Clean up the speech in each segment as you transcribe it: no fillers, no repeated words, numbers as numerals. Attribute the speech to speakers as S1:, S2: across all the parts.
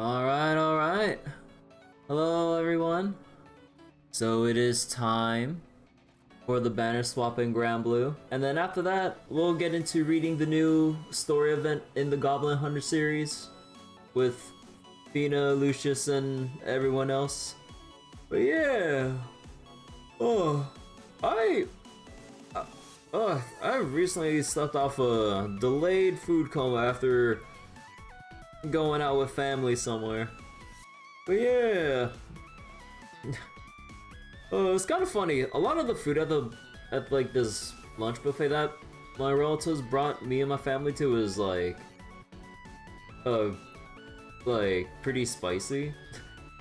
S1: Alright. Hello, everyone. So it is time for the banner swap in Granblue. And then after that, we'll get into reading the new story event in the Goblin Hunter series with Fina, Lucius, and everyone else. But yeah. I recently slept off a delayed food coma after going out with family somewhere. But yeah. It's kind of funny. A lot of the food at like this lunch buffet that my relatives brought me and my family to was like pretty spicy.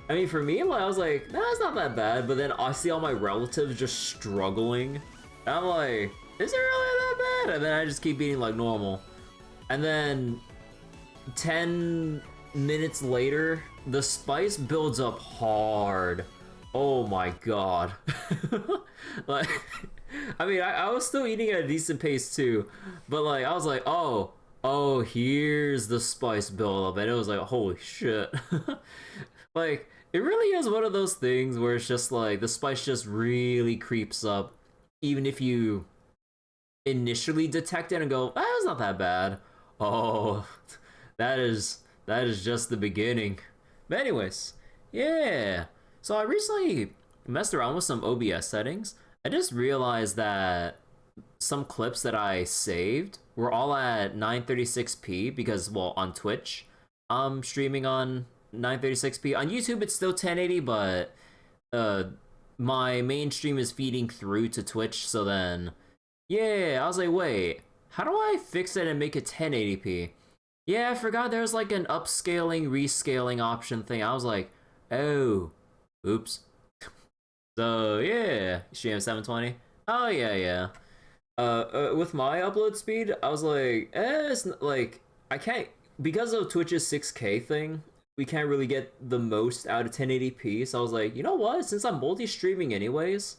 S1: I mean, for me, like, I was like, nah, it's not that bad. But then I see all my relatives just struggling, and I'm like, is it really that bad? And then I just keep eating like normal. And then 10 minutes later, the spice builds up hard. Oh my god. Like, I mean, I was still eating at a decent pace too, but like, I was like, oh, here's the spice buildup, and it was like, holy shit. Like, it really is one of those things where it's just like, the spice just really creeps up, even if you initially detect it and go, ah, it's not that bad. Oh, that is just the beginning. But anyways, yeah. So I recently messed around with some OBS settings. I just realized that some clips that I saved were all at 936p because, well, on Twitch, I'm streaming on 936p. On YouTube, it's still 1080, but my main stream is feeding through to Twitch, so then, yeah, I was like, wait, how do I fix it and make it 1080p? Yeah, I forgot there's like an upscaling, rescaling option thing. I was like, oh, oops. So yeah, stream at 720. Oh yeah. With my upload speed, I was like, it's not, like, I can't, because of Twitch's 6K thing, we can't really get the most out of 1080p. So I was like, you know what? Since I'm multi-streaming anyways,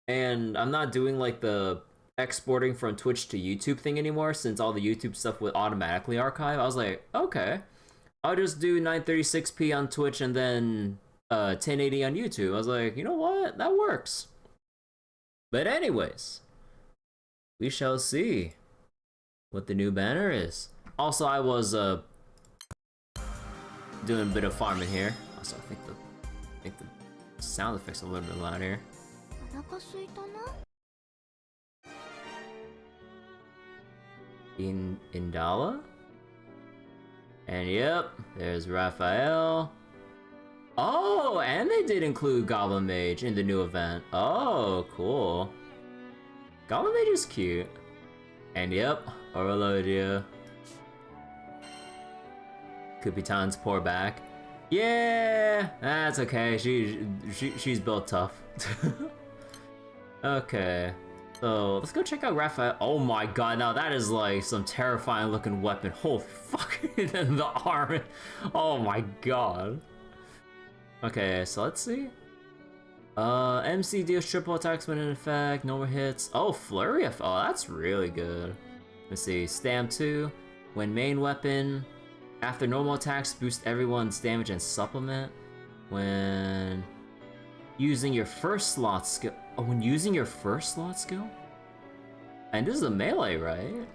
S1: and I'm not doing like the exporting from Twitch to YouTube thing anymore, since all the YouTube stuff would automatically archive, I was like, okay, I'll just do 936p on Twitch and then 1080 on YouTube. I was like, you know what? That works. But anyways, we shall see what the new banner is. Also, I was doing a bit of farming here. Also, I think the sound effects are a little bit loud here. Indala? And yep, there's Raphael. Oh, and they did include Goblin Mage in the new event. Oh, cool. Goblin Mage is cute. And yep, Orologia. Kupitan's poor back. Yeah, that's okay. She's built tough. Okay, so let's go check out Raphael. Oh my god, now that is like some terrifying looking weapon. Holy fuck, and the arm. Oh my god. Okay, so let's see. MC deals triple attacks when in effect, no more hits. Oh, Flurry of, oh, that's really good. Let's see, Stamp 2, when main weapon, after normal attacks, boost everyone's damage and supplement. When using your first slot skill, oh, when using your first slot skill? And this is a melee, right?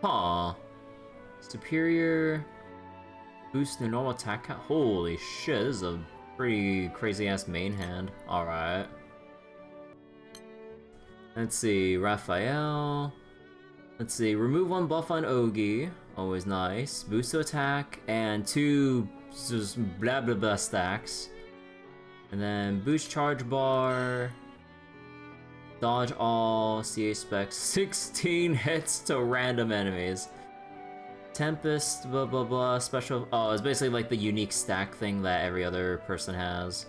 S1: Huh. Superior boost the normal attack. Holy shit, this is a pretty crazy ass main hand. Alright. Let's see, Raphael. Let's see, remove one buff on Ogi. Always nice. Boost to attack, and 2 just blah blah blah stacks. And then boost charge bar. Dodge all CA specs. 16 hits to random enemies. Tempest, blah blah blah, special. Oh, it's basically like the unique stack thing that every other person has.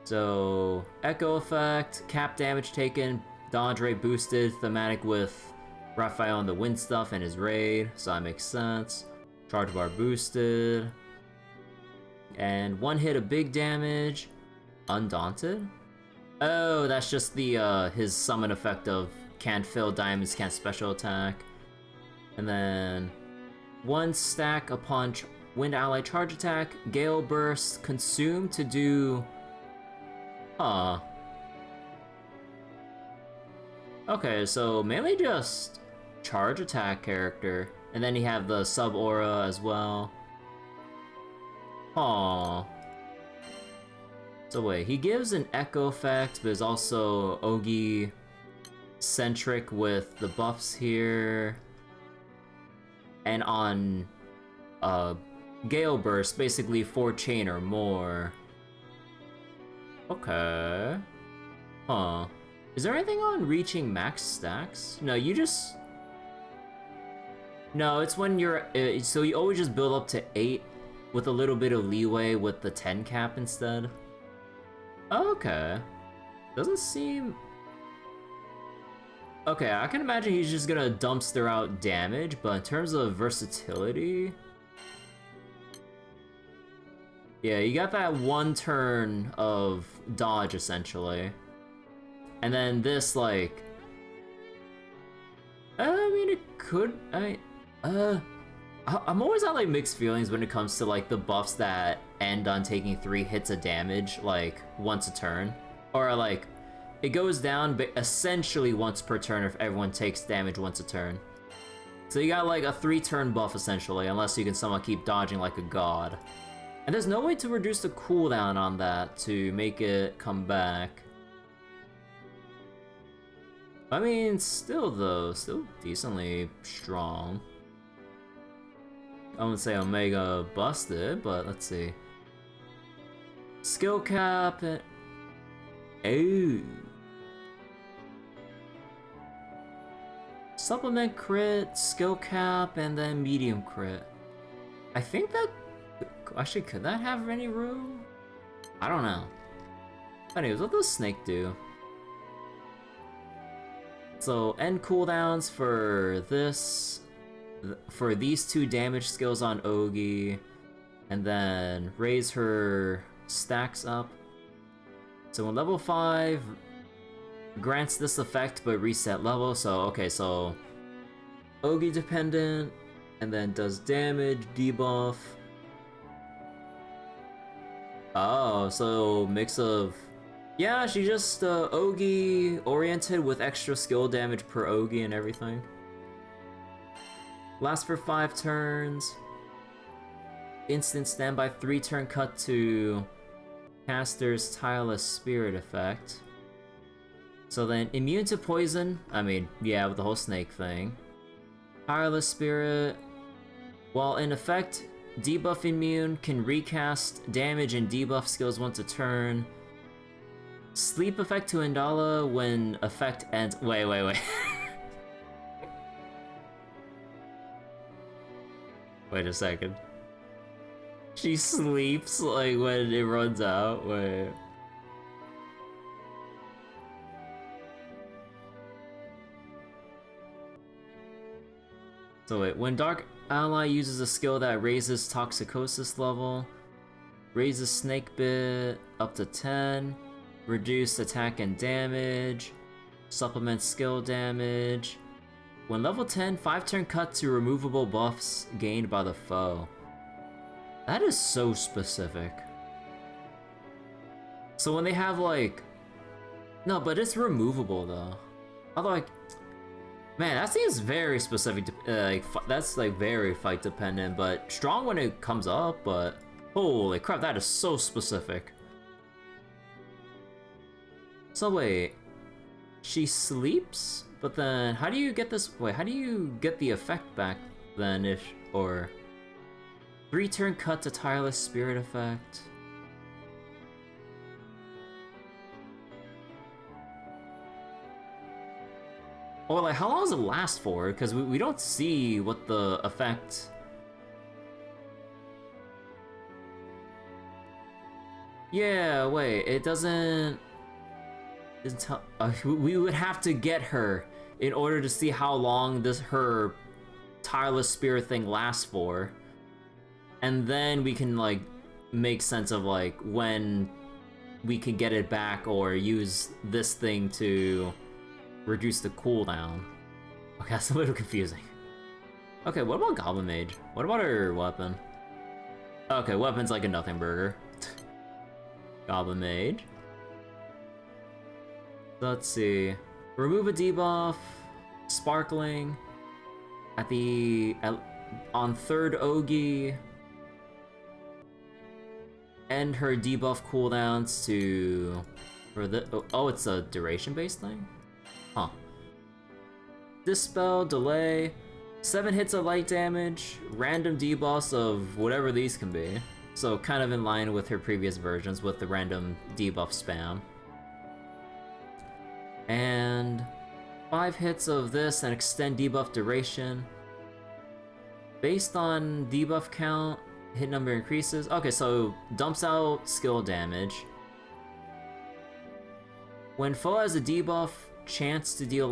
S1: So, echo effect, cap damage taken, dodge rate boosted, thematic with Raphael on the wind stuff and his raid, so that makes sense. Charge bar boosted. And one hit of big damage. Undaunted? Oh, that's just the his summon effect of can't fill diamonds, can't special attack. And then one stack upon Wind ally charge attack, Gale Burst, consume to do... Huh. Okay, so mainly just charge attack character. And then you have the sub-aura as well. Huh. So wait, he gives an echo effect, but is also Ogi centric with the buffs here. And on Gale Burst, basically 4 chain or more. Okay. Huh. Is there anything on reaching max stacks? No, you just... No, it's when you're... so you always just build up to 8 with a little bit of leeway with the 10 cap instead. Okay. Doesn't seem... Okay, I can imagine he's just gonna dumpster out damage, but in terms of versatility... Yeah, you got that 1 turn of dodge, essentially. And then this, like... I mean, it could... I'm always at, like, mixed feelings when it comes to, like, the buffs that end on taking 3 hits of damage, like, once a turn. Or, like, it goes down, but essentially once per turn if everyone takes damage once a turn. So you got, like, a 3-turn buff, essentially, unless you can somehow keep dodging like a god. And there's no way to reduce the cooldown on that to make it come back. I mean, still though, still decently strong. I wouldn't say Omega busted, but let's see. Skill cap... Ooh. Supplement crit, skill cap, and then medium crit. I think that... Actually, could that have any room? I don't know. Anyways, what does Snake do? So, end cooldowns for this... For these 2 damage skills on Ogi. And then raise her stacks up. So in level 5... Grants this effect but reset level, so okay, so... Ogi dependent, and then does damage, debuff... Oh, so mix of... Yeah, she just Ogi oriented with extra skill damage per Ogi and everything. Lasts for 5 turns. Instant standby 3-turn cut to caster's tireless spirit effect. So then immune to poison. I mean, yeah, with the whole snake thing. Tireless spirit. While in effect, debuff immune can recast damage and debuff skills once a turn. Sleep effect to Indala when effect ends. Wait. Wait a second. She sleeps like when it runs out. Wait. So wait, when Dark Ally uses a skill that raises Toxicosis level, raises Snake Bit up to 10, reduce attack and damage, supplement skill damage. When level 10, 5-turn cut to removable buffs gained by the foe. That is so specific. So when they have like... No, but it's removable though. Although like... Man, that seems very specific to, that's like very fight dependent, but strong when it comes up, but holy crap, that is so specific. So wait, she sleeps, but then how do you get this, wait, how do you get the effect back then if, or 3-turn cut to tireless spirit effect? Or like, how long does it last for? Because we don't see what the effect... Yeah, wait, it doesn't tell... we would have to get her in order to see how long her tireless spirit thing lasts for. And then we can, like, make sense of, like, when we can get it back or use this thing to... reduce the cooldown. Okay, that's a little confusing. Okay, what about Goblin Mage? What about her weapon? Okay, weapon's like a nothing burger. Goblin Mage. Let's see. Remove a debuff. Sparkling. On third Ogi. End her debuff cooldowns to... Oh, it's a duration-based thing? Huh. Dispel, delay, 7 hits of light damage, random debuffs of whatever these can be. So kind of in line with her previous versions with the random debuff spam. And 5 hits of this and extend debuff duration. Based on debuff count, hit number increases. Okay, so dumps out skill damage. When foe has a debuff, chance to deal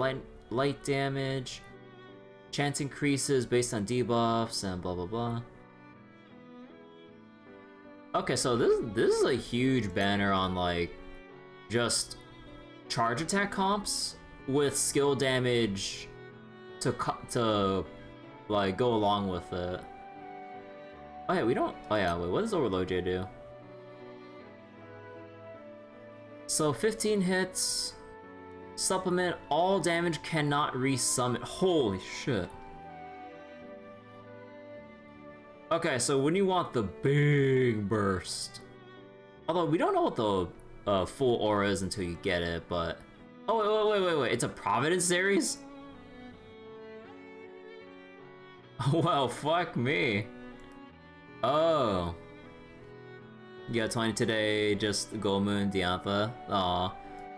S1: light damage. Chance increases based on debuffs and blah blah blah. Okay, so this is a huge banner on like just charge attack comps with skill damage to like go along with it. Oh yeah, we don't. Oh yeah, wait. What does Overload J do? So 15 hits. Supplement, all damage cannot resummon. Holy shit. Okay, so when you want the big burst. Although we don't know what the full aura is until you get it, but... Oh, wait. It's a Providence series? Well, fuck me. Oh. You got 20 today, just Gold Moon, Diantha. Aw.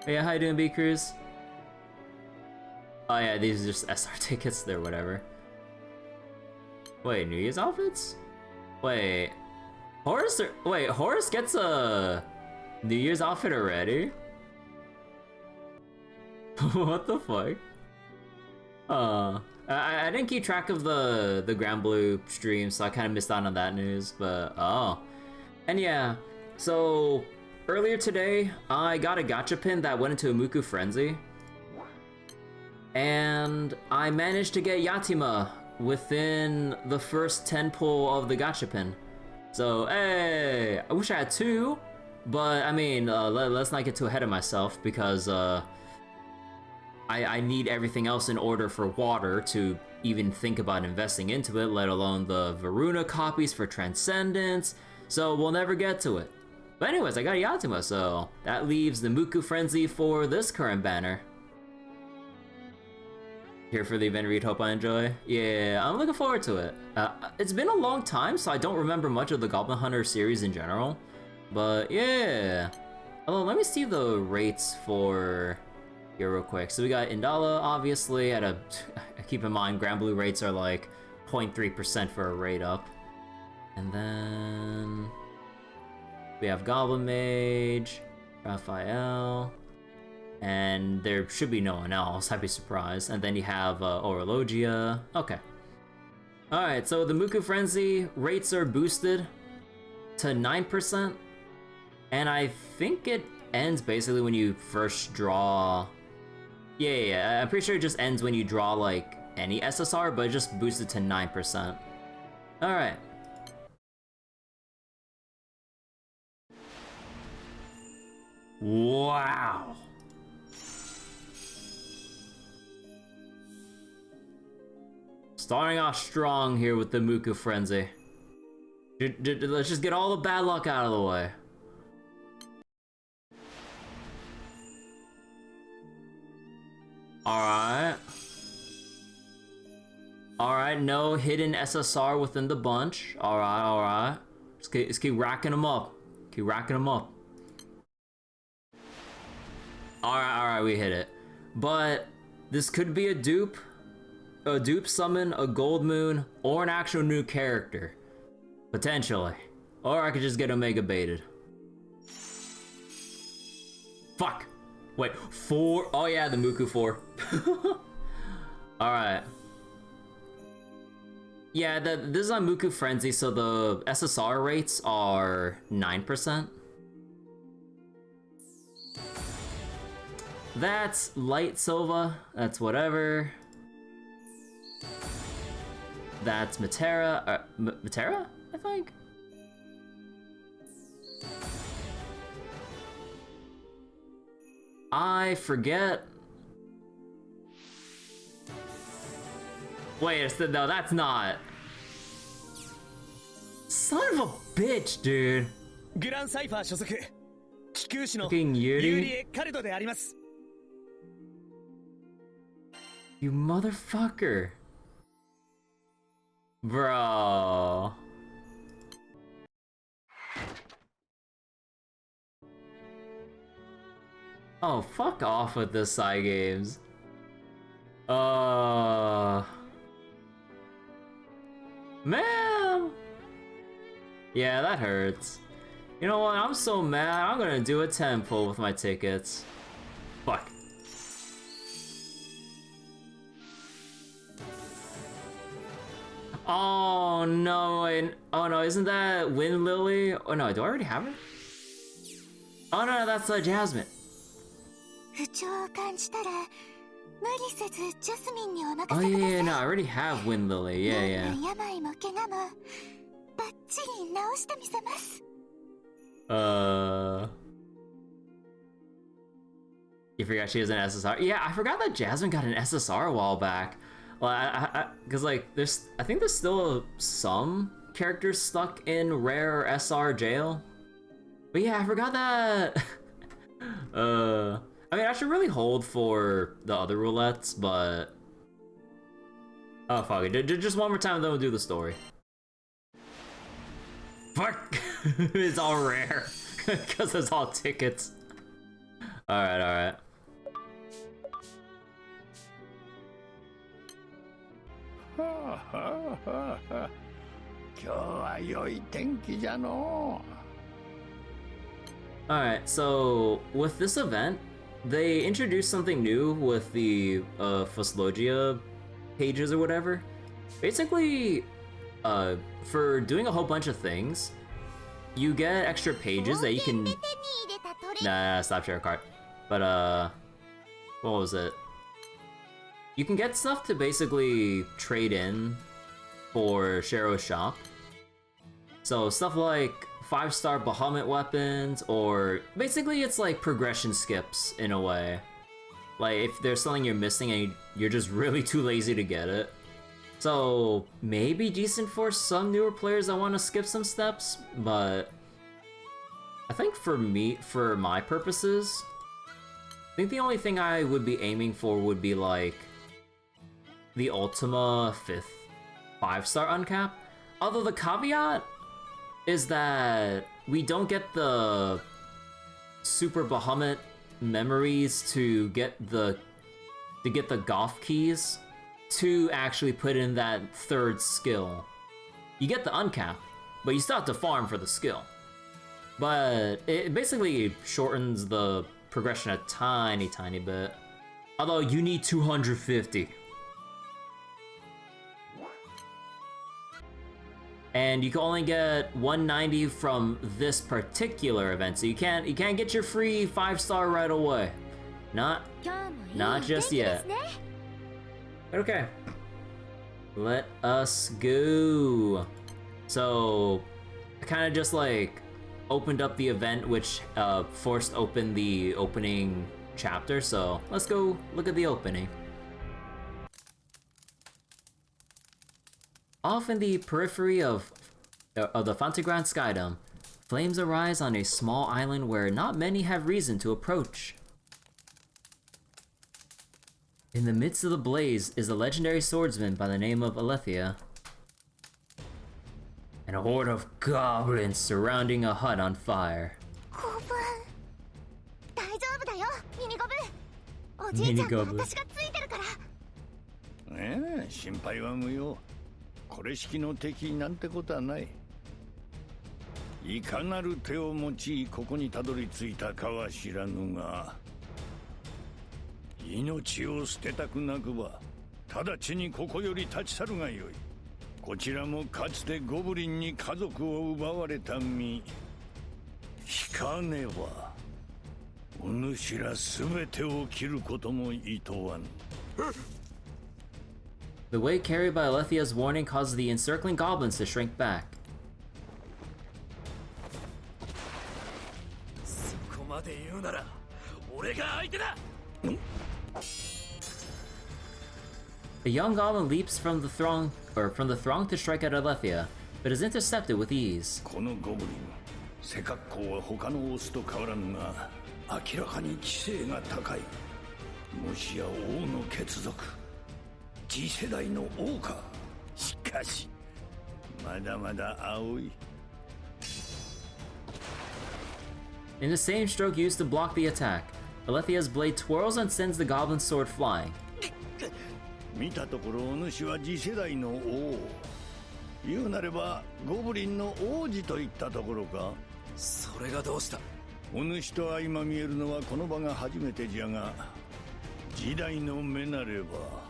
S1: Hey, how you doing, B-Cruise? Oh yeah, these are just SR tickets, they're whatever. Wait, New Year's outfits? Wait, Horace gets a New Year's outfit already? What the fuck? I didn't keep track of the Granblue stream, so I kind of missed out on that news, but oh. And yeah, so earlier today, I got a gachapin that went into a Muku Frenzy. And I managed to get Yatima within the first 10 pull of the gachapin. So, hey! I wish I had 2, but I mean, let's not get too ahead of myself because I need everything else in order for water to even think about investing into it, let alone the Varuna copies for Transcendence, so we'll never get to it. But anyways, I got Yatima, so that leaves the Muku Frenzy for this current banner. Here for the event read, hope I enjoy. Yeah, I'm looking forward to it. It's been a long time, so I don't remember much of the Goblin Hunter series in general. But yeah. Although, let me see the rates for here real quick. So we got Indala, obviously, at a... Keep in mind, Granblue rates are like 0.3% for a rate up. And then... we have Goblin Mage, Raphael... and there should be no one else, I'd be surprised. And then you have Orologia. Okay. Alright, so the Muku Frenzy rates are boosted to 9%. And I think it ends basically when you first draw... Yeah, I'm pretty sure it just ends when you draw like any SSR, but it just boosted to 9%. Alright. Wow. Starting off strong here with the Muku Frenzy. Let's just get all the bad luck out of the way. Alright. Alright, no hidden SSR within the bunch. Alright. Let's keep racking them up. Keep racking them up. Alright, we hit it. But this could be a dupe summon, a Gold Moon, or an actual new character. Potentially. Or I could just get Omega baited. Fuck! Wait, 4? Oh yeah, the Muku 4. Alright. Yeah, this is on Muku Frenzy, so the SSR rates are 9%. That's Light Silva, that's whatever. That's Matera, Matera, I think? I forget. Wait, no, that's not. Son of a bitch, dude. Fucking Yuri. You motherfucker. Bro. Oh, fuck off with this side games. Man. Yeah, that hurts. You know what? I'm so mad. I'm gonna do a 10 pull with my tickets. Fuck. Oh no! Oh no! Isn't that Wind Lily? Oh no! Do I already have her? Oh no! That's Jasmine. Oh yeah, no, I already have Wind Lily. Yeah. You forgot she has an SSR? Yeah, I forgot that Jasmine got an SSR a while back. Well, cause like I think there's still some characters stuck in rare SR jail. But yeah, I forgot that. I mean, I should really hold for the other roulettes, but oh fuck it, just one more time, then we'll do the story. Fuck, it's all rare, cause it's all tickets. All right. Alright, so with this event, they introduced something new with the Foslogia pages or whatever. Basically, for doing a whole bunch of things, you get extra pages that you can... Nah, stop share cart. But what was it? You can get stuff to basically trade in for Shero's shop. So stuff like 5-star Bahamut weapons, or basically it's like progression skips in a way. Like if there's something you're missing and you're just really too lazy to get it. So maybe decent for some newer players that want to skip some steps, but I think for my purposes, I think the only thing I would be aiming for would be like the Ultima 5th 5-star uncap. Although the caveat is that we don't get the Super Bahamut memories to get the Goth keys to actually put in that 3rd skill. You get the uncap, but you still have to farm for the skill. But it basically shortens the progression a tiny bit. Although you need 250. And you can only get 190 from this particular event, so you can't get your free 5-star right away. Not just yet. Okay. Let us go. So I kind of just like opened up the event, which forced open the opening chapter. So let's go look at the opening. Off in the periphery of the Fantagrand Skydome, flames arise on a small island where not many have reason to approach. In the midst of the blaze is a legendary swordsman by the name of Alethea, and a horde of goblins surrounding a hut on fire. Mini goblin.
S2: 心配は無用。これしきの敵なんてことはない。いかなる手を用いここにたどり着いたかは知らぬが、命を捨てたくなくば直ちにここより立ち去るがよい。こちらもかつてゴブリンに家族を奪われた身。引かねばお主らすべてを切ることもいとわぬ。
S1: The weight carried by Alethea's warning causes the encircling goblins to shrink back.
S3: そこまで言うなら
S1: A young goblin leaps from the throng to strike at Alethea, but is intercepted with ease.
S2: このゴブリン背格好は他のオスと変わらぬが明らかに知性が高い。もしや王の血族次世代の王か。しかしまだまだ青い。
S1: In the same stroke used to block the attack, Alethea's blade twirls and sends the goblin's sword flying.
S2: 見たところお主は次世代の王。言うなればゴブリンの王子といったところか。
S3: それがどうした。
S2: お主と相まみえるのはこの場が初めてじゃが、時代の目なればこ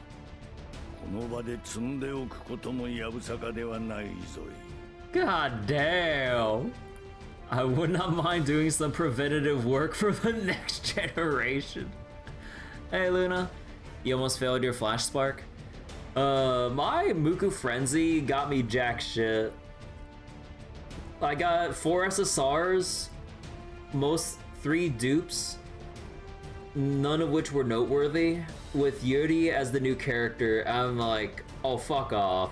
S2: の場で積んでおくこともやぶさかではないぞい。
S1: God damn! I would not mind doing some preventative work for the next generation. Hey Luna, you almost failed your flash spark? My Muku Frenzy got me jack shit. I got 4 SSRs, 3 dupes, none of which were noteworthy, with Yuri as the new character. I'm like, oh fuck off.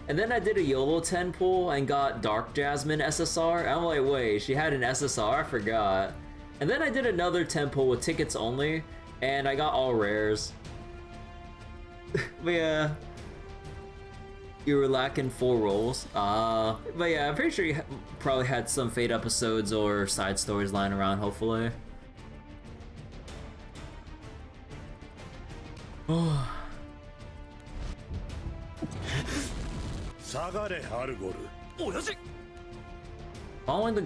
S1: And then I did a YOLO 10 pull and got Dark Jasmine SSR. I'm like, wait, she had an SSR? I forgot. And then I did another 10 pull with tickets only, and I got all rares. But yeah, you were lacking 4 rolls. But yeah, I'm pretty sure you probably had some Fate episodes or side stories lying around, hopefully. Oh. Following the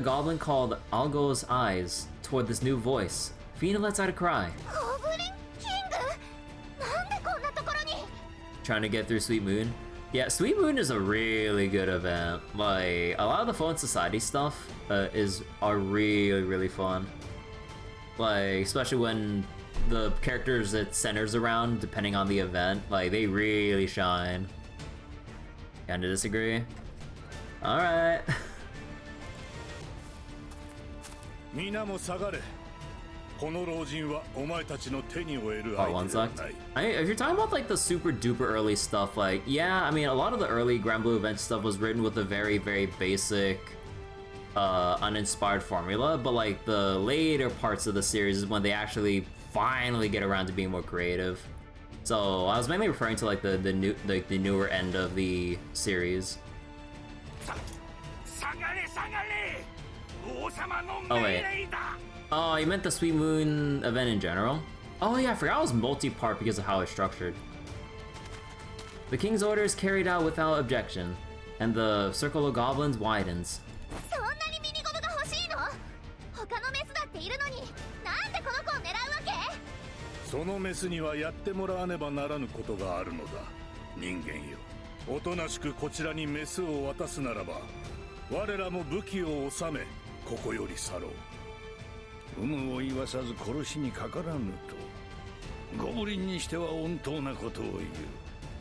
S1: goblin called Algo's eyes toward this new voice, Fina lets out a cry. Trying to get through Sweet Moon. Yeah, Sweet Moon is a really good event. Like, a lot of the Phone Society stuff are really fun. Like, especially when the characters it centers around, depending on the event, like, they really shine. Kinda disagree. Alright. Oh, one sucked. If you're talking about like the super duper early stuff, like, yeah, I mean, a lot of the early Granblue event stuff was written with a very basic, uninspired formula, but like the later parts of the series is when they actually finally get around to being more creative. So I was mainly referring to like the newer end of the series. Oh wait. Oh, you meant the Sweet Moon event in general? Oh yeah, I forgot it was multi-part because of how it's structured. The king's order is carried out without objection, and the circle of goblins widens.
S2: そのメスにはやってもらわねばならぬことがあるのだ。人間よ、おとなしくこちらにメスを渡すならば、我らも武器を収め、ここより去ろう。有無を言わさず殺しにかからぬと。ゴブリンにしては温当なことを言う。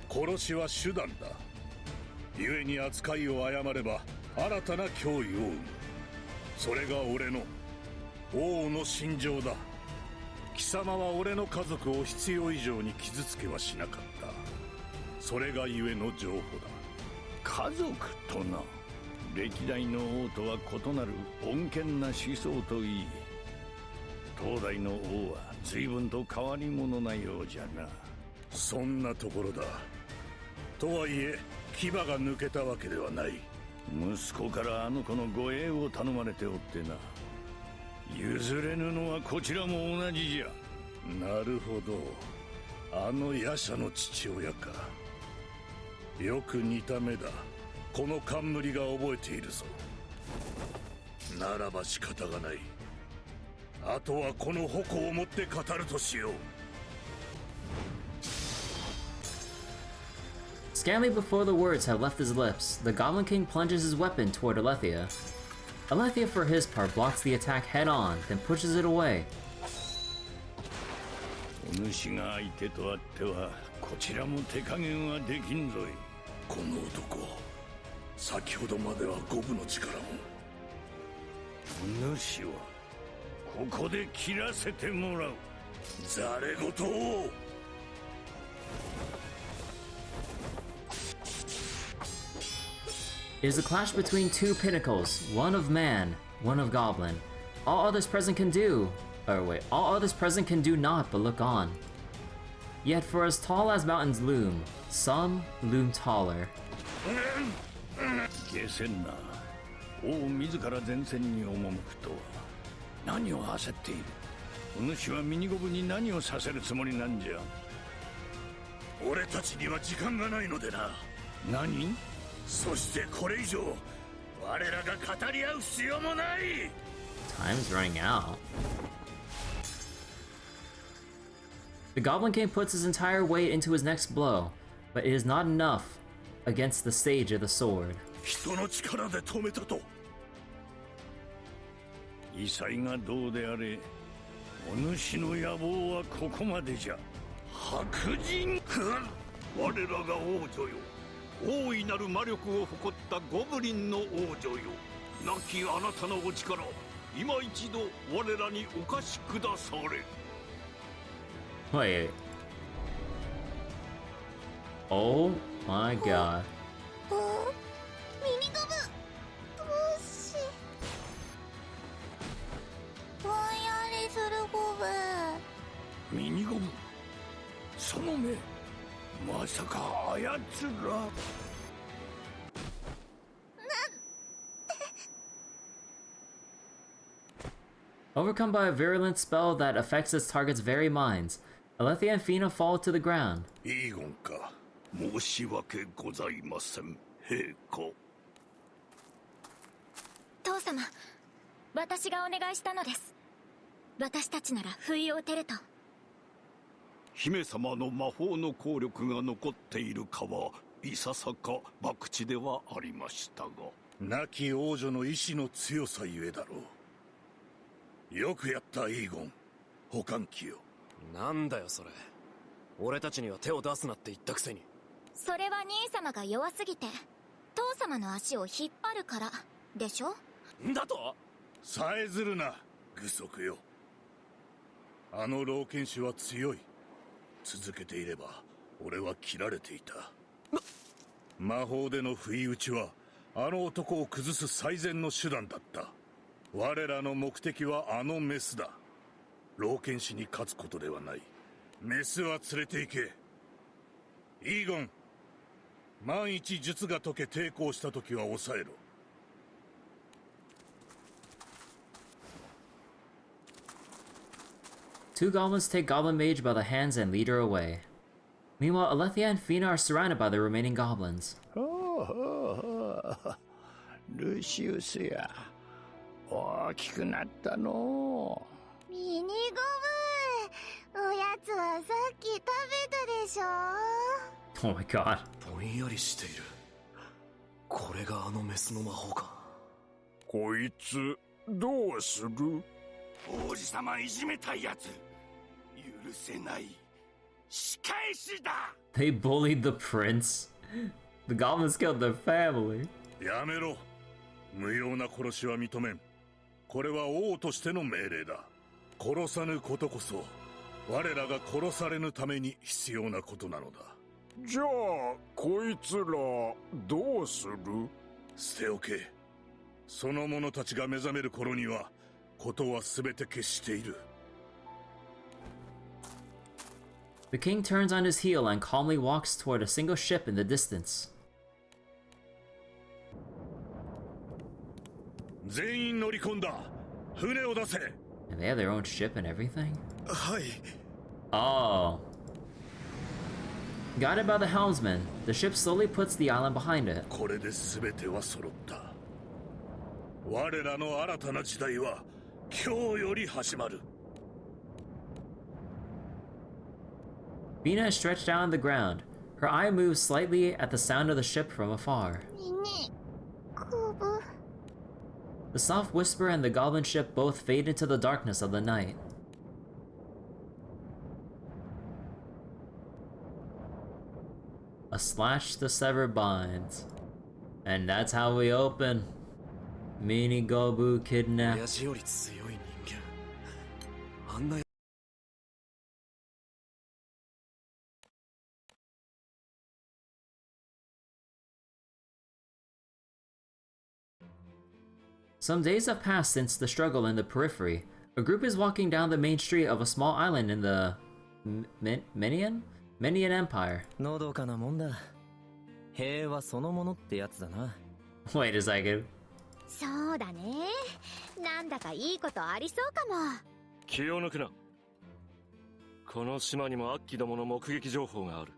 S2: 殺しは手段だ。故に扱いを誤れば新たな脅威を生む。それが俺の王の心情だ。貴様は俺の家族を必要以上に傷つけはしなかった。それがゆえの情報だ。家族とな。歴代の王とは異なる穏健な思想といい。当代の王は随分と変わり者なようじゃな。そんなところだ。とはいえ牙が抜けたわけではない。息子からあの子の護衛を頼まれておってな。譲れぬのはこちらも同じじゃ。なるほど。あの夜叉の父親か。よく似た目だ。この冠が覚えているぞ。ならば仕方がない。あとはこの矛を持って語るとしよう。
S1: Scantly before the words have left his lips, the Goblin King plunges his weapon toward Alethea. Alethea, for his part, blocks the attack head-on, then pushes it away.
S2: お主が相手とあっては、こちらも手加減はできんぞい。この男、先ほどまでは五分の力も。主は、ここで切らせてもらう。ざれ言を。
S1: It is a clash between two pinnacles, one of man, one of goblin. All others present can do, all others present can do naught but look on. Yet for as tall as mountains loom, some loom taller.
S2: 下船な。王自ら前線に赴くとは何を焦っている。お主はミニゴブに何をさせるつもりなんじゃ。俺たちには時間がないのでな。何？そしてこれ以上我らが語り合う必要もない。
S1: Time's running out. The Goblin King puts his entire weight into his next blow, but it is not enough against the sage of the sword.
S2: 人の力で止めたと。異彩がどうであれ、お主の野望はここまでじゃ。白人我らが王女よ。大いなる魔力を誇ったゴブリンの王女よ。亡きあなたのお力、今一度我らにお貸しくだされ。
S1: Wait. Oh my god.
S3: ミニゴブ、どうしぼんやりするゴブ。
S2: ミニゴブ、その目、まさかあやつら。
S1: Overcome by a virulent spell that affects its target's very minds, Alethea and Fina fall to the ground.
S2: イーゴンか。申し訳ございません、陛下。
S3: 父様、私がお願いしたのです。私たちなら不意を打てると。
S2: 姫様の魔法の効力が残っているかはいささか博打ではありましたが、亡き王女の意志の強さゆえだろう。よくやったイーゴン、保管機よ。
S4: なんだよそれ。俺たちには手を出すなって言ったくせに。
S3: それは兄様が弱すぎて父様の足を引っ張るからでしょ。
S4: んだと？
S2: さえずるな、愚足よ。あの老剣士は強い。続けていれば俺は切られていた。魔法での不意打ちはあの男を崩す最善の手段だった。我らの目的はあのメスだ。老剣士に勝つことではない。メスは連れて行け。イーゴン、万一術が解け抵抗した時は抑えろ。
S1: Two goblins take Goblin Mage by the hands and lead her away. Meanwhile, Alethea and Fina are surrounded by the remaining goblins.
S2: ルシウスや、大きくなったの。
S3: ミニゴブ、おやつはさっき食べたでしょ。
S1: Oh my god.
S4: ぼんやりしている。これがあのメスの魔法か。
S2: こいつどうする？王子様いじめたやつ、許せない。仕返しだ。
S1: They bullied the prince. The goblins killed their family.
S2: やめろ。無用な殺しは認めん。これは王としての命令だ。殺さぬことこそ我らが殺されぬために必要なことなのだ。じゃあこいつらどうする？捨ておけ。その者たちが目覚める頃にはことは全て消している。
S1: The king turns on his heel and calmly walks toward a single ship in the distance.
S2: 全員乗り込んだ。船を出せ。
S1: And they have their own ship and everything?
S4: はい。
S1: Oh. Guided by the helmsman, the ship slowly puts the island behind it.
S2: これで全ては揃った。我らの新たな時代は今日より始まる。
S1: Fina is stretched out on the ground. Her eye moves slightly at the sound of the ship from afar.
S3: ミニゴブ。
S1: The soft whisper and the goblin ship both fade into the darkness of the night. A slash to sever binds. And that's how we open. Mini Gobu kidnapped.
S4: 親父より強い人間。あんな
S1: Some days have passed since the struggle in the periphery. A group is walking down the main street of a small island in the Menian Empire.
S5: のどかなもんだ。平和そのものってやつだな。
S1: Wait a second.
S3: そうだね。なんだかいいことありそうかも。
S6: 気を抜くな。この島にもアッキどもの目撃情報がある。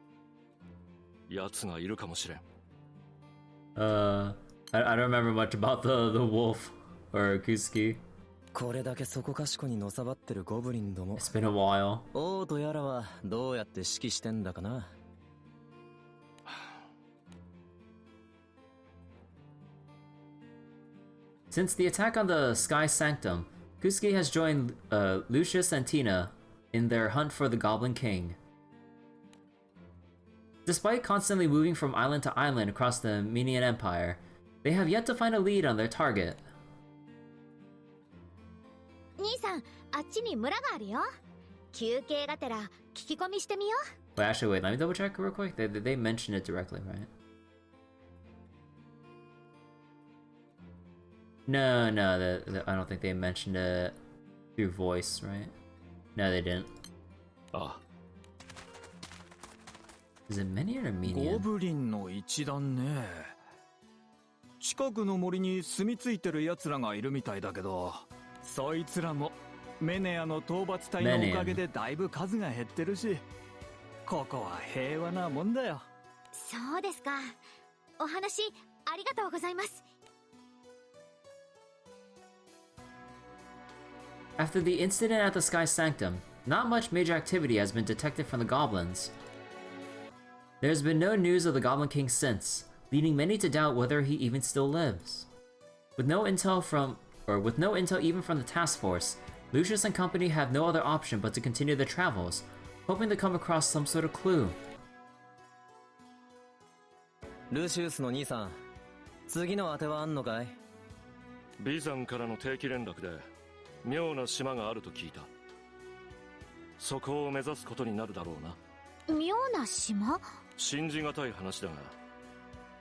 S6: 奴がいるかもしれん。
S1: I don't remember much about the wolf or Kusuki.
S5: これだけそこかしこにのさばってるゴブリンども。
S1: It's been a while.
S5: 王とやらはどうやって指揮してんだかな。
S1: Since the attack on the Sky Sanctum, Kusuke has joined Lucius and Tina in their hunt for the Goblin King. Despite constantly moving from island to island across the Menian Empire, they have yet to find a lead on their target.
S3: 兄さん、あっちに村があるよ。休憩がてら聞き込みしてみよう。
S1: Wait, actually, wait, let me double check real quick. They mentioned it directly, right? No, I don't think they mentioned it through voice, right? No, they didn't.
S6: ああ。
S1: Is it Menian or
S7: ゴ
S1: Menian?
S7: ブリンの一団ね。近くの森に住み着いてる奴らがいるみたいだけど、そいつらもメネアの討伐隊のおかげでだいぶ数が減ってるし、ここは平和なもんだよ。
S3: そうですか。お話ありがとうございます。
S1: After the incident at the Sky Sanctum, not much major activity has been detected from the goblins. There has been no news of the Goblin King since, leading many to doubt whether he even still lives. With no intel even from the task force, Lucius and company have no other option but to continue their travels, hoping to come across some sort of clue.
S5: ルシウスの兄さん、次の当てはあんのかい？
S6: ビザンからの定期連絡で妙な島があると聞いた。そこを目指すことになるだろうな。
S3: 妙な島？
S6: 信じがたい話だが、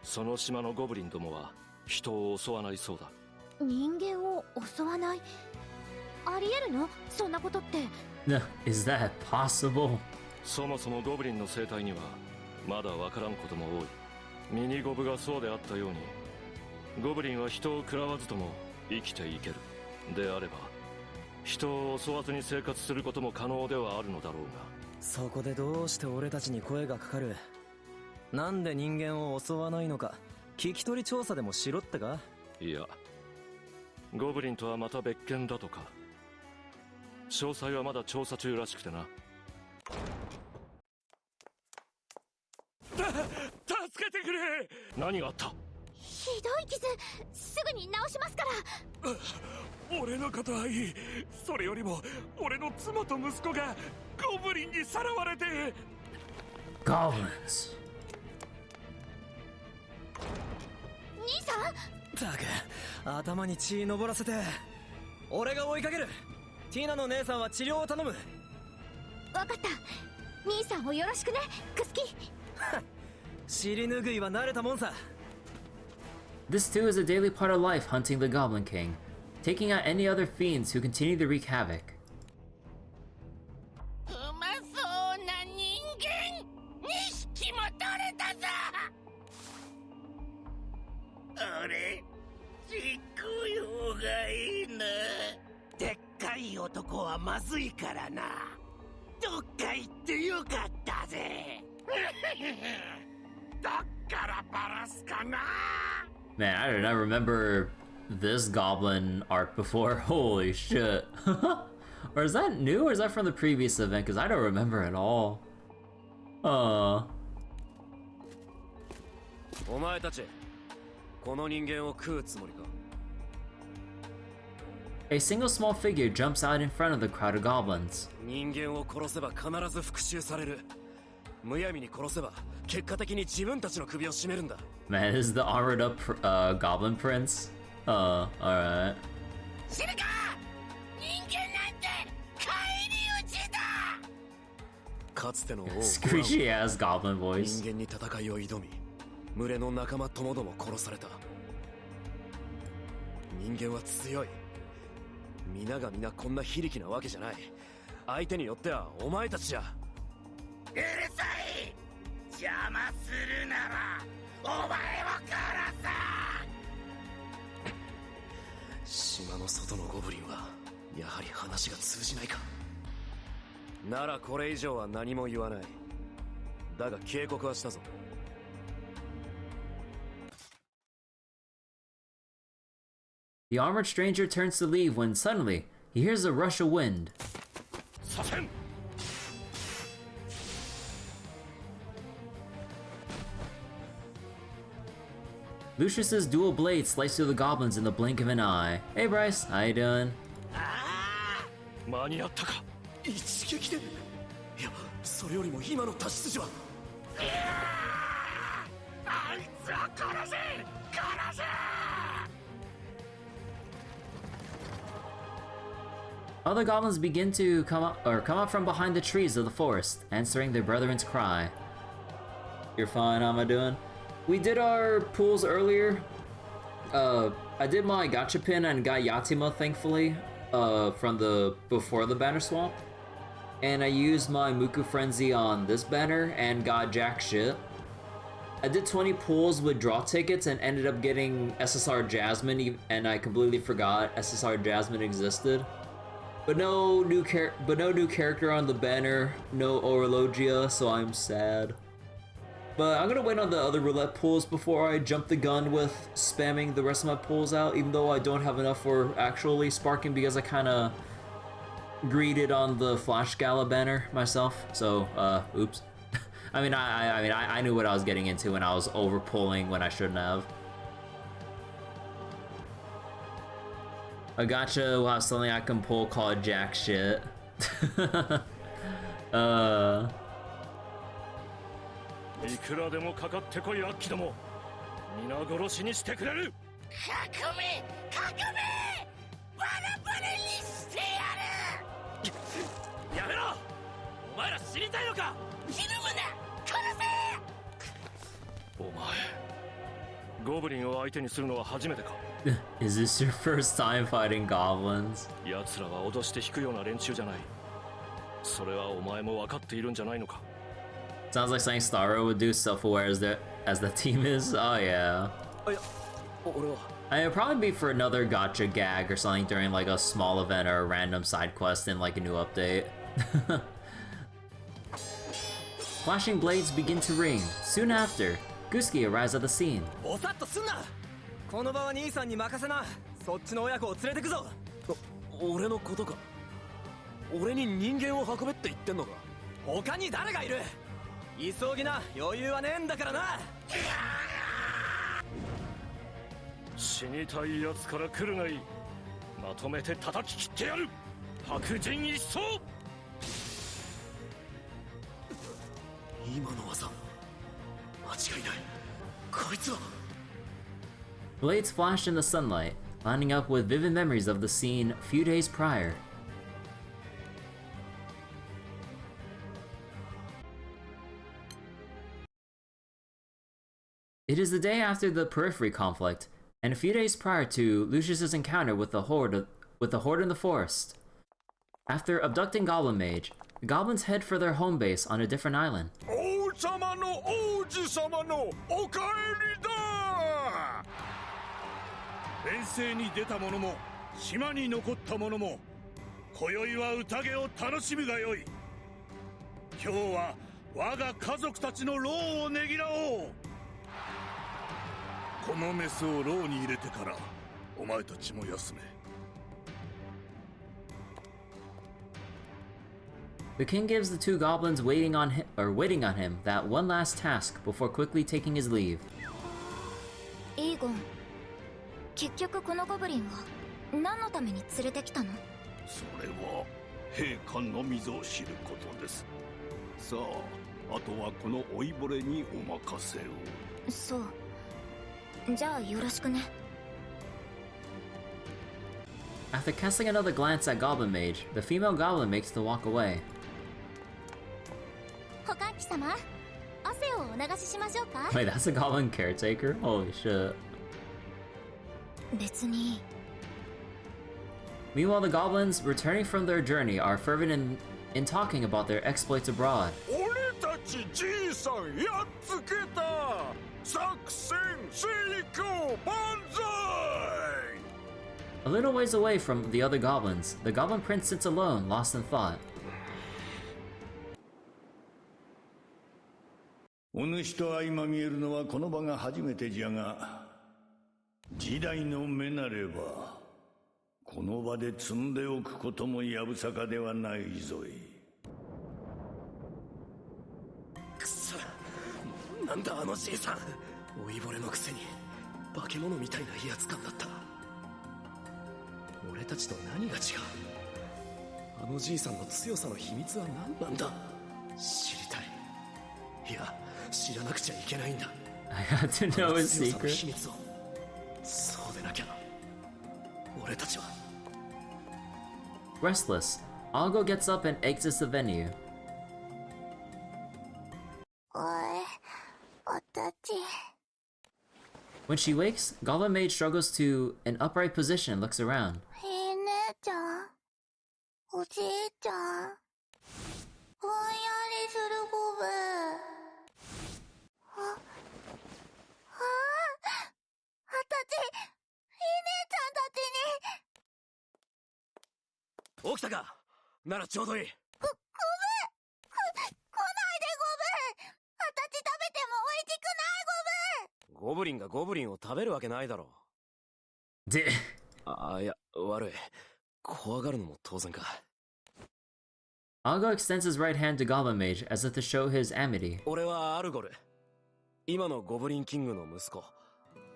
S6: その島のゴブリンどもは人を襲わないそうだ。
S3: 人間を襲わない？ありえるの？そんなことって。
S1: Is that possible?
S6: そもそもゴブリンの生態にはまだわからんことも多い。ミニゴブがそうであったように、ゴブリンは人を食らわずとも生きていける。であれば、人を襲わずに生活することも可能ではあるのだろうが。
S5: そこでどうして俺たちに声がかかる？なんで人間を襲わないのか、聞き取り調査でもしろってか？
S6: いや、ゴブリンとはまた別件だとか。詳細はまだ調査中らしくてな。助けてくれ！何があった？
S3: ひどい傷、すぐに治しますから。
S2: 俺のことはいい。それよりも俺の妻と息子がゴブリンにさらわれて。
S1: Goblins.
S3: 兄さん？
S5: たく、頭に血登らせて。俺が追いかける。ティナの姉さんは治療を頼む。
S3: わかった。兄さんをよろしくね、クスキ。
S5: 尻拭いは慣れたもんさ。
S1: This too is a daily part of life hunting the Goblin King, taking out any other fiends who continue to wreak havoc.
S8: うまそうな人間2匹も取れたぞ。俺実行用がいいな。でっかい男はまずいからな。どっか行ってよかったぜ。だからバラすかな。
S1: Man, I did not remember this goblin arc before. Holy shit. Or is that new or is that from the previous event? Because I don't remember at all.
S4: お前たち、この人間を食うつもりか？
S1: A single small figure jumps out in front of the crowd of goblins.
S4: 人間を殺せば必ず復讐される。むやみに殺せば結果的に自分たちの首を絞めるんだ。
S1: Man, this is the armored up goblin prince. Alright.
S8: 知るか？人間なんて帰り
S4: かつての王
S1: Screechy ass goblin voice.
S4: 人間に戦いを挑み、群れの仲間ともども殺された。人間は強い。皆が皆こんな非力なわけじゃない。相手によってはお前たちじゃ。
S8: うるさい。邪魔するならお前を殺す。
S4: 島の外のゴブリンはやはり話が通じないか。ならこれ以上は何も言わない。だが警告はしたぞ。
S1: The armored stranger turns to leave when suddenly he hears a rush of wind.
S6: 左遷
S1: Lucius's dual blade slice through the goblins in the blink of an eye. Hey Bryce, how you doing?
S6: 間に合ったか。
S4: 一撃で。いや、それよりも今の脱出時は。
S8: あいつは殺せ。殺せ。
S1: Other goblins begin to come up from behind the trees of the forest, answering their brethren's cry. You're fine, how am I doing? We did our pools earlier. I did my gachapin and got Yatima, thankfully, from before the banner swap. And I used my Muku Frenzy on this banner and got jack shit. I did 20 pulls with draw tickets and ended up getting SSR Jasmine, and I completely forgot SSR Jasmine existed. But no new character on the banner, no Orologia, so I'm sad. But I'm gonna wait on the other roulette pulls before I jump the gun with spamming the rest of my pulls out, even though I don't have enough for actually sparking because I kinda greeded on the Flash Gala banner myself, so oops. I knew what I was getting into when I was over pulling when I shouldn't have. A gacha will have something I can pull called jack shit.
S6: いくらでもかかってこい、アッキども。皆殺しにしてくれる。
S8: 革命バラバラにしてやる。
S4: やめろ。お前ら死にたいのか。
S8: ひるむな。殺
S6: お前、ゴブリンを相手にするのは初めてか。
S1: Is this your first time fighting goblins?
S6: 奴らは脅して引くような連中じゃない。それはお前も分かっているんじゃないのか。
S1: Sounds like something Starro would do, self-aware as the team is. Oh yeah. I mean, it'd probably be for another gacha gag or something during like a small event or a random side quest in like a new update. Flashing blades begin to ring. Soon after, Guski arrives at the scene.
S5: おさっとすんな。この場は兄さんに任せな。そっちの親子を連れてくぞ。
S4: 俺のことか。俺に人間を運べって言ってんのか。
S5: 他に誰がいる。急ぎな、余裕はねえんだからな。
S6: 死にたい奴から来るがいい。まとめて叩き切ってやる。白人一掃。
S4: 今の技、間違いない。こいつは。
S1: Blades flashed in the sunlight, lining up with vivid memories of the scene a few days prior. It is the day after the Periphery conflict, and a few days prior to Lucius's encounter with the horde in the forest. After abducting Goblin Mage, the goblins head for their home base on a different island.
S2: 王様の王子様のお帰りだ。遠征に出た者も島に残った者も今宵は宴を楽しむがよい。今日は我が家族たちの労をねぎらおう。このメスを牢に入れてからお前たちも休め。
S1: The king gives the two goblins waiting on him that one last task before quickly taking his leave.
S3: イーゴン、結局このゴブリンは何のために連れてきたの？
S2: それは陛下のみぞ知ることです。さあ、あとはこの老いぼれにお任せを。
S3: そう。じゃあよろしくね。
S1: After casting another glance at Goblin Mage, the female goblin makes to walk away.
S3: 様、汗をお流ししましょうか。
S1: Wait, that's a goblin caretaker? Holy shit.
S3: 別に。
S1: Meanwhile, the goblins, returning from their journey, are fervent in talking about their exploits abroad.
S2: 俺たちじいさんやっつけた。作戦成功万歳。
S1: A little ways away from the other goblins, the goblin prince sits alone, lost in thought.
S2: お主と相まみえるのはこの場が初めてじゃが、時代の目なればこの場で積んでおくこともやぶさかではないぞい。
S4: くそ、なんだあのじいさん。老いぼれのくせに化け物みたいな威圧感だった。俺たちと何が違う。あのじいさんの強さの秘密は何なんだ。知りたい。いや、知らなくちゃいけないんだ。
S1: I have to know his
S4: 強さの
S1: secret.
S4: 秘密を。そうでなきゃ俺たちは。
S1: Restless, Algo gets up and exits the venue.
S3: おい、私。
S1: When she wakes, Goblin Maid struggles to an upright position and looks around.
S3: ひい姉ちゃん、おじいちゃん、ぼんやりするごぶ。あ、あたち、ひい姉ちゃんたちに。
S4: 起きたか。ならちょうどいい。
S3: 来ないでごぶ。あたち食べても美味しくないごぶ。
S4: ゴブリンがゴブリンを食べるわけないだろ。 あ、いや、悪い。怖がるのも当然か。
S1: Algo extends his right hand to Goblin Mage as if to show his amity.
S4: 俺はアルゴル。今のゴブリンキングの息子。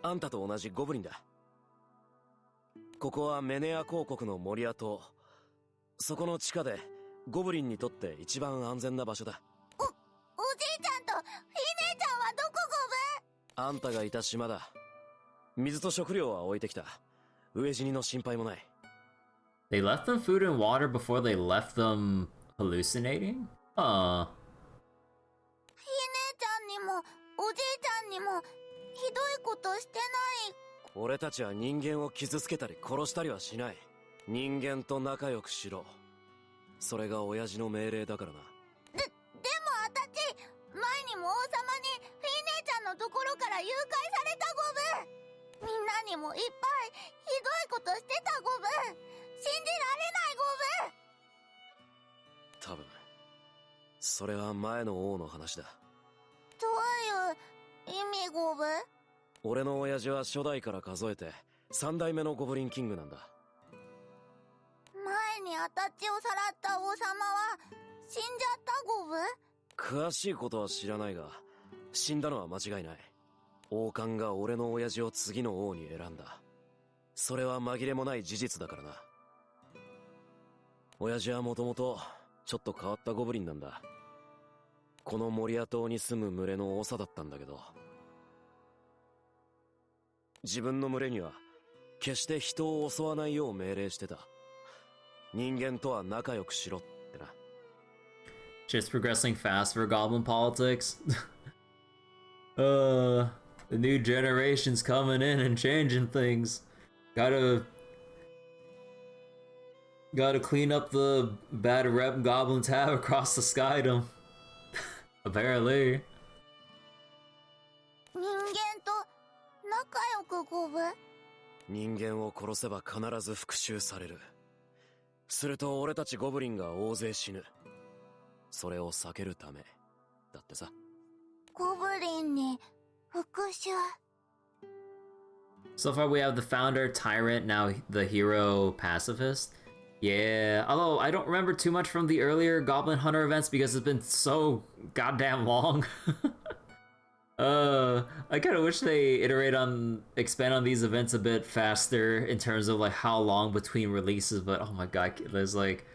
S4: あんたと同じゴブリンだ。ここはメネア公国の森屋島。そこの地下でゴブリンにとって一番安全な場所だ。
S3: おじいちゃんとひい姉ちゃんはどこごぶ。
S4: あんたがいた島だ。水と食料は置いてきた。飢え死にの心配もない。
S1: They left them food and water before they left them hallucinating?
S3: ひい姉ちゃんにもおじいちゃんにもひどいことしてない。
S4: 俺たちは人間を傷つけたり殺したりはしない。人間と仲良くしろ。それが親父の命令だからな。
S3: でもあたち、前にも王様にひい姉ちゃんのところから誘拐されたごぶ。みんなにもいっぱいひどいことしてたごぶ。信じられないごぶ。
S4: 多分それは前の王の話だ。
S3: どういう意味ごぶ？
S4: 俺の親父は初代から数えて3代目のゴブリンキングなんだ。
S3: 前にあたちをさらった王様は死んじゃったごぶ？
S4: 詳しいことは知らないが、死んだのは間違いない。王冠が俺の親父を次の王に選んだ。それは紛れもない事実だからな。親父はもともとちょっと変わったゴブリンなんだ。この森屋島に住む群れの長だったんだけど、自分の群れには決して人を襲わないよう命令してた。人間とは仲良くしろってな。
S1: Just progressing fast for goblin politics. The new generation's coming in and changing things. Gotta clean up the bad rep goblins have across the skydom. Apparently.
S3: 人間と仲良くごぶ？
S4: 人間を殺せば必ず復讐される。すると俺たちゴブリンが大勢死ぬ。それを避けるためだってさ。
S3: ゴブリンに復讐。
S1: So far we have the founder, tyrant, now the hero, pacifist. Yeah, although I don't remember too much from the earlier Goblin Hunter events because it's been so goddamn long. I kind of wish they expand on these events a bit faster in terms of like how long between releases, but oh my god, there's like,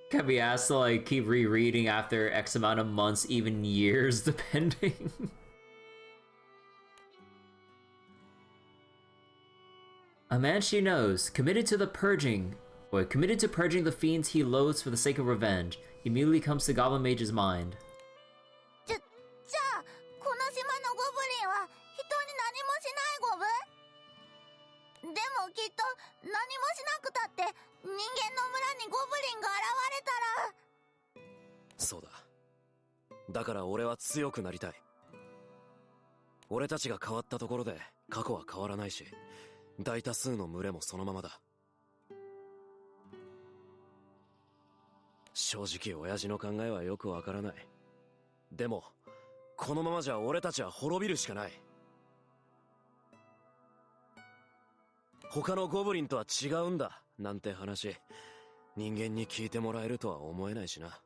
S1: can't be asked to like keep rereading after X amount of months, even years, depending. A man she knows, committed to purging the fiends he loathes for the sake of revenge, immediately comes to Goblin Mage's mind.
S3: 何もしなくたって人間の村にゴブリンが現れたら。
S4: そうだ。だから俺は強くなりたい。俺たちが変わったところで過去は変わらないし、大多数の群れもそのままだ。正直親父の考えはよくわからない。でもこのままじゃ俺たちは滅びるしかない。他のゴブリンとは違うんだなんて話、人間に聞いてもらえるとは思えないしな。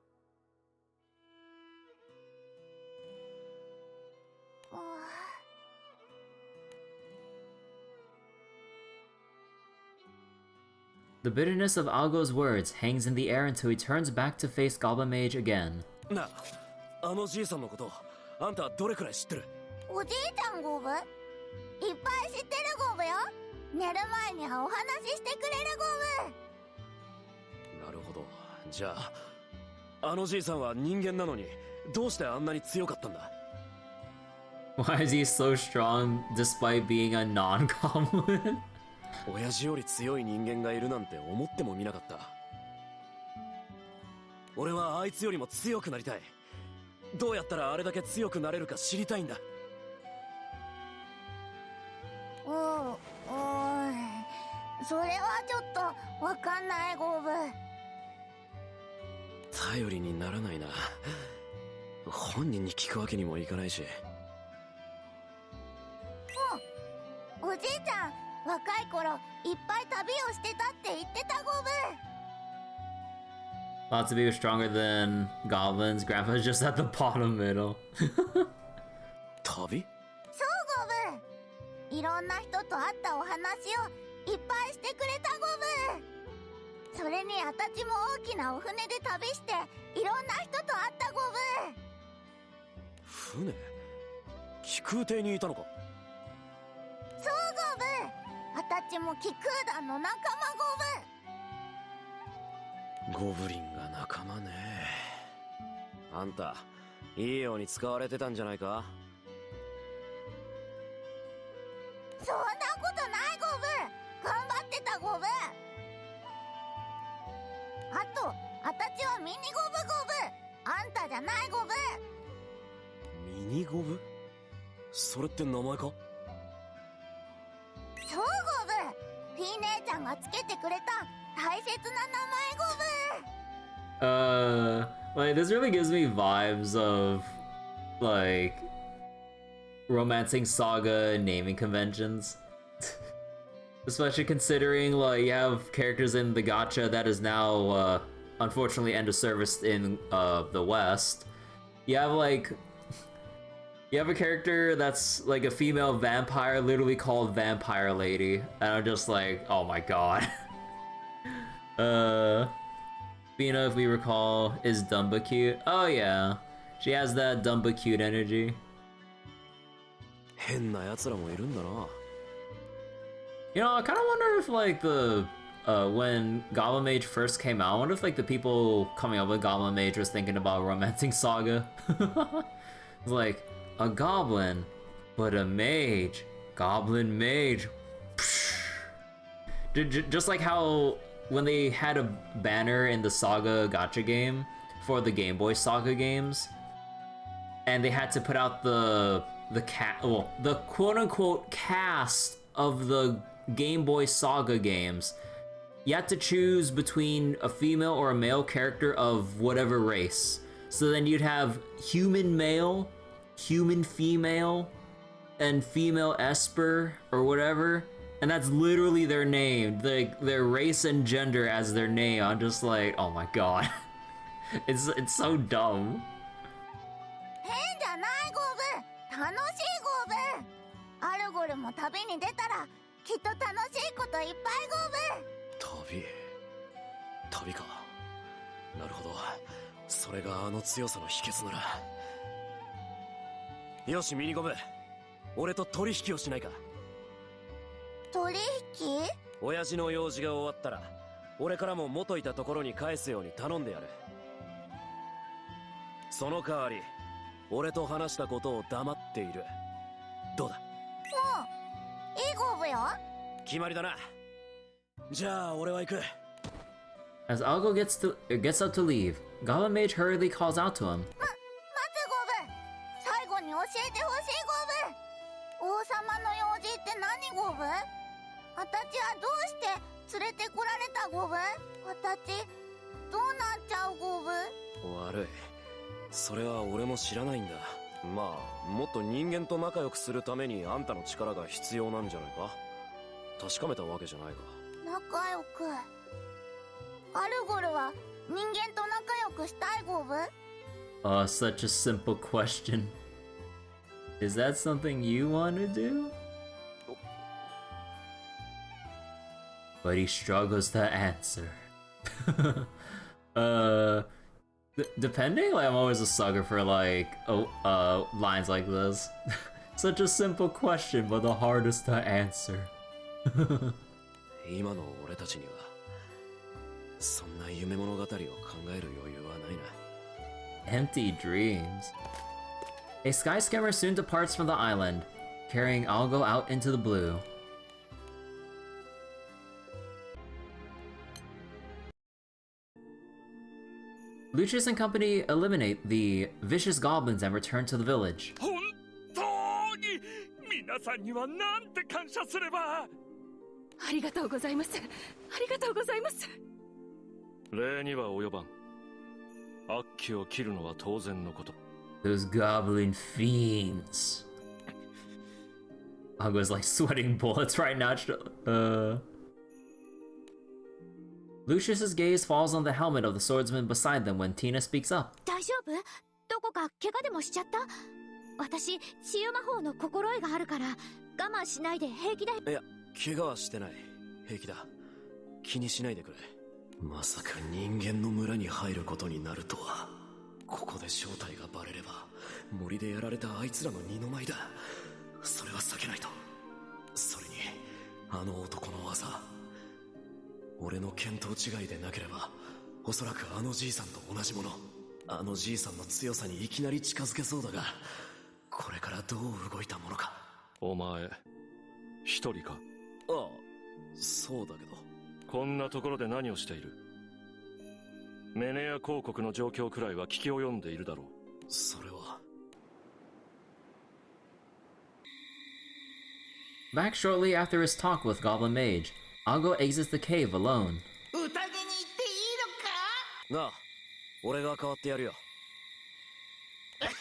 S1: The bitterness of Algo's words hangs in the air until he turns back to face Goblin Mage again.
S4: なあ、あのじいさんのことあんたどれくらい知ってる？
S3: おじいちゃんゴブ？いっぱい知ってるゴブよ。寝る前にはお話ししてくれるゴブ。
S4: なるほど。じゃああのじいさんは人間なのにどうしてあんなに強かったんだ？
S1: Why is he so strong despite being a non-goblin?
S4: 親父より強い人間がいるなんて思ってもみなかった。俺はあいつよりも強くなりたい。どうやったらあれだけ強くなれるか知りたいんだ。
S3: それはちょっとわかんないゴブ。
S4: 頼りにならないな。本人に聞くわけにもいかないし。
S3: おじいちゃん若い頃いっぱい旅をしてたって言ってたゴブ。
S1: Lots of people stronger than goblins. Grandpa's just at the bottom middle.
S4: 旅？
S3: そうゴブ。いろんな人と会ったお話をいっぱいしてくれたゴブ。それにあたちも大きなお船で旅していろんな人と会ったゴブ。
S4: 船？気空艇にいたのか？
S3: そうゴブ。あたちも気空団の仲間ゴブ。
S4: ゴブリンが仲間ね。あんたいいように使われてたんじゃないか？
S3: そんなことないゴブ。頑張ってたゴブ。あとあたちはミニゴブゴブ。あんたじゃないゴブ。
S4: ミニゴブ？それって名前か？
S3: そうゴブ。フィー姉ちゃんがつけてくれた大切な名前ゴブ。
S1: Like this really gives me vibes of like romancing saga naming conventions. Especially considering like you have characters in the gacha that is now unfortunately end of service in the West. You have a character that's like a female vampire literally called Vampire Lady, and I'm just like, oh my god. Fina, if we recall, is Dumba cute? Oh yeah, she has that Dumba cute energy.
S4: 変な奴らもいるんだな。
S1: You know, I kind of wonder if like the when Goblin Mage first came out, I wonder if like the people coming up with Goblin Mage was thinking about romancing saga. It's like a goblin, but a mage. Goblin Mage. Just like how when they had a banner in the Saga gacha game for the Game Boy Saga games, and they had to put out the quote-unquote cast of the Game Boy Saga games. You had to choose between a female or a male character of whatever race. So then you'd have human male, human female, and female Esper or whatever. And that's literally their name, their race and gender as their name. I'm just like, oh my god. It's so dumb.
S3: 変じゃないゴブ。楽しいゴブ。アルゴルも旅に出たらきっと楽しいこといっぱいゴブ。
S4: 旅か。なるほど。それがあの強さの秘訣なら。よしミニゴブ、俺と取引をしないか？
S3: 取引？
S4: 親父の用事が終わったら俺からも元いたところに返すように頼んでやる。その代わり俺と話したことを黙っている。どうだ？
S3: いいゴブよ。
S4: 決まりだな。じゃあ俺は行く。
S1: As Algo gets up to leave, Goblin Mage hurriedly calls out to him.
S3: 待てゴブ、最後に教えてほしいゴブ。王様の用事って何ゴブ？あたちはどうして連れてこられたゴブ？あたちどうなっちゃうゴブ？
S4: 悪い。それは俺も知らないんだ。まあもっと人間と仲良くするためにあんたの力が必要なんじゃないか。確かめたわけじゃないが。
S3: 仲良く。アルゴルは人間と仲良くしたいゴブ？
S1: Such a simple question. Is that something you want to do? But he struggles to answer. Depending, like I'm always a sucker for like lines like this. Such a simple question, but the hardest to answer.
S4: 今の俺たちにはそんな夢物語を考える余裕はないな。
S1: Empty dreams. A sky skimmer soon departs from the island, carrying Algo out into the blue. Lucius and company eliminate the vicious goblins and return to the village.
S6: 本当に皆さんにはなんて感謝すれば。
S9: ありがとうございます。ありがとうございます。
S6: 礼には及ばん。悪鬼を切るのは当然のこと。
S1: Those goblin fiends. Algo's like sweating bullets right now. Lucius's gaze falls on the helmet of the swordsman beside them when Tina speaks up.
S3: 大丈夫？どこか怪我でもしちゃった？私、治癒魔法の心得があるから我慢しないで平気だよ。
S4: いや、怪我はしてない。平気だ。気にしないでくれ。まさか人間の村に入ることになるとは。ここで正体がバレれば森でやられたあいつらの二の舞だ。それは避けないと。それにあの男の技、俺の見当違いでなければおそらくあのじいさんと同じもの。あのじいさんの強さにいきなり近づけそうだが、これからどう動いたものか。
S6: お前一人か？
S4: ああ、そうだけど。
S6: こんなところで何をしている？メネア公国の状況くらいは聞き及んでいるだろう。
S4: それは。
S1: Back shortly after his talk with Goblin Mage, Algo exits the cave alone.
S8: 宴に行っていいのか？
S4: なあ、俺が代わってやるよ。
S8: やった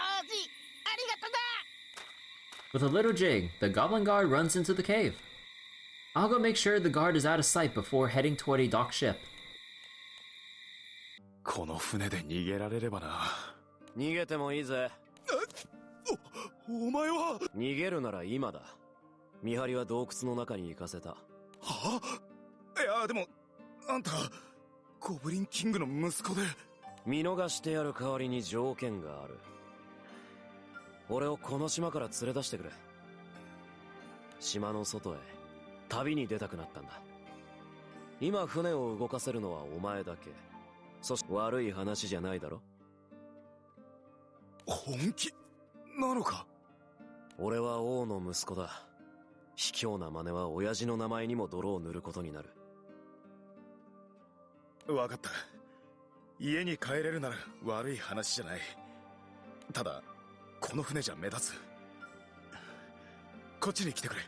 S8: 王子、ありがとな。
S1: With a little jig, the goblin guard runs into the cave. Algo makes sure the guard is out of sight before heading toward a docked ship.
S2: この船で逃げられればな。
S4: 逃げてもいいぜ。
S2: お前は？
S4: 逃げるなら今だ。見張りは洞窟の中に行かせた。
S2: は？いやでもあんたゴブリンキングの息子で。
S4: 見逃してやる代わりに条件がある。俺をこの島から連れ出してくれ。島の外へ旅に出たくなったんだ。今船を動かせるのはお前だけ。そして悪い話じゃないだろ。
S2: 本気なのか？
S4: 俺は王の息子だ。卑怯な真似は親父の名前にも泥を塗ることになる。
S2: わかった。家に帰れるなら悪い話じゃない。ただこの船じゃ目立つ。こっちに来てくれ。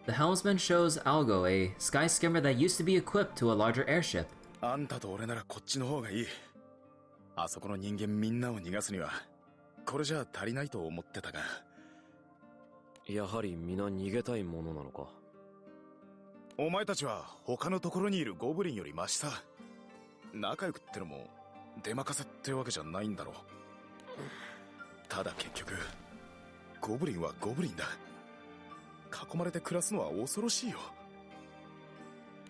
S1: The helmsman shows Algo a sky skimmer that used to be equipped to a larger airship.
S2: あんたと俺ならこっちの方がいい。あそこの人間みんなを逃がすにはこれじゃ足りないと思ってたが。
S4: やはり皆逃げたいものなのか。
S2: お前たちは他のところにいるゴブリンよりマシさ。仲良くってのも出任せってわけじゃないんだろう。ただ結局ゴブリンはゴブリンだ。囲まれて暮らすのは恐ろしいよ。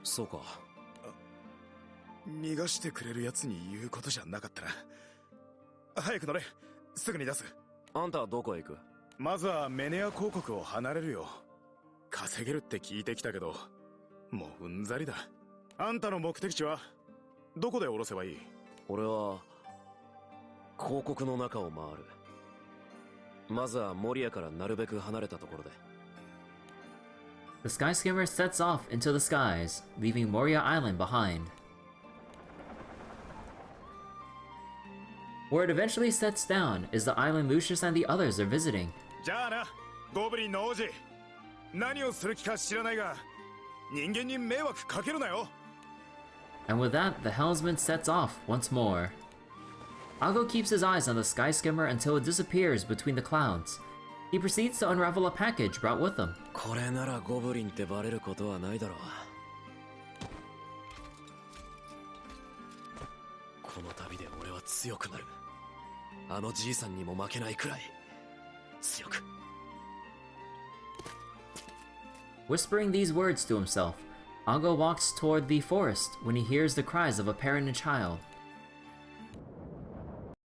S4: そうか。
S2: 逃がしてくれるやつに言うことじゃなかったな。早く乗れ。すぐに出す。
S4: あんたはどこへ行く？
S2: まずはメネア公国を離れるよ。稼げるって聞いてきたけどもううんざりだ。あんたの目的地はどこで降ろせばいい？
S4: 俺は公国の中を回る。まずはモリアからなるべく離れたところで。
S1: The sky skimmer sets off into the skies, leaving Moria Island behind. Where it eventually sets down is the island Lucius and the others are visiting.
S2: じゃあな、ゴブリンの王子。何をする気か知らないが、人間に迷惑かけるなよ。
S1: And with that, the helmsman sets off once more. Ago keeps his eyes on the sky skimmer until it disappears between the clouds. He proceeds to unravel a package brought with him.
S4: これならゴブリンってバレることはないだろう。この旅で俺は強くなる。あのじいさんにも負けないくらい強く。
S1: Whispering these words to himself, Ago walks toward the forest when he hears the cries of a parent and child.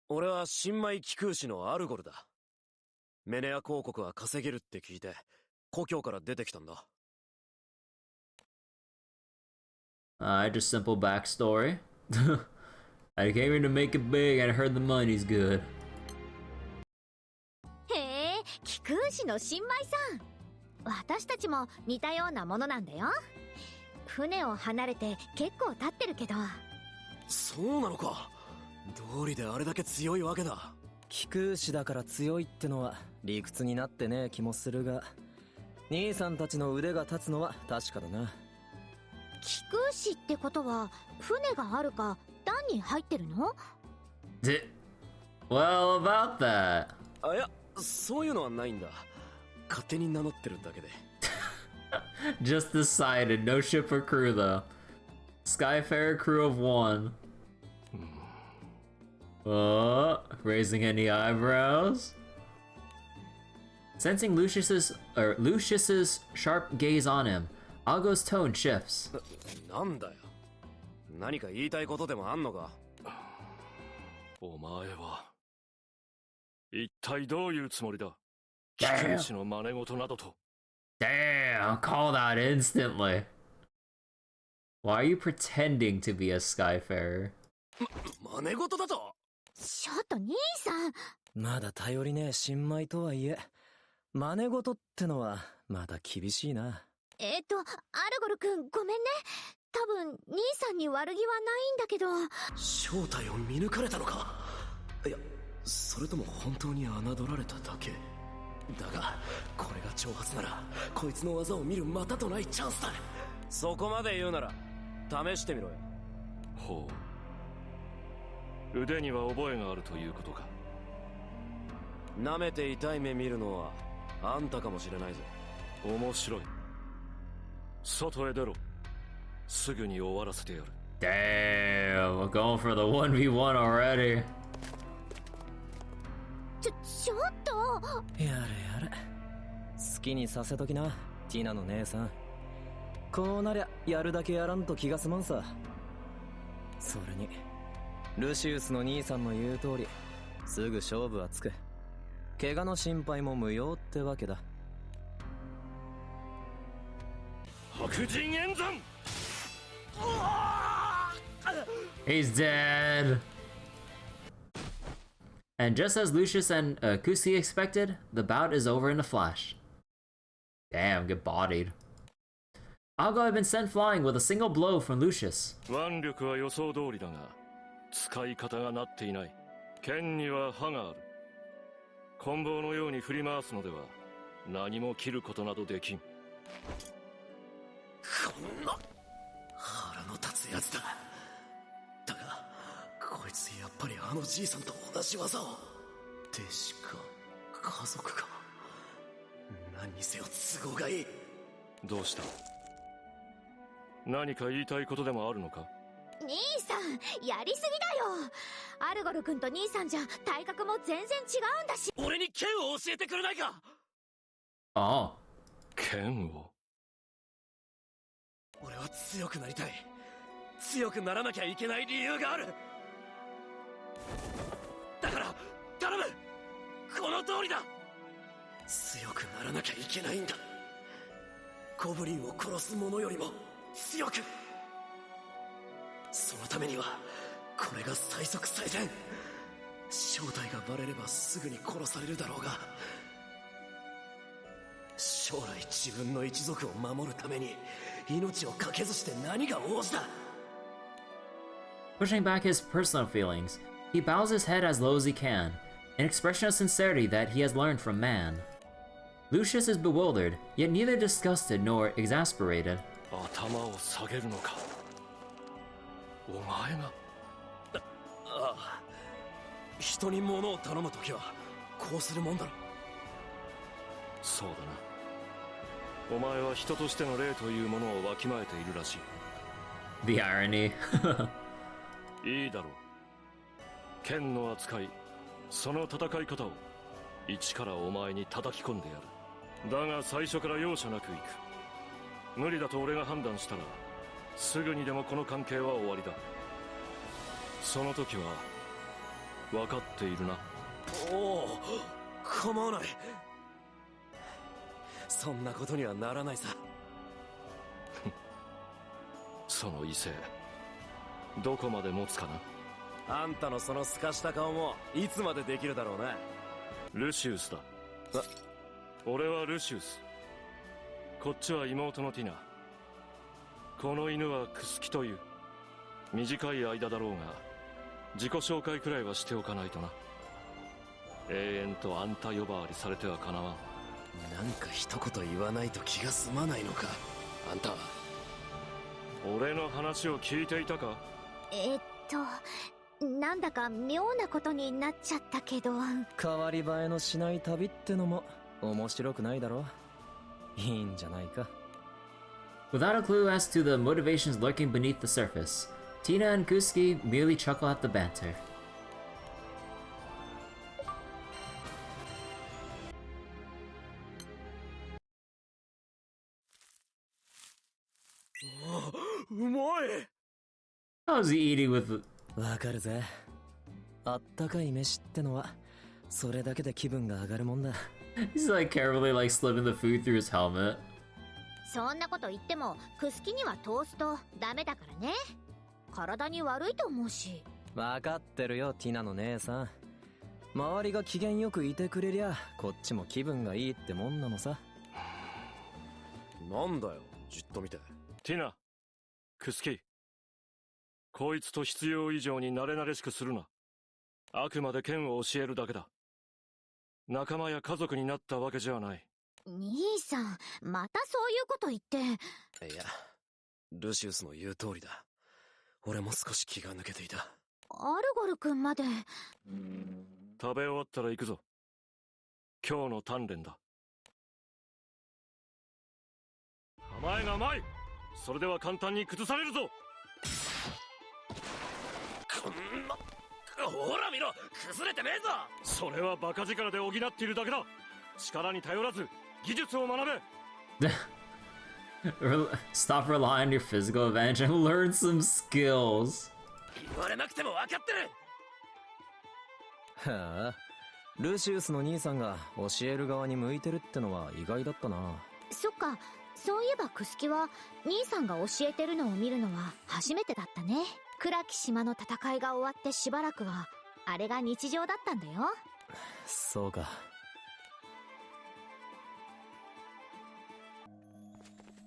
S4: 俺は新米貴空士のアルゴルだ。メネア公国は稼げるって聞いて故郷から出てきたんだ。
S1: Just simple backstory. I came here to make it big and I heard the money's good.
S3: へえ、貴空士の新米さん。私たちも似たようなものなんだよ。船を離れて結構経ってるけど。
S4: そうなのか。道理であれだけ強いわけだ。
S5: 貴空士だから強いってのは理屈になってねえ気もするが、兄さんたちの腕が立つのは確かだな。
S3: 貴空士ってことは船があるか団に入ってるの？
S1: Well, about that.
S4: あ、いや、そういうのはないんだ。勝手に名乗ってるだけで。
S1: Just decided, no ship or crew though. Skyfarer crew of one. Raising any eyebrows? Sensing Lucius's sharp gaze on him, Ago's tone shifts.
S4: なんだよ。何か言いたいことでもあんのか？
S6: お前は一体どういうつもりだ？貴空士の真似事などと。
S1: Damn, called out instantly. Why are you pretending to be a Skyfarer?
S4: 真似事だと？
S3: ちょっと兄さん。
S5: まだ頼りねえ新米とはいえ、真似事ってのはまだ厳しいな。
S3: アルゴル君ごめんね。多分兄さんに悪気はないんだけど。
S4: 正体を見抜かれたのか？いや、それとも本当に侮られただけ。だがこれが挑発ならこいつの技を見るまたとないチャンスだ。そこまで言うなら試してみろよ。
S6: ほう、腕には覚えがあるということか。
S4: 舐めて痛い目見るのはあんたかもしれないぞ。
S6: 面白い。外へ出ろ。すぐに終わらせてやる。
S1: Damn, we're going for the 1v1 already.
S3: ちょっと。
S5: やれやれ。好きにさせときな、ティナの姉さん。こうなりゃやるだけやらんと気が済まんさ。それにルシウスの兄さんの言う通り、すぐ勝負はつく。怪我の心配も無用ってわけだ。
S6: 白人演算。
S1: He's dead. And just as Lucius and Kusi expected, the bout is over in a flash. Damn, get bodied. Ago had been sent flying with a single blow from Lucius.
S6: 腕力は予想通りだが、使い方がなっていない。剣には刃がある。棍棒のように振り回すのでは何も切ることなどできん。
S4: こんな腹の立つやつだ。だがこいつやっぱりあのじいさんと同じ技を。弟子か家族か、何にせよ都合がいい。
S6: どうした？何か言いたいことでもあるのか？
S3: 兄さんやりすぎだよ。アルゴル君と兄さんじゃ体格も全然違うんだし。
S4: 俺に剣を教えてくれないか？
S1: ああ。
S6: 剣を？
S4: 俺は強くなりたい。強くならなきゃいけない理由がある。だから頼む、この通りだ。強くならなきゃいけないんだ。ゴブリンを殺す者よりも強く。そのためにはこれが最速最善。正体がバレればすぐに殺されるだろうが、将来自分の一族を守るために命をかけずして何が王子だ。
S1: Pushing back his personal feelings, he bows his head as low as he can, an expression of sincerity that he has learned from man. Lucius is bewildered, yet neither disgusted nor exasperated.
S6: 頭を下げるのか。お前が。
S4: ああ、人に物を頼むときはこうするもんだろ。
S6: そうだな。お前は人としての霊というものをわきまえているらしい。
S1: The irony.
S6: いいだろう。剣の扱い、その戦い方を一からお前に叩き込んでやる。だが最初から容赦なくいく。無理だと俺が判断したらすぐにでもこの関係は終わりだ。その時は分かっているな。
S4: おお、構わない。そんなことにはならないさ。
S6: その威勢どこまで持つかな。
S4: あんたのその透かした顔もいつまでできるだろうな。
S6: ルシウスだ。俺はルシウス。こっちは妹のティナ。この犬はクスキという。短い間だろうが自己紹介くらいはしておかないとな。永遠とあんた呼ばわりされてはかなわん。
S4: なんか一言言わないと気が済まないのか、あんたは。
S6: 俺の話を聞いていたか。
S3: なんだか妙なことになっちゃったけど。
S5: 変わり映えのしない旅ってのも面白くないだろ。いいんじゃないか。
S1: Without a clue as to the motivations lurking beneath the surface, Tina and Kusuke merely chuckle at the banter.
S4: うまい。
S1: How's he eating with the...
S5: わかるぜ。あったかい飯ってのはそれだけで気分が上がるもんだ。
S1: He's like carefully like slipping the food through his helmet.
S3: そんなこと言ってもクスキにはトーストダメだからね。体に悪いと思うし。
S5: わかってるよティナの姉さん。周りが機嫌よくいてくれりゃこっちも気分がいいってもんなのさ。
S4: なんだよ、じっと見て。
S6: ティナ、クスキ、こいつと必要以上に慣れ慣れしくするな。あくまで剣を教えるだけだ。仲間や家族になったわけじゃない。
S3: 兄さん、またそういうこと言って。
S4: いや、ルシウスの言う通りだ。俺も少し気が抜けていた。
S3: アルゴル君まで。
S6: 食べ終わったら行くぞ。今日の鍛錬だ。構えが甘い。それでは簡単に崩されるぞ。
S4: こんな、ほら見ろ、崩れてねえぞ。
S6: それはバカ力で補っているだけだ。力に頼らず技術を学べ。
S1: Stop relying on your physical advantage and learn some skills.
S4: 言われなくても分かってる。
S5: はあ、ルシウスの兄さんが教える側に向いてるってのは意外だったな。
S3: そっか、そういえばクスキは兄さんが教えてるのを見るのは初めてだったね。暗き島の戦いが終わってしばらくはあれが日常だったんだよ。
S5: そうか。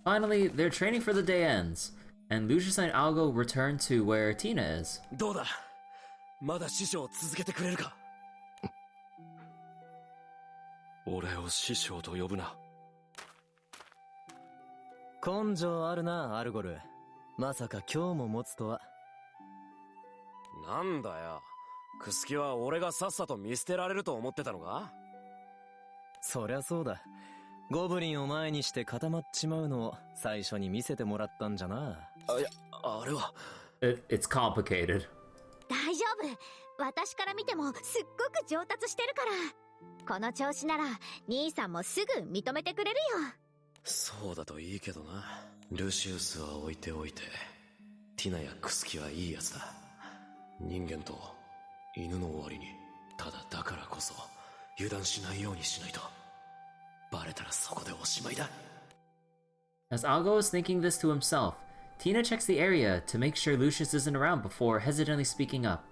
S1: Finally, their training for the day ends, and Lucius and Algo return to where Tina is.
S4: どうだ、まだ師匠を続けてくれるか。
S6: 俺を師匠と呼ぶな。
S5: 根性あるな、アルゴル。まさか今日も持つとは。
S4: なんだよ、クスキは俺がさっさと見捨てられると思ってたのか。
S5: そりゃそうだ。ゴブリンを前にして固まっちまうのを最初に見せてもらったんじゃな。
S4: いや、あれは。
S1: It's complicated.
S3: 大丈夫、私から見てもすっごく上達してるから。この調子なら兄さんもすぐ認めてくれるよ。
S4: そうだといいけどな。ルシウスは置いておいて、ティナやクスキはいいやつだ。人間と犬の終わりに、ただだからこそ油断しないようにしないと。バレたらそこでおしまいだ。
S1: As Algo is thinking this to himself, Tina checks the area to make sure Lucius isn't around before hesitantly speaking up.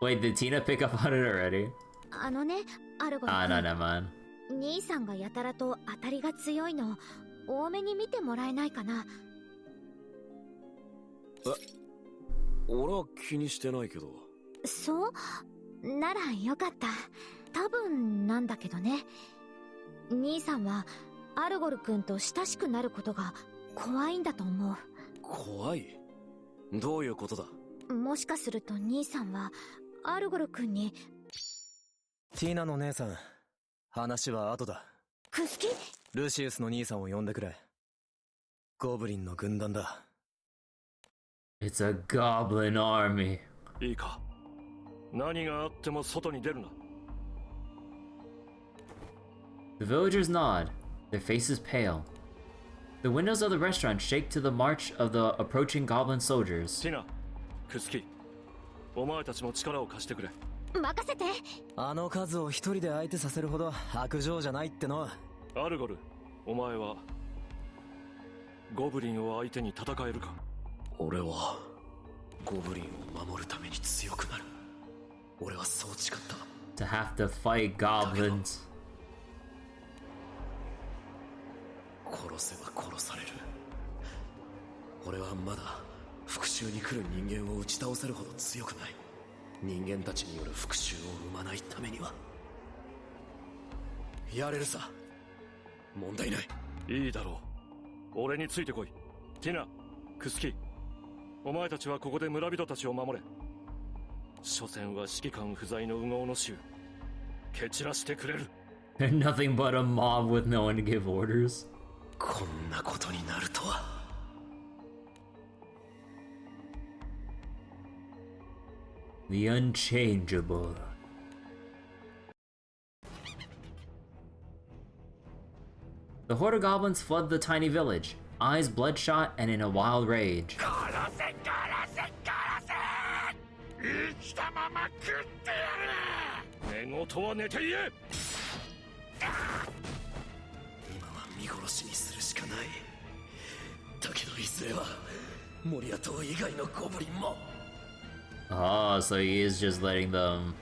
S1: Wait, did Tina pick up on it already?
S3: あのね、アルゴル
S1: Ah,
S3: 君
S1: no, never mind.
S3: 兄さんがやたらと当たりが強いの多めに見てもらえないかな。
S4: 俺は気にしてないけど。
S3: そうならよかった。多分なんだけどね、兄さんはアルゴル君と親しくなることが怖いんだと思う。
S4: 怖い？どういうことだ？
S3: もしかすると兄さんはアルゴル君に。
S5: ティナの姉さん、話は後だ。
S3: クスキ？
S5: ルシウスの兄さんを呼んでくれ。ゴブリンの軍団だ。
S1: It's a goblin army.
S6: いいか、何があっても外に出るな。
S1: The villagers nod, their faces pale. The windows of the restaurant shake to the march of the approaching goblin soldiers.
S6: ティナ、クスキ、お前たちも力を貸してくれ。
S3: 任せて。
S5: あの数を一人で相手させるほど薄情じゃないっての。
S6: アルゴル、お前はゴブリンを相手に戦えるか？
S4: 俺はゴブリンを守るために強くなる。俺はそう誓った。
S1: To have to fight goblins.
S4: 殺せば殺される。俺はまだ復讐に来る人間を打ち倒せるほど強くない。人間たちによる復讐を生まないためにはやれるさ。問題ない。
S6: いいだろう、俺についてこい。ティナ、クスキ、お前たちはここで村人たちを守れ。所詮は指揮官不在の烏合の衆、蹴散らしてくれる。
S1: They're nothing but a mob with no one to give orders.
S4: こんなことになるとは。
S1: The unchangeable. The horde of goblins flood the tiny village, eyes bloodshot and in a wild rage.
S2: 生きたまま食ってやる。
S6: 寝言は寝て言え。
S4: 今は見殺しにするしかない。だけどいずれはモリア島以外のゴブリンも。
S1: Oh, so he is just letting them.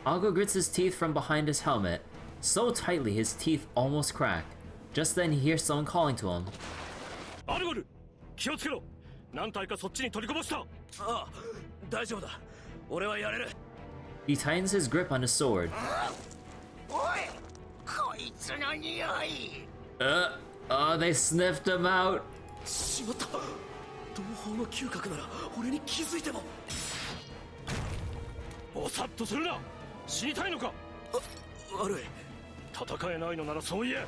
S1: Algo grits his teeth from behind his helmet, so tightly his teeth almost crack. Just then he hears someone calling to him.
S6: アルゴル、気をつけろ。何体かそっちに取りこぼした。
S4: ああ、大丈夫だ。俺はやれる。
S1: He tightens his grip on his sword.
S8: おい、こいつの匂い。
S1: They sniffed him out.
S4: しまった。同胞の嗅覚なら俺に気づいても。
S6: ぼさっとするな。死にたいのか？
S4: 悪い。
S6: 戦えないのならそう言え。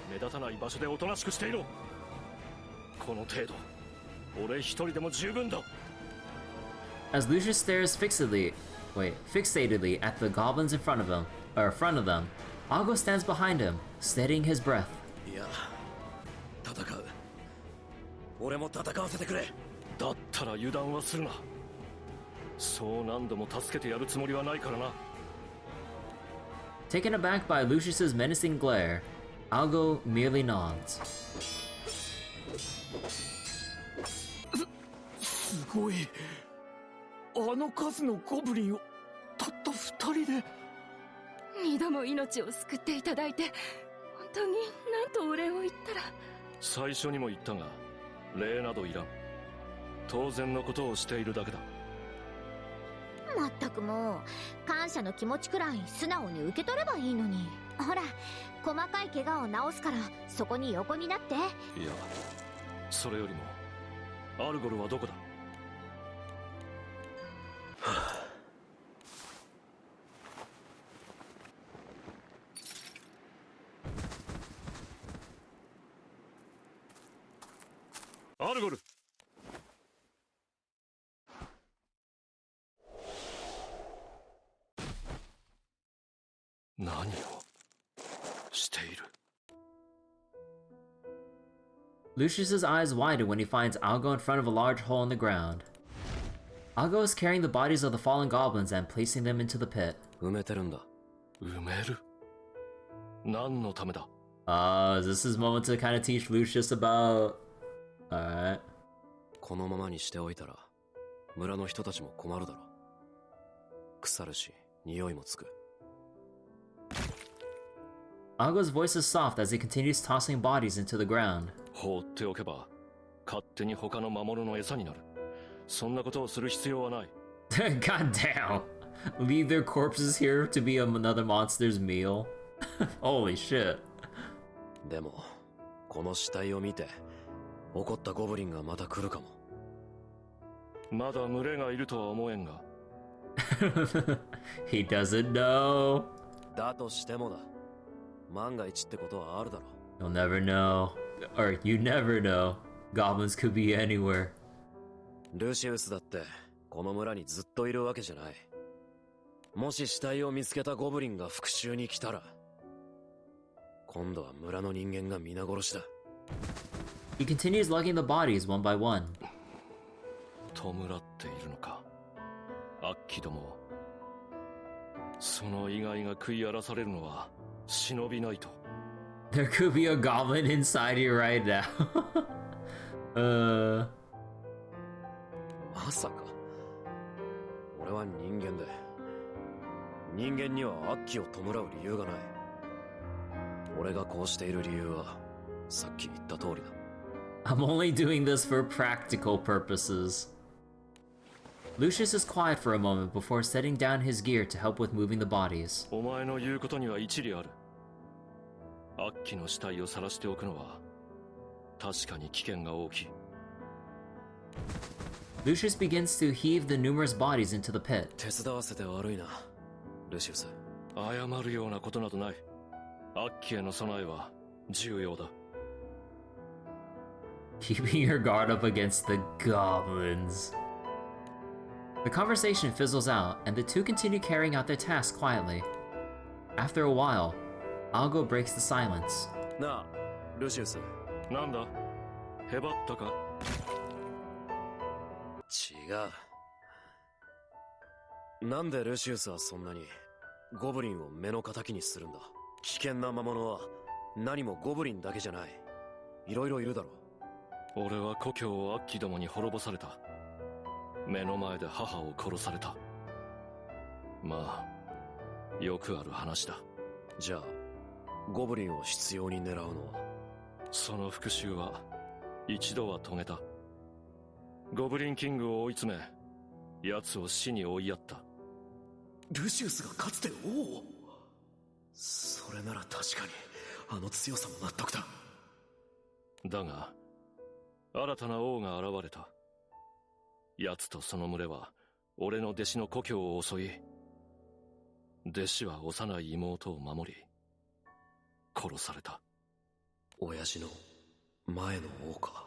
S6: 目立たない場所でおとなしくしていろ。この程度、俺一人でも十分だ。
S1: As Lucius stares fixatedly at the goblins in front of them, Algo stands behind him, steadying his breath.
S4: いや、戦う。俺も戦わせてくれ。
S6: だったら油断はするな。そう何度も助けてやるつもりはないからな。
S1: Taken aback by Lucius's menacing glare, Algo merely nods.
S7: すごい。あの数のゴブリンをたった2人で。
S9: 二度も命を救っていただいて本当に何とお礼を言ったら。
S6: 最初にも言ったが、礼などいらん。当然のことをしているだけだ。
S3: まったくもう感謝の気持ちくらい素直に受け取ればいいのに。ほら、細かい怪我を治すからそこに横になって。
S6: いや、それよりもアルゴルはどこだ？アルゴル。何をしている？
S1: Lucius's eyes widen when he finds Algo in front of a large hole in the ground. Algo is carrying the bodies of the fallen goblins and placing them into the pit.
S4: 埋めてるんだ。
S6: 埋める？何のためだ？
S1: Is this his moment to kind of teach Lucius about... Alright.
S4: このままにしておいたら村の人たちも困るだろう。腐るし匂いもつく。
S1: Ago's voice is soft as he continues tossing bodies into the ground.
S6: 放っておけば勝手に他の魔物の餌になる。そんなことをする必要はない。
S1: God damn! Leave their corpses here to be another monster's meal? Holy shit.
S4: でもこの死体を見て怒ったゴブリンがまた来るかも。
S6: まだ群れがいるとは思えんが。
S1: He doesn't know.
S4: だとしてもだ。万が一ってことはあるだろう。
S1: You'll never know. Or you never know. Goblins could be anywhere.
S4: ルシウスだってこの村にずっといるわけじゃない。もし死体を見つけたゴブリンが復讐に来たら、今度は村の人間が皆殺しだ。
S1: He continues lugging the bodies one by one.
S6: 弔っているのか。アッキども。その意外が食い荒らされるのは忍びないと。
S1: There could be a goblin inside you right now.
S4: まさか。俺は人間で、人間にはアッキを弔う理由がない。俺がこうしている理由はさっき言った通りだ。
S1: I'm only doing this for practical purposes. Lucius is quiet for a moment before setting down his gear to help with moving the bodies.
S6: お前の言うことには一理ある。アッキの死体を晒しておくのは確かに危険が大きい。
S1: Lucius begins to heave the numerous bodies into the pit.
S4: 手伝わせて悪いな、ルシウス。
S6: 謝るようなことなどない。アッキへの備えは重要だ。
S1: Keeping your guard up against the goblins. The conversation fizzles out, and the two continue carrying out their tasks quietly. After a while, Algo breaks the silence.
S4: なあ、ルシウス。
S6: なんだ、へばったか。
S4: 違う。なんでルシウスはそんなにゴブリンを目の敵にするんだ。危険な魔物は何もゴブリンだけじゃない。いろいろいるだろう。
S6: 俺は故郷をアッキどもに滅ぼされた。目の前で母を殺された。まあ、よくある話だ。
S4: じゃあ、ゴブリンを執拗に狙うのは。
S6: その復讐は一度は遂げた。ゴブリンキングを追い詰め、奴を死に追いやった。
S4: ルシウスがかつて王を。それなら確かにあの強さも納得だ。
S6: だが新たな王が現れた。奴とその群れは俺の弟子の故郷を襲い、弟子は幼い妹を守り殺された。
S4: 親父の前の王か。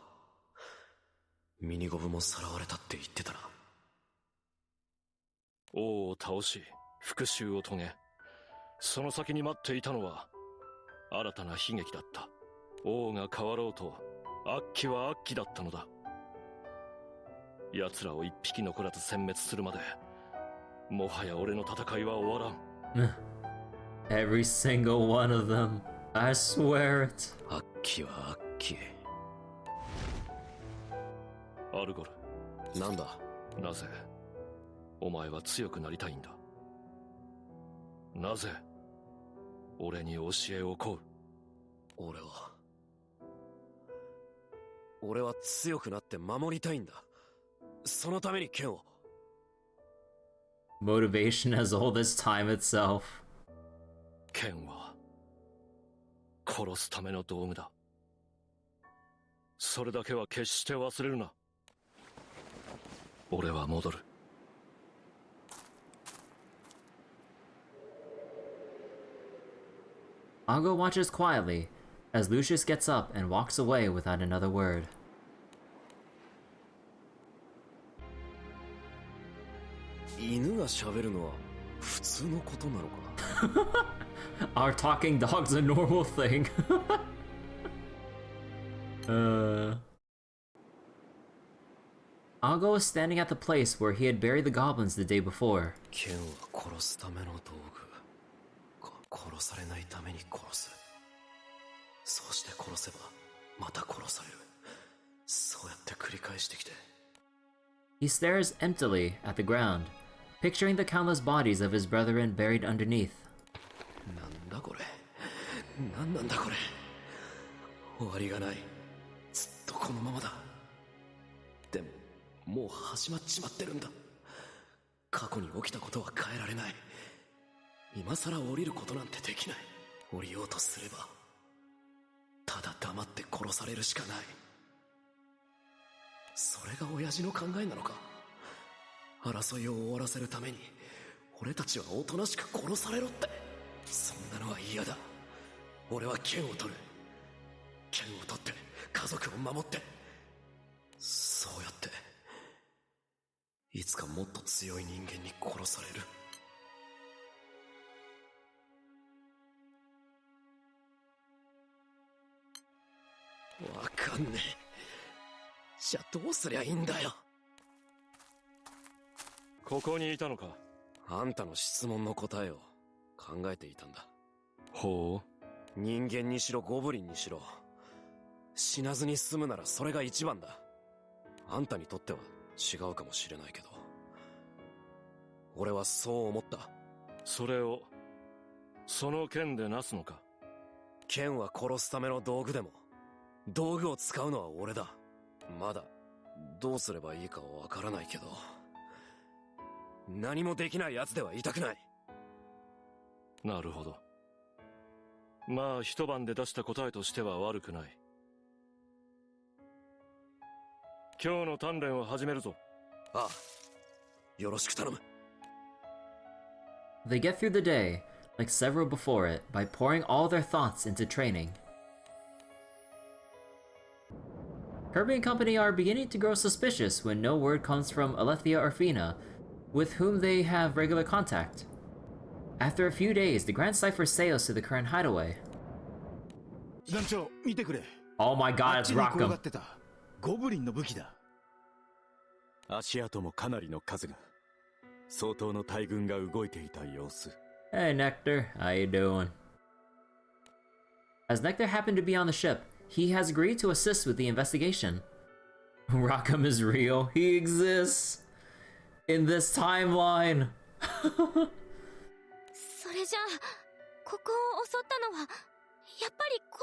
S4: ミニゴブもさらわれたって言ってたな。
S6: 王を倒し復讐を遂げ、その先に待っていたのは新たな悲劇だった。王が変わろうとアッキはアッキだったのだ。奴らを一匹残らず殲滅するまで、もはや俺の戦いは終わらん。
S1: Every single one of them. I swear it.
S4: アッキはアッキ。
S6: アルゴル。
S4: なんだ。
S6: なぜお前は強くなりたいんだ。なぜ俺に教えを請う。
S4: 俺は強くなって守りたいんだ。そのために剣を。
S1: Motivation as old as time itself.
S6: 剣は殺すための道具だ。それだけは決して忘れるな。俺は戻る。
S1: Ango watches quietly as Lucius gets up and walks away without another word.
S4: 犬が喋るのは普通のことなのか。
S1: Are talking dogs a normal thing? Ango is standing at the place where he had buried the goblins the day before.
S4: 剣は殺すための道具。殺されないために殺す。そうして殺せばまた殺される。そうやって繰り返してきて。
S1: He stares emptily at the ground, picturing the countless bodies of his brethren buried underneath.
S4: なんだこれ。なんなんだこれ。終わりがない。ずっとこのままだ。でも、もう始まっちまってるんだ。過去に起きたことは変えられない。今さら降りることなんてできない。降りようとすれば、ただ黙って殺されるしかない。それが親父の考えなのか。争いを終わらせるために俺たちはおとなしく殺されろって。そんなのは嫌だ。俺は剣を取る。剣を取って家族を守って、そうやっていつかもっと強い人間に殺される。わかんねえ。じゃあどうすりゃいいんだよ。
S6: ここにいたのか。
S4: あんたの質問の答えを考えていたんだ。
S6: ほ
S4: う。人間にしろゴブリンにしろ、死なずに済むならそれが一番だ。あんたにとっては違うかもしれないけど、俺はそう思った。
S6: それをその剣でなすのか。
S4: 剣は殺すための道具でも、道具を使うのは俺だ。まだどうすればいいかわからないけど、何もできない奴ではいたくない。
S6: なるほど。まあ一晩で出した答えとしては悪くない。今日の鍛錬を始めるぞ。
S4: ああ、よろしく頼む。
S1: They get through the day, like several before it, by pouring all their thoughts into training. Kirby and company are beginning to grow suspicious when no word comes from Alethea or Fina, with whom they have regular contact. After a few days, the Grand Cipher sails to the current hideaway. Oh my god, it's Rockham.
S2: ゴブリンの武器だ。
S10: 足跡もかなりの数が、相当の大軍が動いていた様子。
S1: Hey Nectar, how you doing? As Nectar happened to be on the ship, he has agreed to assist with the investigation. Rockham is real. He exists in this timeline.
S9: それじゃあ、ここを襲ったのはやっぱりゴ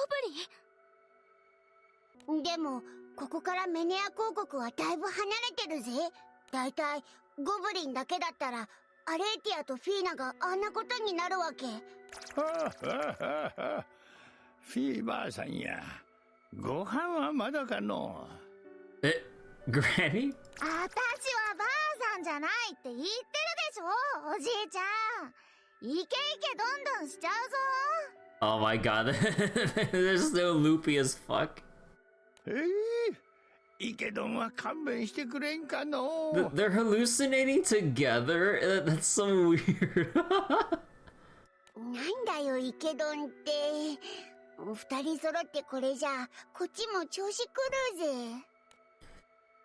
S9: ブリン？
S3: でもここからメネア公国はだいぶ離れてるぜ。だいたいゴブリンだけだったらアレーティアとフィーナがあんなことになるわけ。
S2: フィーバーさんや、ご飯はまだかの。
S1: え、Granny?
S3: あたしはばあさんじゃないって言ってるでしょ、おじいちゃん。イケイケどんどんしちゃうぞ。
S1: Oh my god, they're still loopy as fuck.
S2: イケドンは勘弁してくれんかの。
S1: They're hallucinating together? That's so weird.
S3: なんだよイケドンって。二人揃ってこれじゃこっちも調子狂うぜ。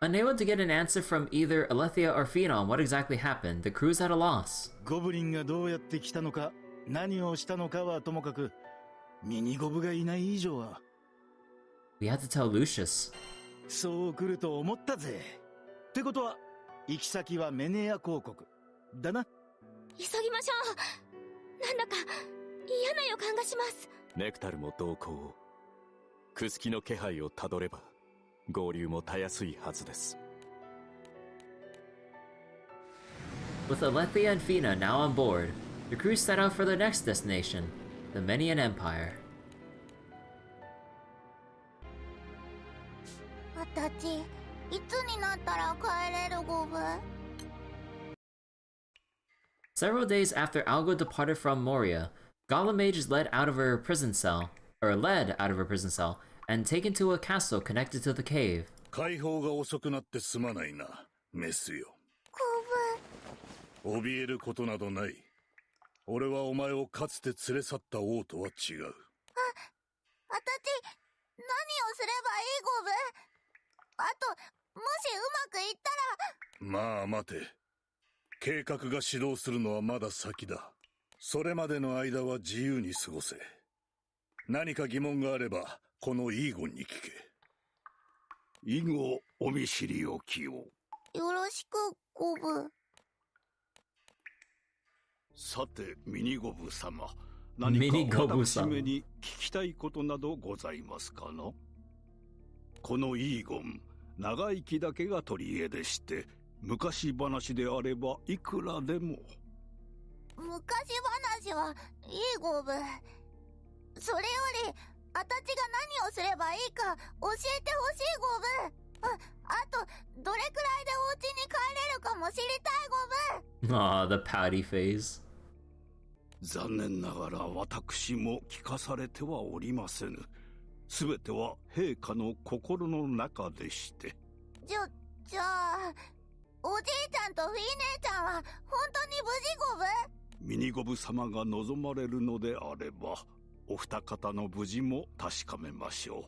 S1: Unable to get an answer from either Alethea or Fina on what exactly happened, the crew's at a loss.
S2: ゴブリンがどうやって来たのか、何をしたのかはともかく、ミニゴブがいない以上は。
S1: We had to tell Lucius.
S2: そう来ると思ったぜ。ってことは、行き先はメネア公国だな。
S9: 急ぎましょう。なんだか嫌な予感がします。
S10: ネクタルも同行を。クスキの気配をたどれば合流もたやすいはずです。
S1: With Alethea and Fina now on board, the crew set out for their next destination, the Menian Empire.
S3: あたち、いつになったら帰れるゴブ？
S1: Several days after Algo departed from Moria, Golemage is led out of her prison cell, and taken to a castle connected to the cave.
S2: 解放が遅くなってすまないな、メスよ。
S3: ゴブ。
S2: 怯えることなどない。俺はお前をかつて連れ去った王とは違う。
S3: あたち、何をすればいいゴブ？あと、もしうまくいったら。
S2: まあ待て。計画が始動するのはまだ先だ。それまでの間は自由に過ごせ。何か疑問があればこのイーゴンに聞け。以後お見知りおきを。
S3: よろしく、ゴブ。
S2: さてミニゴブ様、何か私めに聞きたいことなどございますかな。このイーゴン、長生きだけが取り柄でして、昔話であればいくらでも。
S3: 昔話はいい、ゴブ。それよりあたちが何をすればいいか教えてほしい、ゴブ。あとどれくらいでお家に帰れるかも知りたい、ゴブ。
S1: Ah, the pouty phase.
S2: 残念ながら私も聞かされてはおりませぬ。すべては陛下の心の中でして。
S3: じゃあおじいちゃんとフィー姉ちゃんは本当に無事、ゴブ？
S2: ミニゴブ様が望まれるのであれば、お二方の無事も確かめましょう。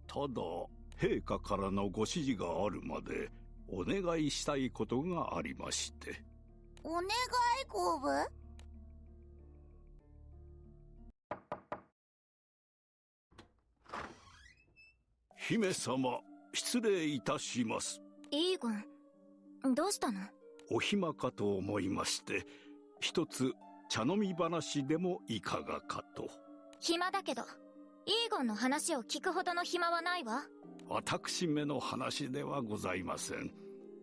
S2: ただ陛下からのご指示があるまでお願いしたいことがありまして。
S3: お願い、ゴブ？
S2: 姫様、失礼いたします。
S3: イーゴン、どうしたの？
S2: お暇かと思いまして、一つ茶飲み話でもいかがかと。
S3: 暇だけどイーゴンの話を聞くほどの暇はないわ。
S2: 私めの話ではございません。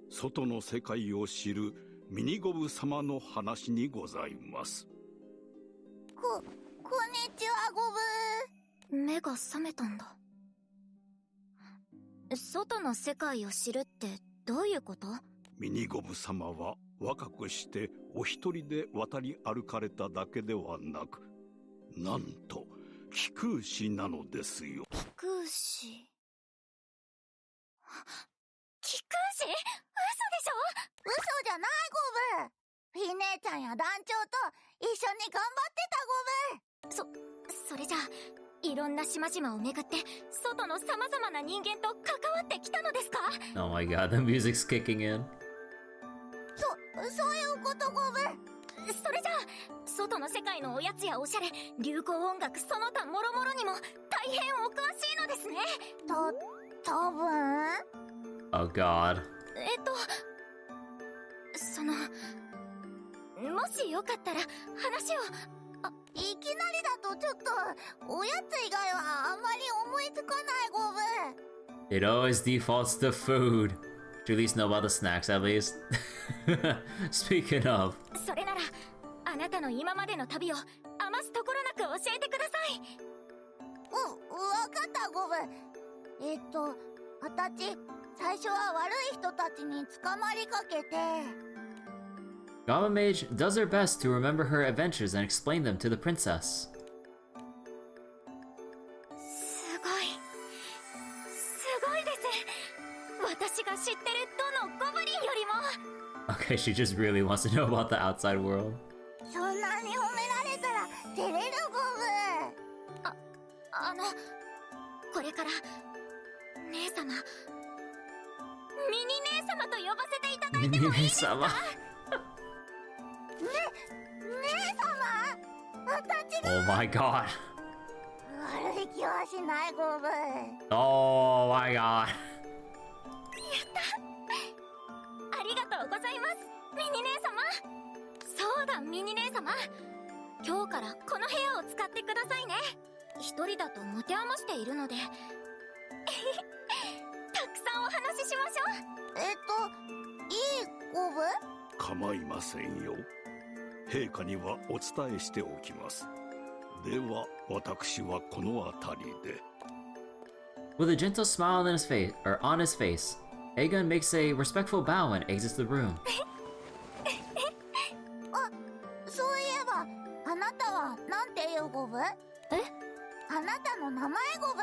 S2: 外の世界を知るミニゴブ様の話にございます。
S3: こんにちは、ゴブ。目が覚めたんだ。外の世界を知るってどういうこと？
S2: ミニゴブ様は若くしてお一人で渡り歩かれただけではなく、なんと貴空士なのですよ。
S3: 貴空士？貴空士？嘘でしょ？嘘じゃない、ゴブ。フィ姉ちゃんや団長と一緒に頑張ってた、ゴブ。それじゃあいろんな島々を巡って外の様々な人間と関わってきたのですか？
S1: Oh my god, the music's kicking in.
S3: そういうこと、ゴブ。それじゃあ外の世界のおやつやおしゃれ、流行音楽、その他もろもろにも大変お詳しいのですね。多分。
S1: Oh god.
S3: もしよかったら話を。いきなりだとちょっとおやつ以外はあんまり思いつかない、ゴブ。
S1: It always defaults to food. To at least know about the snacks, at least. Speaking of.
S3: それならあなたの今までの旅を余すところなく教えてください。わかった、ゴブ。あたち最初は悪い人たちに捕まりかけて。
S1: Gama Mage does her best to remember her adventures and explain them to the princess.
S3: すごいです。私が知ってるどのゴブリンよりも。
S1: Okay, she just really wants to know about the outside world.
S3: そんなに褒められたら照れる、ゴブ。これから姉様、ミニ姉様と呼ばせていただいてもいいですか？姉様、私が。
S1: Oh my god.
S3: 悪い気はしない、ゴブ。
S1: Oh my god.
S3: やった。ありがとうございます、ミニ姉様。そうだ、ミニ姉様、今日からこの部屋を使ってくださいね。一人だと持て余しているのでたくさんお話ししましょう。いい、ゴブ？
S2: 構いませんよ。陛下にはお伝えしておきます。では私はこの辺りで。
S1: With a gentle smile on his face, Aegon makes a respectful bow and exits the room.
S3: そういえばあなたはなんていうゴブ？あなたの名前、ゴブ。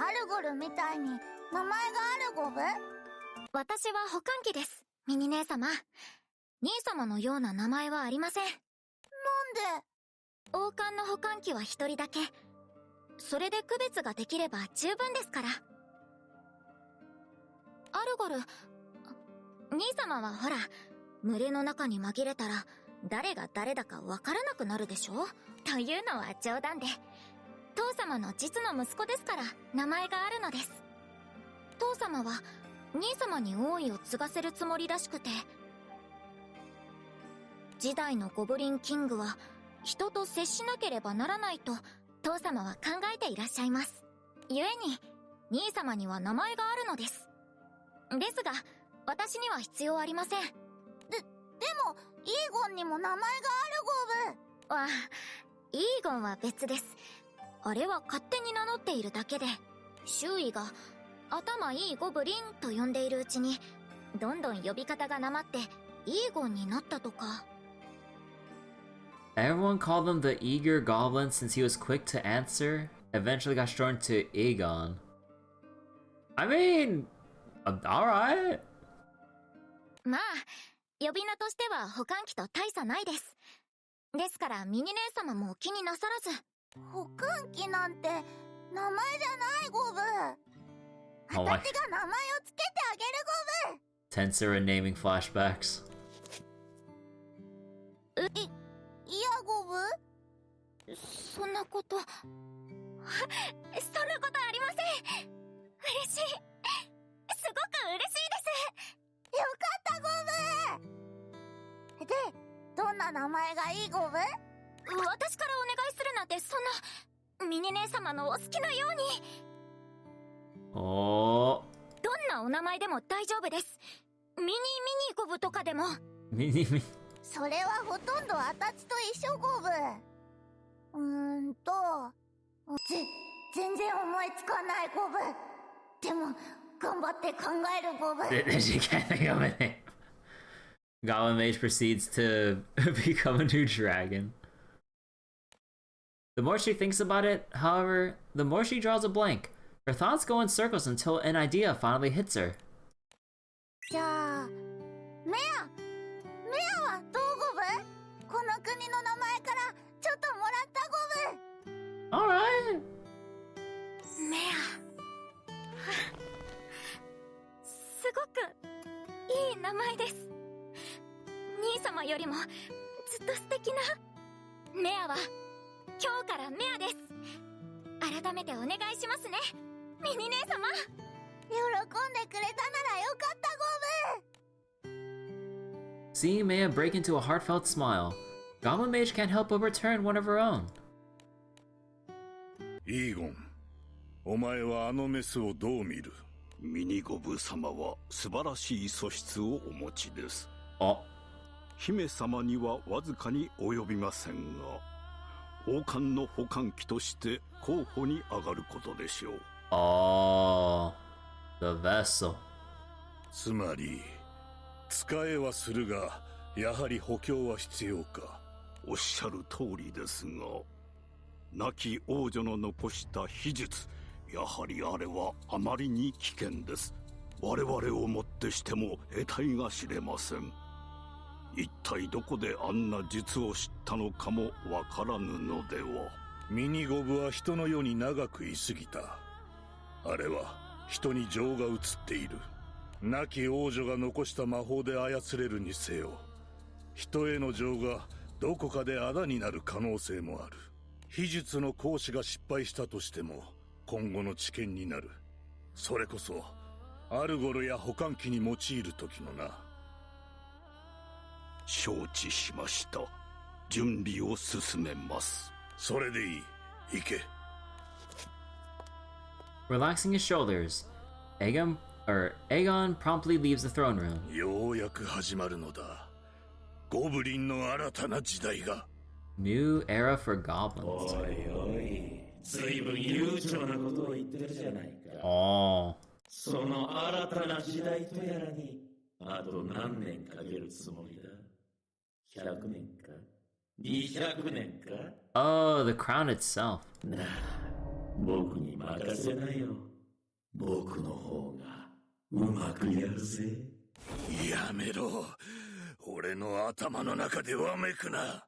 S3: アルゴルみたいに名前がある、ゴブ。私は保管機です、ミニ姉様。兄様のような名前はありません。なんで？王冠の保管機は一人だけ。それで区別ができれば十分ですから。アルゴル、兄様はほら、群れの中に紛れたら誰が誰だかわからなくなるでしょ？というのは冗談で、父様の実の息子ですから名前があるのです。父様は兄様に王位を継がせるつもりらしくて、時代のゴブリンキングは人と接しなければならないと父様は考えていらっしゃいます。故に兄様には名前があるのです。ですが私には必要ありません。でもイーゴンにも名前があるゴブは、イーゴンは別です。あれは勝手に名乗っているだけで、周囲が頭いいゴブリンと呼んでいるうちにどんどん呼び方がなまってイーゴンになったとか。
S1: Everyone called him the eager goblin since he was quick to answer. Eventually got shortened to Aegon. I mean, alright.
S3: まあ呼び名としては補完機と大差ないです。ですからミニ姉様もお気になさらず。補完機なんて名前じゃないゴブ。私が名前をつけてあげるゴブ。
S1: Tenser and naming flashbacks.
S3: いやゴブ、そんなこと、そんなことありません。嬉しい、すごく嬉しいです。よかったゴブ。で、どんな名前がいいゴブ？私からお願いするなんて、そんな、ミニ姉様のお好きなように。
S1: おー、
S3: どんなお名前でも大丈夫です。ミニゴブとかでも。それはほとんどあたちと一緒ゴブ。全然思いつかないゴブ。でも頑張って考えるゴブ。
S1: She can't think of anything. Goblin Mage proceeds to become a new dragon. The more she thinks about it, however, the more she draws a blank. Her thoughts go in circles until an idea finally hits her.
S3: じゃあ、メアはどうゴブ？この国の名前からちょっともらったゴブ。
S1: Alright.
S3: メア。すごくいい名前です。兄様よりもずっと素敵な。メアは今日からメアです。改めてお願いしますね、ミニ姉様。喜んでくれたならよかったゴブ。
S1: Seeing Maya break into a heartfelt smile, Goblin Mage can't help but return one of her own.
S2: イーゴン、お前はあのメスをどう見る？
S10: ミニゴブ様は素晴らしい素質をお持ちです。
S1: あ、
S10: 姫様にはわずかに及びませんが、王冠の補完機として候補に上がることでしょう。
S1: Oh, the vessel.
S2: つまり使えはするが、やはり補強は必要か。
S10: おっしゃる通りですが、亡き王女の残した秘術、やはりあれはあまりに危険です。我々をもってしても得体が知れません。一体どこであんな術を知ったのかもわからぬのでは。
S2: ミニゴブは人の世に長くいすぎた。あれは人に情が移っている。亡き王女が残した魔法で操れるにせよ、人への情がどこかで仇になる可能性もある。秘術の行使が失敗したとしても今後の知見になる。それこそアルゴルや補完機に用いる時のな。
S10: 承知しました。準備を進めます。
S2: それでいい。行け。
S1: Relaxing his shoulders, Aegon promptly leaves the throne room.
S2: ようやく始まるのだ。ゴブリンの新たな時代が。
S1: New era for goblins.
S11: おいおい、随分悠長なことを言ってるじゃないか。
S1: Oh.
S11: その新たな時代とやらにあと何年かけるつもりだ。100年か200年か。
S1: Oh, the crown itself.
S11: なあ、僕に任せなよ。僕の方がうまくやるぜ。
S2: やめろ。俺の頭の中でわめくな。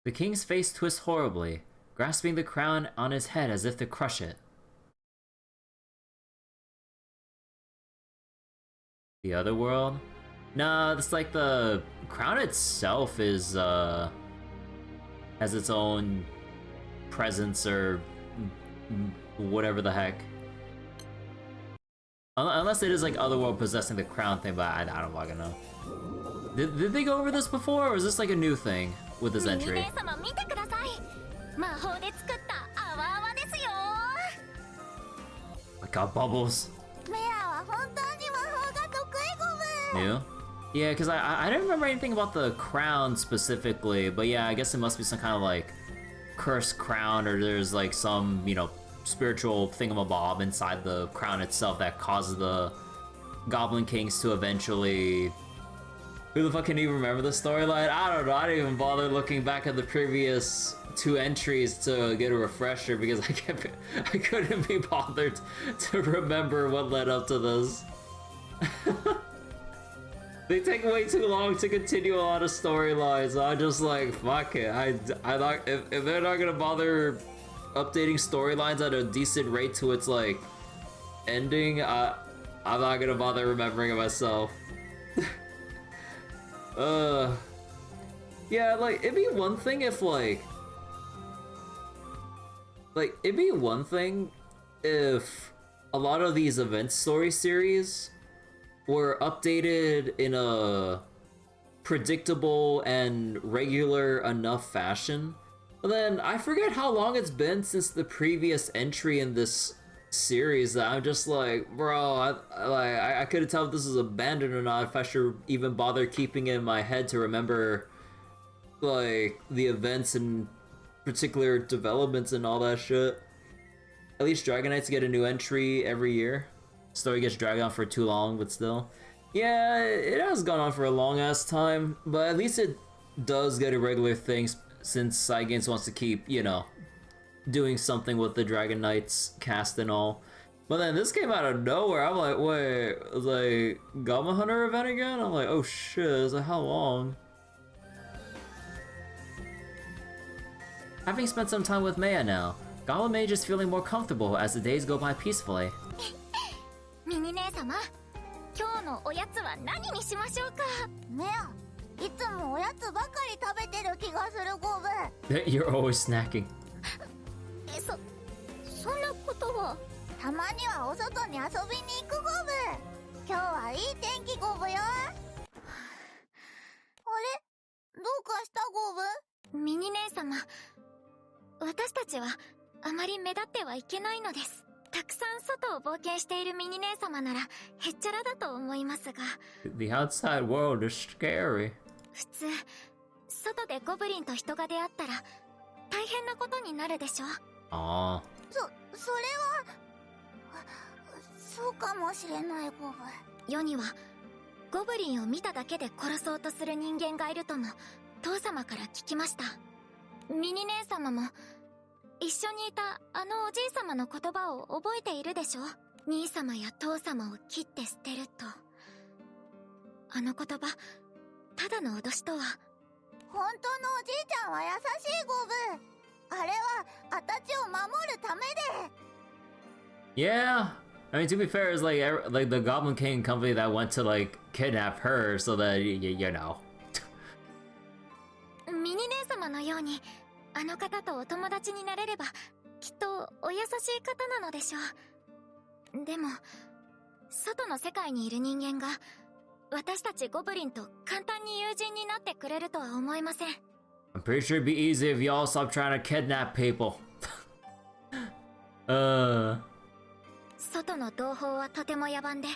S1: The king's face twists horribly, grasping the crown on his head as if to crush it. The other world? Nah, it's like the crown itself is, has its own presence or whatever the heck. Unless it is like Otherworld possessing the crown thing, but I don't fucking know. Did they go over this before, or is this like a new thing with this entry? I got bubbles. New? Yeah, because I didn't remember anything about the crown specifically, but yeah, I guess it must be some kind of like cursed crown, or there's like some, you know, spiritual thingamabob inside the crown itself that causes the Goblin Kings to eventually... Who the fuck can even remember the storyline? I don't know, I didn't even bother looking back at the previous 2 entries to get a refresher because I couldn't be bothered to remember what led up to this. They take way too long to continue a lot of storylines, so I'm just like, fuck it. I not, if they're not gonna bother updating storylines at a decent rate to its like ending, I'm not gonna bother remembering it myself. Yeah, like it'd be one thing if it'd be one thing if a lot of these event story series were updated in a predictable and regular enough fashion. But then I forget how long it's been since the previous entry in this series that I'm just like, bro, I couldn't tell if this is abandoned or not, if I should even bother keeping it in my head to remember like the events and particular developments and all that shit. At least Dragon Knights get a new entry every year. Story gets dragged on for too long, but still. Yeah, it has gone on for a long ass time, but at least it does get a regular thing since Cygames wants to keep, you know, doing something with the Dragon Knights cast and all. But then this came out of nowhere. I'm like, wait, it was like Goblin Hunter event again? I'm like, oh shit, it's like how long? Having spent some time with Maya now, Goblin Mage is feeling more comfortable as the days go by peacefully.
S3: ミニ姉様、今日のおやつは何にしましょうか。ねえ、いつもおやつばかり食べてる気がするゴブ。
S1: You're always snacking.
S3: そんなことは。たまにはお外に遊びに行くゴブ。今日はいい天気ゴブよ。あれ、どうかしたゴブ？ミニ姉様、私たちはあまり目立ってはいけないのです。たくさん外を冒険しているミニ姉様ならへっちゃらだと思いますが。
S1: The outside world is scary.
S3: 普通、外でゴブリンと人が出会ったら大変なことになるでしょ。
S1: ああ。
S3: それはそうかもしれないゴブ。世にはゴブリンを見ただけで殺そうとする人間がいるとも父様から聞きました。ミニ姉様も一緒にいたあのおじい様の言葉を覚えているでしょ。兄様や父様を切って捨てると。あの言葉、ただの脅しとは。本当のおじいちゃんは優しいゴブ。あれはあたちを守るためで。
S1: Yeah. I mean, to be fair, it's like the Goblin King company that went to like kidnap her so that you know.
S3: ミニ姉様のようにあの方とお友達になれればきっとお優しい方なのでしょう。でも外の世界にいる人間が私たちゴブリンと簡単に友人になってくれるとは思えません。
S1: I'm pretty sure it'd be easy if y'all stop trying to kidnap people.
S3: 外の同胞はとても野蛮で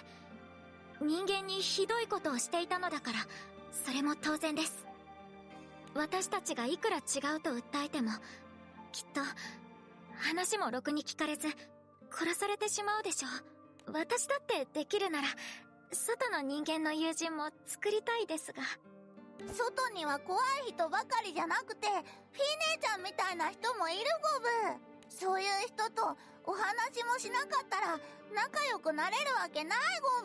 S3: 人間にひどいことをしていたのだからそれも当然です。私たちがいくら違うと訴えてもきっと話もろくに聞かれず殺されてしまうでしょう。私だってできるなら外の人間の友人も作りたいですが。外には怖い人ばかりじゃなくてフィー姉ちゃんみたいな人もいるゴブ。そういう人とお話もしなかったら仲良くなれるわけないゴ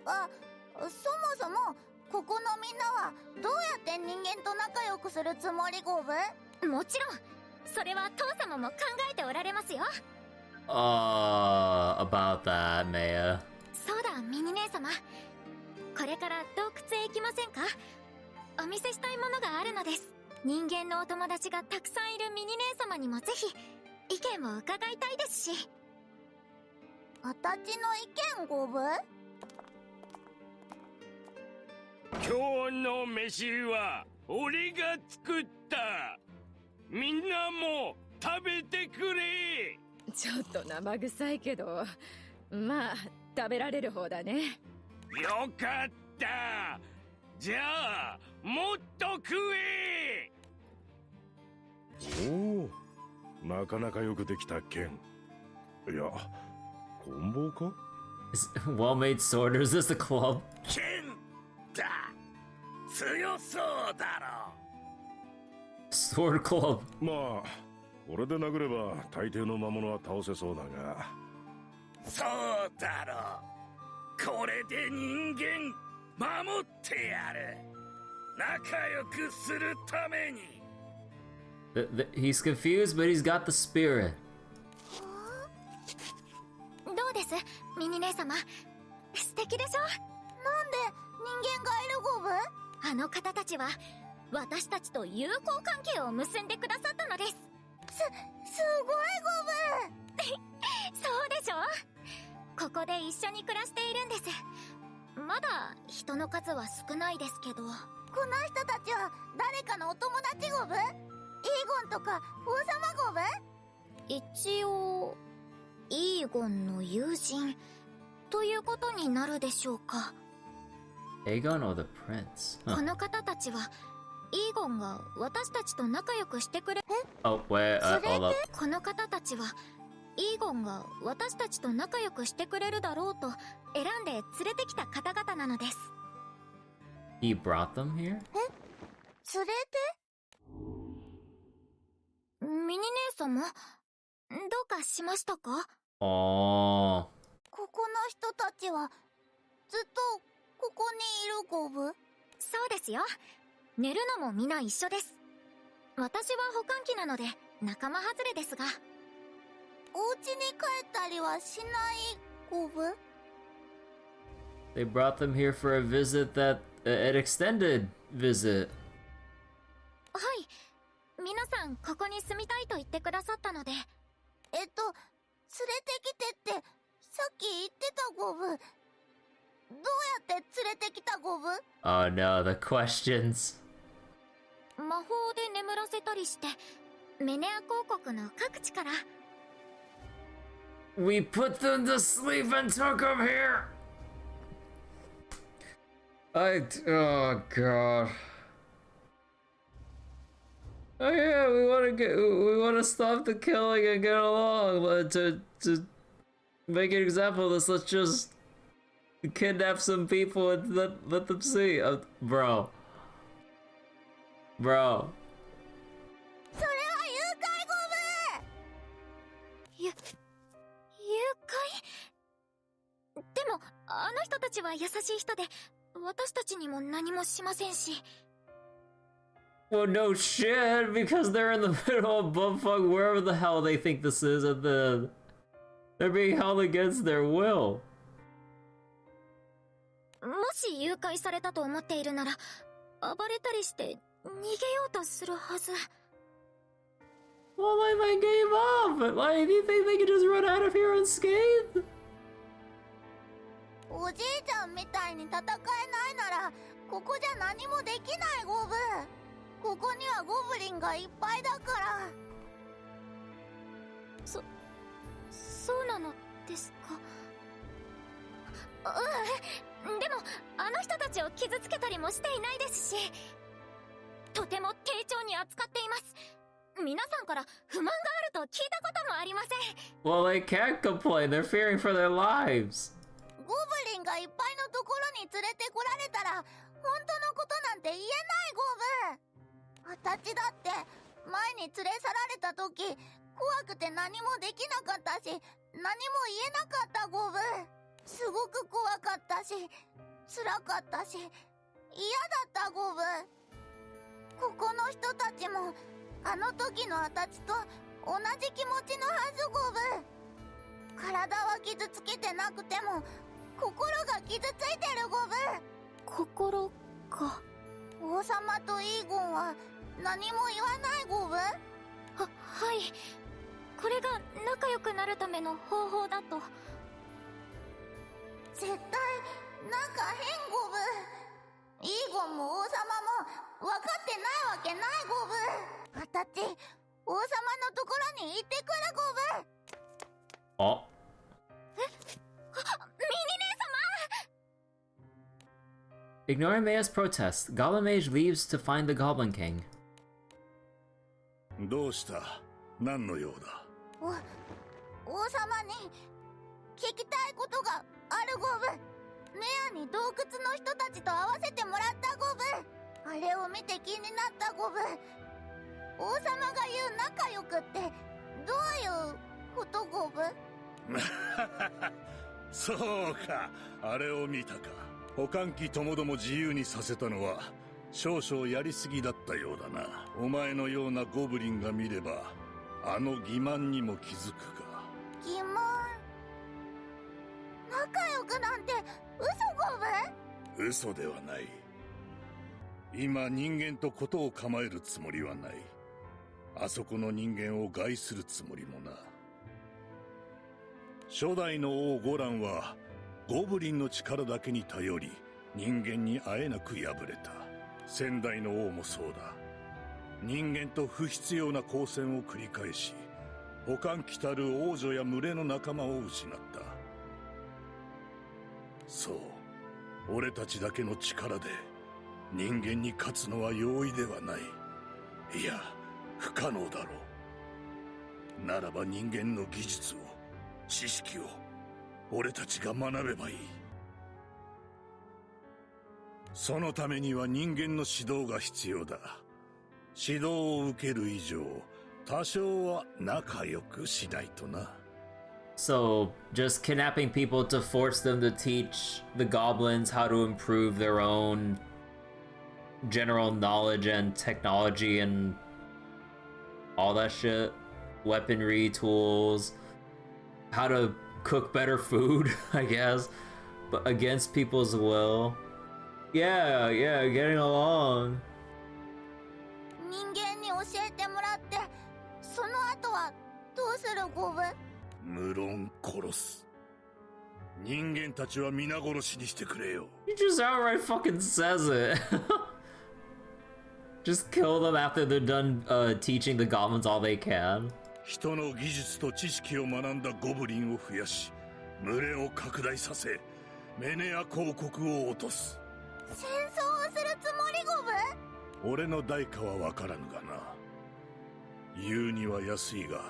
S3: ブ。そもそもここのみんなはどうやって人間と仲良くするつもりゴブ？もちろんそれは父様も考えておられますよ。
S1: About that, Maya.
S3: そうだミニ姉様、これから洞窟へ行きませんか？お見せしたいものがあるのです。人間のお友達がたくさんいるミニ姉様にもぜひ意見を伺いたいですし。あたちの意見五分？
S2: 今日の飯は俺が作った。みんなも食べてくれ。
S9: ちょっと生臭いけど、まあ食べられる方だね。
S2: よかった。じゃあもっと食え。
S12: おお、なかなかよくできた剣。いや、棍棒か？
S1: Well-made sword, or is this a club?
S2: 剣だ。強そうだろ。
S1: Sword club.
S12: まあ、俺で殴れば大抵の魔物は倒せそうだが。
S2: そうだろ。これで人間守ってやる。仲良くするために。
S1: He's confused, but he's got the spirit.
S3: どうですミニ姉様、素敵でしょ。なんで人間がいる五分？あの方たちは私たちと友好関係を結んでくださったのです。すごい五分そうでしょ。ここで一緒に暮らしているんです。まだ人の数は少ないですけど。この人たちは誰かのお友達五分？イーゴンとか王様五分？一応イーゴンの友人ということになるでしょうか。
S1: Aegon or the prince?
S3: この方たちはイーゴンが私たちと仲良くしてくれ。
S1: Oh, wait, hold up.
S3: この方たちはイーゴンが私たちと仲良くしてくれるだろうと選んで連れてきた方々なのです。
S1: He brought them here?
S3: 連れて？ミニ姉様、どうかしましたか？Oh. ここの人たちはずっとここにいるゴブ？そうですよ。寝るのも皆一緒です。私は保管機なので仲間外れですが。お家に帰ったりはしないゴブ？
S1: They brought them here for a visit that... an extended visit.
S3: はい。皆さんここに住みたいと言ってくださったので。連れてきてってさっき言ってたゴブ。どうやって連れてきたゴブ？
S1: Oh no, the questions.
S3: 魔法で眠らせたりしてメネア公国の各地から。
S1: We put them to sleep and took them here! Oh god. Oh yeah, we wanna stop the killing and get along, but to make an example of this, let's just kidnap some people and let them see. Bro.
S3: それは誘拐ゴブ！誘拐？でもあの人たちは優しい人で私たちにも何もしませんし。
S1: Well, no shit, because they're in the middle of bumfuck wherever the hell they think this is, and then they're being held against their will.
S3: もし誘拐されたと思っているなら暴れたりして逃げようとするはず。
S1: Well, like, they gave up, but like, do you think they could just run out of here unscathed?
S3: おじいちゃんみたいに戦えないならここじゃ何もできないゴブ。ここにはゴブリンがいっぱいだから。そうなのですか？でもあの人たちを傷つけたりもしていないですし、とても丁重に扱っています。皆さんから不満があると聞いたこともありません。
S1: Well, they can't complain, they're fearing for their lives.
S3: ゴブリンがいっぱいのところに連れてこられたら本当のことなんて言えないゴブ。あたちだって前に連れ去られた時怖くて何もできなかったし何も言えなかったゴブ。すごく怖かったし辛かったし嫌だったゴブ。ここの人たちもあの時のあたちと同じ気持ちのはずゴブ。体は傷つけてなくても心が傷ついてるゴブ。心か。王様とイーゴンは何も言わないゴブ？はい。これが仲良くなるための方法だと。絶対なんか変ゴブ。イーゴンも王様も分かってないわけないゴブ。あたち王様のところに行ってくるゴブ。
S1: あ、
S3: ミニ姉様。
S1: Ignoring Maya's protest, Goblin Mage leaves to find the Goblin King.
S10: どうした？何の用だ？
S3: 王様に聞きたいことがあるゴブ。メアに洞窟の人たちと会わせてもらったゴブ。あれを見て気になったゴブ。王様が言う仲良くってどういうことゴブ？
S10: そうか、あれを見たか。保管機ともども自由にさせたのは少々やりすぎだったようだな。お前のようなゴブリンが見ればあの欺瞞にも気づくか。
S3: 欺瞞？仲良くなんて嘘ゴブ？
S10: 嘘ではない。今人間とことを構えるつもりはない。あそこの人間を害するつもりもな。初代の王ゴランはゴブリンの力だけに頼り人間にあえなく敗れた。先代の王もそうだ。人間と不必要な交戦を繰り返し保管きたる王女や群れの仲間を失った。そう、俺たちだけの力で人間に勝つのは容易ではない。いや、不可能だろう。ならば人間の技術を、知識を俺たちが学べばいい。そのためには人間の指導が必要だ。指導を受ける以上多少は仲良くしないとな。
S1: So, just kidnapping people to force them to teach the goblins how to improve their own general knowledge and technology and all that shit. Weaponry, tools, how to cook better food, I guess, but against people's will. Yeah, getting along.
S3: 人間に教えてもらってその後はどうするゴブ？
S10: 無論殺す。人間たちは皆殺しにしてくれよ。
S1: He just outright fucking says it. Just kill them after they're done teaching the goblins all they can.
S10: 人の技術と知識を学んだゴブリンを増やし群れを拡大させメネア公国を落とす。
S3: 戦争をするつもりゴブ？
S10: 俺の代価は分からぬがな。言うには安いが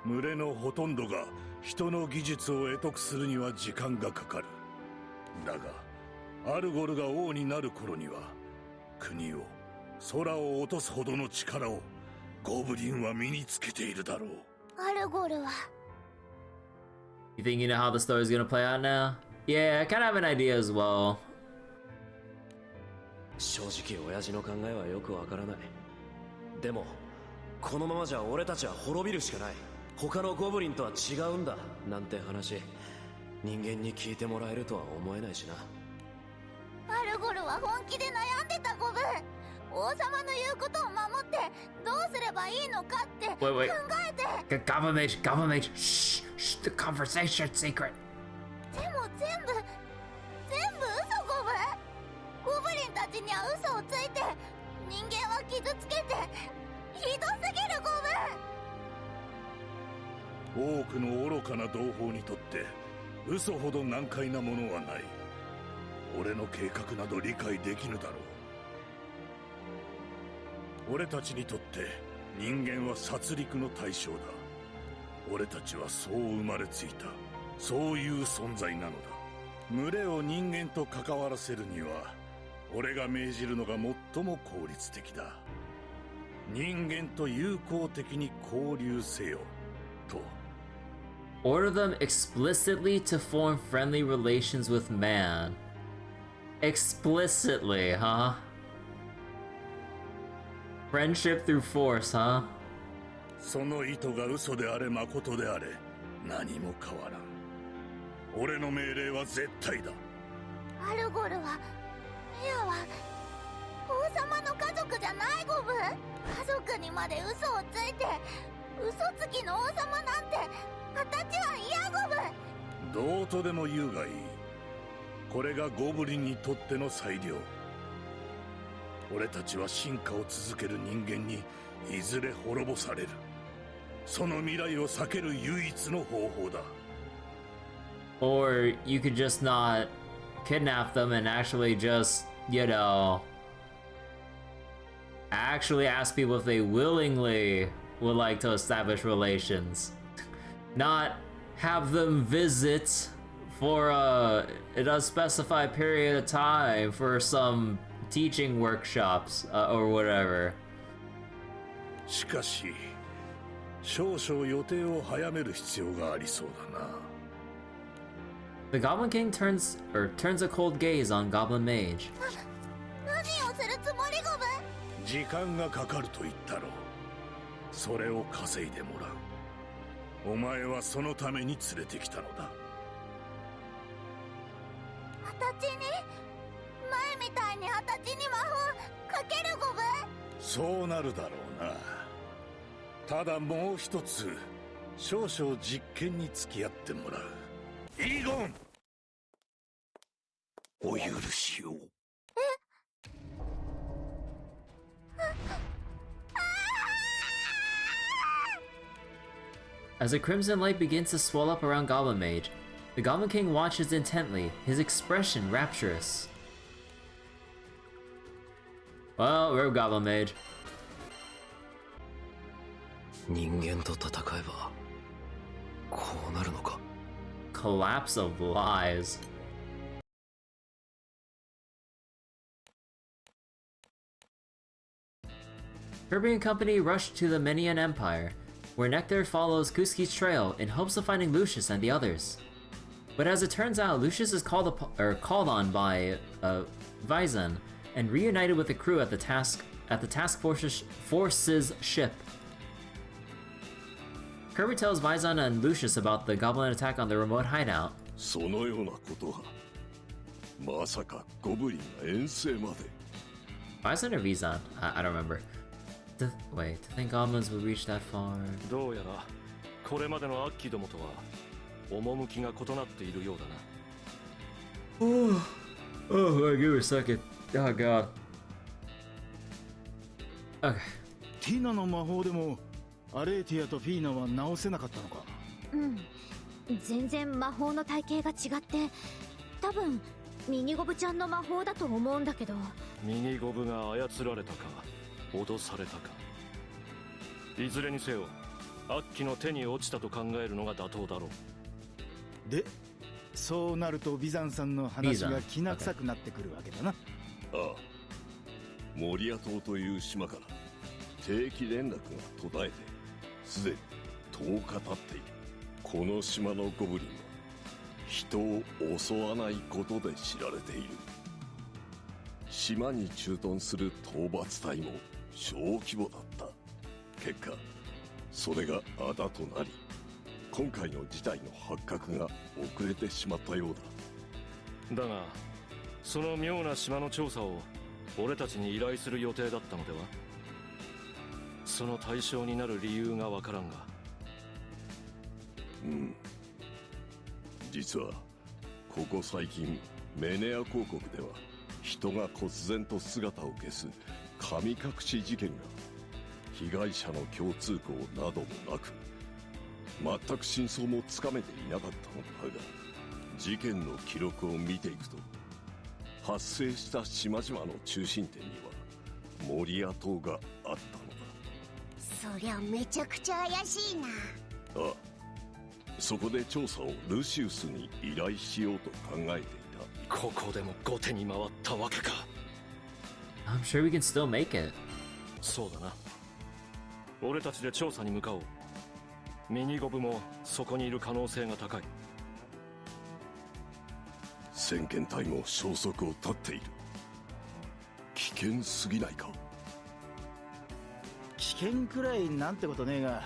S10: 群れのほとんどが人の技術を得得するには時間がかかる。だがアルゴルが王になる頃には国を空を落とすほどの力をゴブリンは身につけているだろう。
S3: アルゴルは
S1: You think you know how the story's gonna play out now? Yeah, I kind of have an idea as well.
S4: 正直親父の考えはよくわからない。でもこのままじゃ俺たちは滅びるしかない。他のゴブリンとは違うんだなんて話人間に聞いてもらえるとは思えないしな。
S3: アルゴルは本気で悩んでたゴブ。王様の言うことを守ってどうすればいいのかって考えて。
S1: Goblin Mage, shh, the conversation's secret.
S3: でも全部嘘ゴブ。ゴブリンたちには嘘をついて人間は傷つけてひどすぎるゴ
S10: ブ。多くの愚かな同胞にとって嘘ほど難解なものはない。俺の計画など理解できぬだろう。俺たちにとって人間は殺戮の対象だ。俺たちはそう生まれついた、そういう存在なのだ。群れを人間と関わらせるには俺が命じるのが最も効率的だ。人間と友好的に交流せよと。
S1: Order them explicitly to form friendly relations with man. Explicitly, huh? Friendship through force, huh?
S10: その意図が嘘であれ誠であれ何も変わらん。俺の命令は絶対だ。
S3: アルゴルはミアは王様の家族じゃないゴブ。家族にまで嘘をついて嘘つきの王様なんて私は嫌ゴブ。
S10: どうとでも言うがいい。
S2: これがゴブリンにとっての最良。俺たちは進化を続ける人間にいずれ滅ぼされる。その未来を避ける唯一の方法だ。
S1: Or you could just not kidnap them and actually just, you know, actually ask people if they willingly would like to establish relations. Not have them visit for a specified period of time for some teaching workshops or whatever.
S2: しかし、少々予定を早める必要がありそうだな。
S1: The Goblin King turns a cold gaze on Goblin Mage.
S3: 何をするつもりゴブ？
S2: 時間がかかると言ったろう。それを稼いでもらう。お前はそのために連れてきたのだ。
S3: あたちに前みたいにあたちに魔法かけるゴブ？
S2: そうなるだろうな。ただもう一つ少々実験に付き合ってもらう。イーゴン、お許しを。
S1: As a crimson light begins to swell up around Goblin Mage, the Goblin King watches intently, his expression rapturous. Well, we're Goblin Mage.
S4: 人間と戦えばこうなるのか。
S1: Collapse of lies. Kirby and company rush to the Minion Empire, where Nectar follows Kuski's trail in hopes of finding Lucius and the others. But as it turns out, Lucius is called on by Vizon and reunited with the crew at the task force's ship. Kirby tells Vizon and Lucius about the goblin attack on the remote hideout.
S10: そのようなことはまさかゴブリンが遠征まで。
S1: Vizon or Vizon? I don't remember. Wait, to think goblins would reach that far.
S6: どうやらこれまでのアッキどもとは趣が異なっているようだな。
S1: Oh, give me a second. Oh god. Okay.
S13: ティナの魔法でもアレーティアとフィーナは直せなかったのか。
S3: うん、全然魔法の体系が違って多分ミニゴブちゃんの魔法だと思うんだけど。
S6: ミニゴブが操られたか脅されたか、いずれにせよアッキの手に落ちたと考えるのが妥当だろう。
S13: でそうなるとビザンさんの話がきな臭くなってくるわけだな。
S10: ああ、モリア島という島から定期連絡が途絶えてすでに10日経っている。この島のゴブリンは人を襲わないことで知られている。島に駐屯する討伐隊も小規模だった。結果それがあだとなり、今回の事態の発覚が遅れてしまったようだ。
S6: だがその妙な島の調査を俺たちに依頼する予定だったのでは。その対象になる理由がわからんが。
S10: うん、実はここ最近メネア公国では人が忽然と姿を消す神隠し事件が被害者の共通項などもなく、全く真相もつかめていなかったのだが、事件の記録を見ていくと発生した島々の中心点にはモリア島があったのだ。
S3: そりゃめちゃくちゃ怪しいな。
S10: ああ、そこで調査をルシウスに依頼しようと考えていた。
S6: ここでも後手に回ったわけか。
S1: I'm sure we can still make it.
S6: そうだな。俺たちで調査に向かおう。ミニゴブもそこにいる可能性が高い。
S10: 先遣隊も消息を絶っている。危険すぎないか。
S13: 危険くらいなんてことねえが、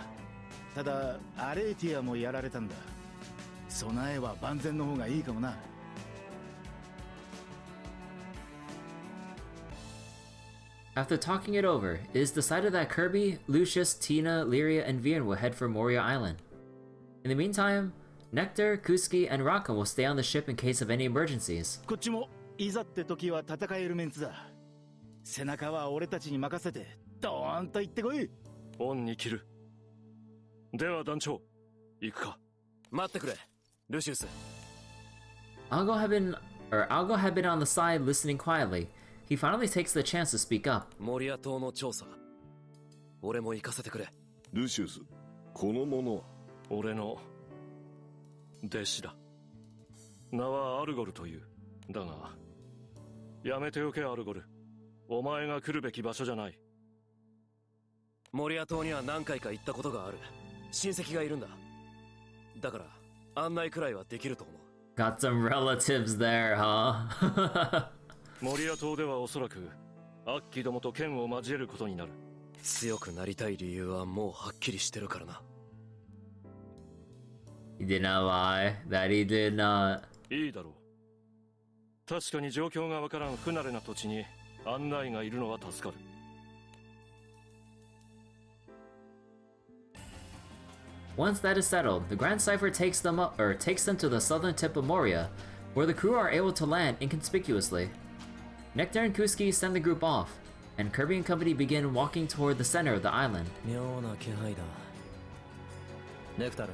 S13: ただアレーティアもやられたんだ。備えは万全の方がいいかもな。
S1: After talking it over, it is decided that Kirby, Lucius, Tina, Lyria, and Vian will head for Moria Island. In the meantime, Nectar, Kusuke, and Raka will stay on the ship in case of any emergencies.
S13: こっちもいざって時は戦えるメンツだ。背中は俺たちに任せてドーンと行ってこい。
S6: 恩に切る。では団長、行くか。
S4: 待ってくれ、ルシウス。
S1: Algo had been on the side listening quietly. He finally takes the chance to speak up.
S4: モリア島の調査、俺も行かせてくれ。
S12: ルシウス、この者は
S6: 俺の弟子だ。名はアルゴルという。だがやめておけアルゴル。お前が来るべき場所じゃない。
S4: モリア島には何回か行ったことがある。親戚がいるんだ。だから案内くらいはできると思う。
S1: Got some relatives there, huh?
S6: モリア島ではおそらくアッキどもと剣を交えることになる。
S4: 強くなりたい理由はもうはっきりしてるからな。
S1: He did not lie. That he did not.
S6: いいだろう。確かに状況がわからん不慣れな土地に案内がいるのは助かる。
S1: Once that is settled, the Grand Cipher takes them to the southern tip of Moria, where the crew are able to land inconspicuously. Nectar and Kusuke send the group off, and Kirby and company begin walking toward the center of the island.
S5: 妙な気配だ。ネクタル、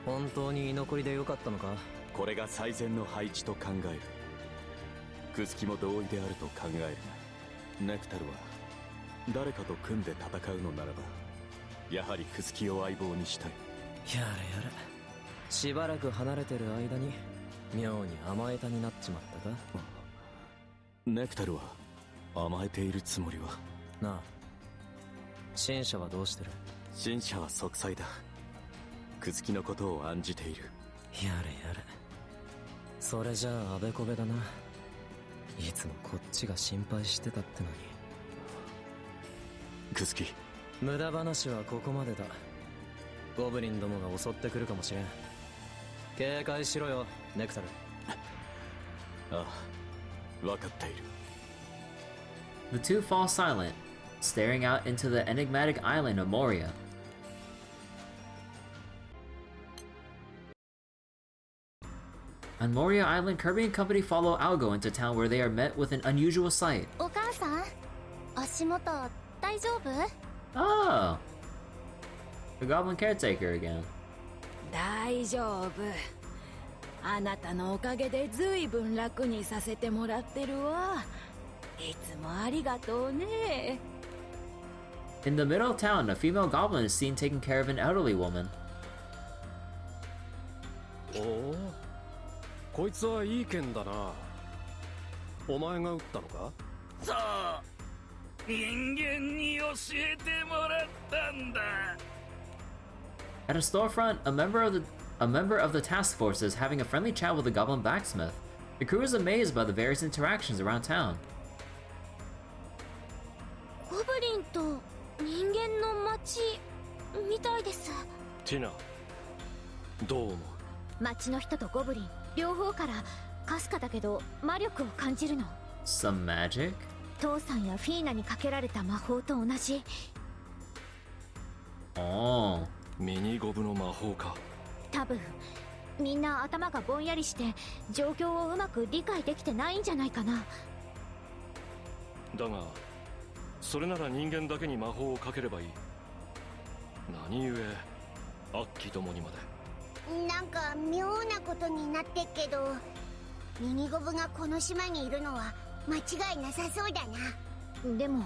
S5: 本当に居残りでよかったのか？
S14: これが最善の配置と考える。クスキも同意であると考えるが、ネクタルは誰かと組んで戦うのならば、やはりクスキを相棒にしたい。
S5: やれやれ。しばらく離れてる間に妙に甘えたになっちまったか？
S14: ネクタルは甘えているつもりは。
S5: なあ、新社はどうしてる？
S14: 新社は息災だ。クスキのことを案じている。
S5: やれやれ。それじゃああべこべだな。いつもこっちが心配してたってのに。
S14: クスキ、
S5: 無駄話はここまでだ。ゴブリンどもが襲ってくるかもしれん。警戒しろよ、ネクタル。
S14: ああ、分かっている。
S1: The two fall silent, staring out into the enigmatic island of Moria. On Moria Island, Kirby and company follow Algo into town where they are met with an unusual sight.
S3: お母さん、足元大丈夫？
S1: Oh! The Goblin Caretaker again.
S9: 大丈夫。あなたのおかげでずいぶん楽にさせてもらってるわ。いつもありがとうね。
S1: In the middle of town, a female goblin is seen taking care of an elderly woman.
S6: おお、こいつはいい剣だな。お前が撃ったのか？
S2: そう、人間に教えてもらったんだ。
S1: At a storefront, a member of the task force is having a friendly chat with a goblin blacksmith. The crew is amazed by the various interactions around town.
S3: ゴブリンと人間の町みたいです。
S6: ティナ、どう思う？
S3: 町の人とゴブリン両方からかすかだけど魔力を感じるの。
S1: Some magic?
S3: 父さんやフィーナにかけられた魔法と同じ。
S1: Oh.
S6: ミニゴブの魔法か。
S3: 多分みんな頭がぼんやりして状況をうまく理解できてないんじゃないかな。
S6: だがそれなら人間だけに魔法をかければいい。何故アッキどもにまで。
S3: なんか妙なことになってっけど、ミニゴブがこの島にいるのは間違いなさそうだな。でも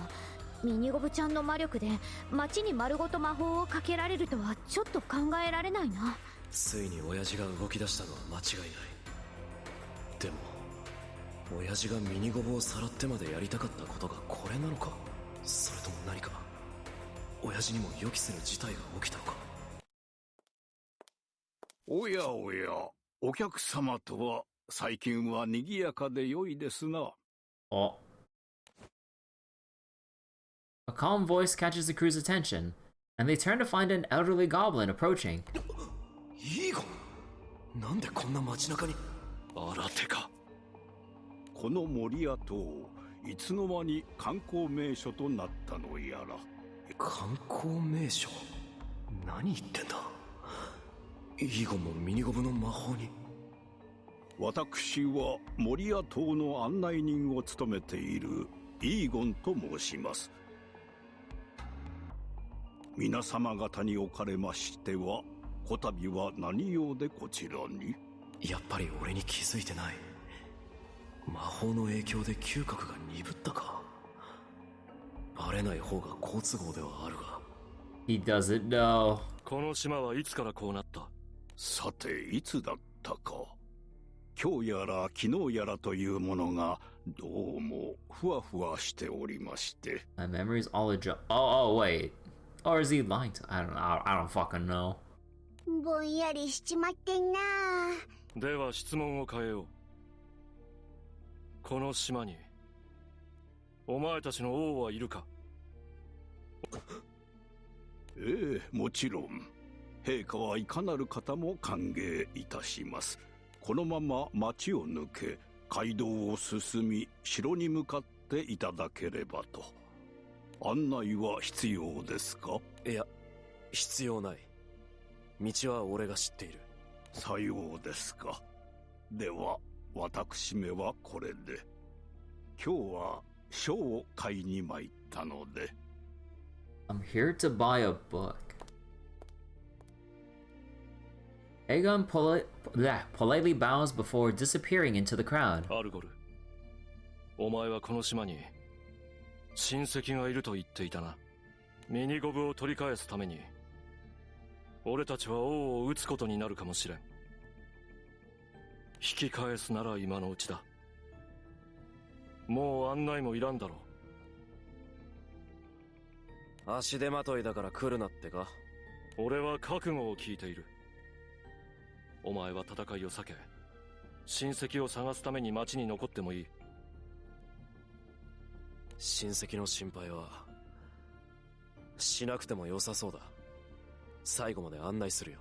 S3: ミニゴブちゃんの魔力で町に丸ごと魔法をかけられるとはちょっと考えられないな。
S4: ついに親父が動き出したのは間違いない。でも親父がミニゴブをさらってまでやりたかったことがこれなのか。それとも何か親父にも予期せぬ事態が起きたのか。
S10: おやおや、お客様とは最近は賑やかで良いですな。
S1: Oh. A calm voice catches the crew's attention, and they turn to find an elderly goblin approaching.
S4: イーゴン、なんでこんな街中に。
S6: 新手か。
S10: この森屋島、いつの間に観光名所となったのやら。
S4: 観光名所？何言ってんだ。イーゴンもミニゴブの魔法に。
S10: 私はモリア島の案内人を務めているイーゴンと申します。皆様方におかれましては、こたびは何用でこちらに？
S4: やっぱり俺に気づいてない。魔法の影響で嗅覚が鈍ったか。バレない方が好都合ではあるが。
S1: He doesn't know.
S6: この島はいつからこうなった？
S10: さて、いつだったか。今日やら昨日やらというものがどうもふわふわしておりまして。
S1: My memory's all a joke. Oh, wait. Or is he lying to? I don't fucking know.
S3: ぼんやりしちまってんな。
S6: では質問を変えよう。この島にお前たちの王はいるか？
S10: ええ、もちろん。陛下はいかなる方も歓迎いたします。このまま町を抜け、街道を進み、城に向かっていただければと。案内は必要ですか？
S4: いや、必要ない。道は俺が知っている。
S10: さようですか。では、私めはこれで。今日は書を買いに参ったので。
S1: I'm here to buy a book. Aegon politely bows before disappearing into the crowd.
S6: アルゴル、お前はこの島に親戚がいると言っていたな。ミニゴブを取り返すために俺たちは王を討つことになるかもしれん。引き返すなら今のうちだ。もう案内もいらんだろ
S4: う。足手まといだから来るなってか？
S6: 俺は覚悟を聞いている。お前は戦いを避け、親戚を探すために町に残ってもいい。
S4: 親戚の心配はしなくても良さそうだ。最後まで案内するよ。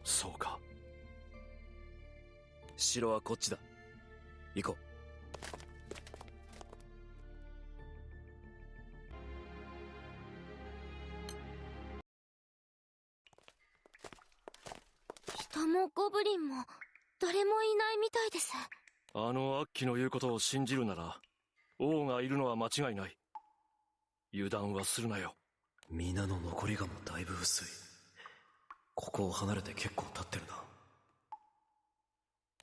S6: そうか。
S4: 城はこっちだ。行こう。
S9: 人もゴブリンも誰もいないみたいです。
S6: あのアッキの言うことを信じるなら、王がいるのは間違いない。油断はするなよ。
S4: 皆の残りがもだいぶ薄い。ここを離れて結構経ってる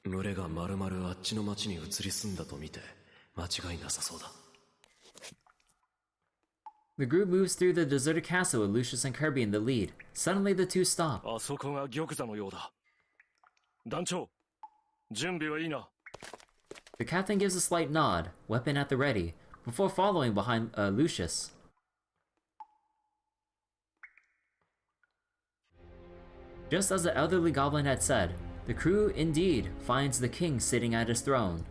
S4: な。群れが丸々あっちの町に移り住んだと見て間違いなさそうだ。
S1: The group moves through the deserted castle with Lucius and Kirby in the lead. Suddenly the two stop.
S6: あそこが玉座のようだ。団長、準備はいいな。
S1: The captain gives a slight nod, weapon at the ready, before following behind Lucius. Just as the elderly goblin had said, the crew indeed finds the king sitting at his throne.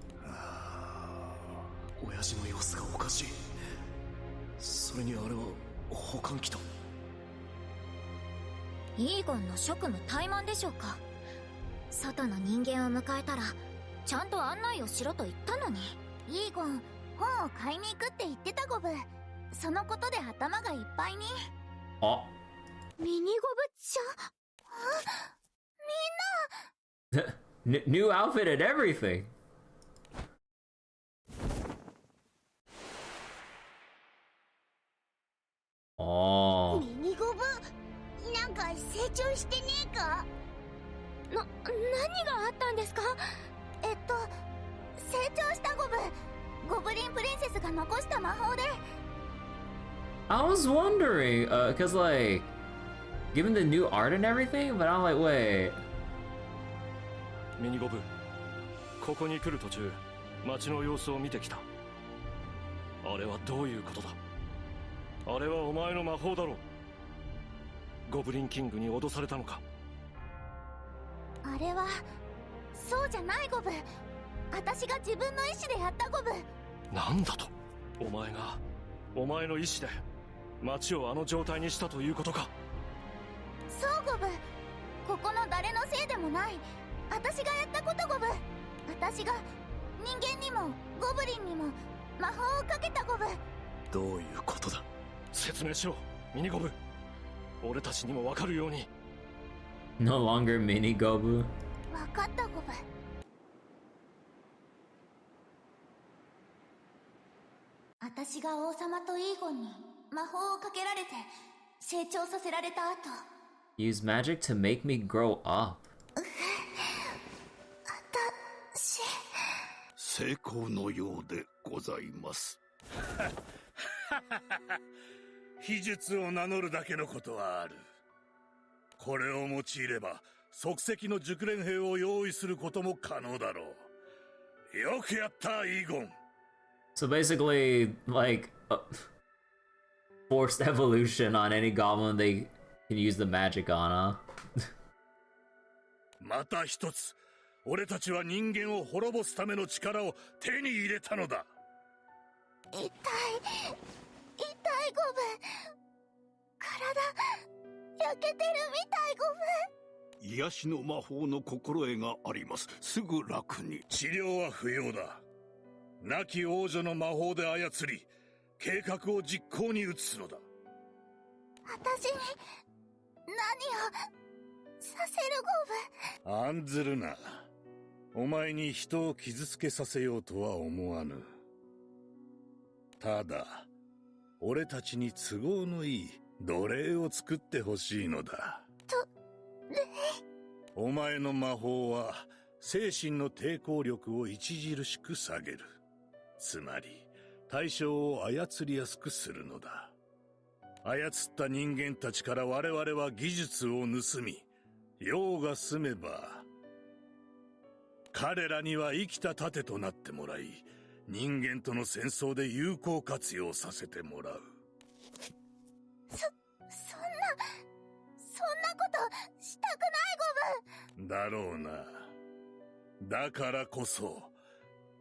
S4: 親父の様子がおかしい。それにあれは保管機と。
S3: イーゴンの職務怠慢でしょうか。外の人間を迎えたらちゃんと案内をしろと言ったのに。イーゴン、本を買いに行くって言ってたゴブ。そのことで頭がいっぱいに。
S1: あ、
S3: ミニゴブちゃん、みんな
S1: New outfit and everything. Oh.
S3: ミニゴブ、なんか成長してねえか？何があったんですか？成長したゴブ。ゴブリンプリンセスが残した魔法で。
S1: I was wondering, cause like, given the new art and everything, but I'm like, wait.
S6: ミニゴブ、ここに来る途中、街の様子を見てきた。あれはどういうことだ？あれはお前の魔法だろう。ゴブリンキングに脅されたのか？
S3: あれはそうじゃないゴブ。私が自分の意思でやったゴブ。
S6: なんだと？お前がお前の意思で街をあの状態にしたということか？
S3: そうゴブ。ここの誰のせいでもない。私がやったことゴブ。私が人間にもゴブリンにも魔法をかけたゴブ。
S4: どういうことだ？
S6: 説明しろ、ミニゴブ。俺たちにも分かるように。
S1: No longer mini Gobu.
S3: わかったゴブ。私が王様とイーゴンに魔法をかけられて成長させられた後、
S1: Use magic to make me grow up.
S10: 成功のようでございます。
S2: 秘術を名乗るだけのことはある。これを用いれば即席の熟練兵を用意することも可能だろう。よくやったイーゴン。
S1: So basically, like, forced evolution on any goblin they can use the magic on, huh?
S2: また一つ、俺たちは人間を滅ぼすための力を手に入れたのだ。
S3: 痛いゴブ。体焼けてるみたいゴブ。
S10: 癒しの魔法の心得があります。すぐ楽に。
S2: 治療は不要だ。亡き王女の魔法で操り、計画を実行に移すのだ。
S3: 私に何をさせるゴブ。
S2: 案ずるな。お前に人を傷つけさせようとは思わぬ。ただ、俺たちに都合のいい奴隷を作ってほしいのだ。お前の魔法は精神の抵抗力を著しく下げる。つまり対象を操りやすくするのだ。操った人間たちから我々は技術を盗み、用が済めば彼らには生きた盾となってもらい、人間との戦争で有効活用させてもらう。
S3: そんなことしたくないゴブ。
S2: だろうな。だからこそ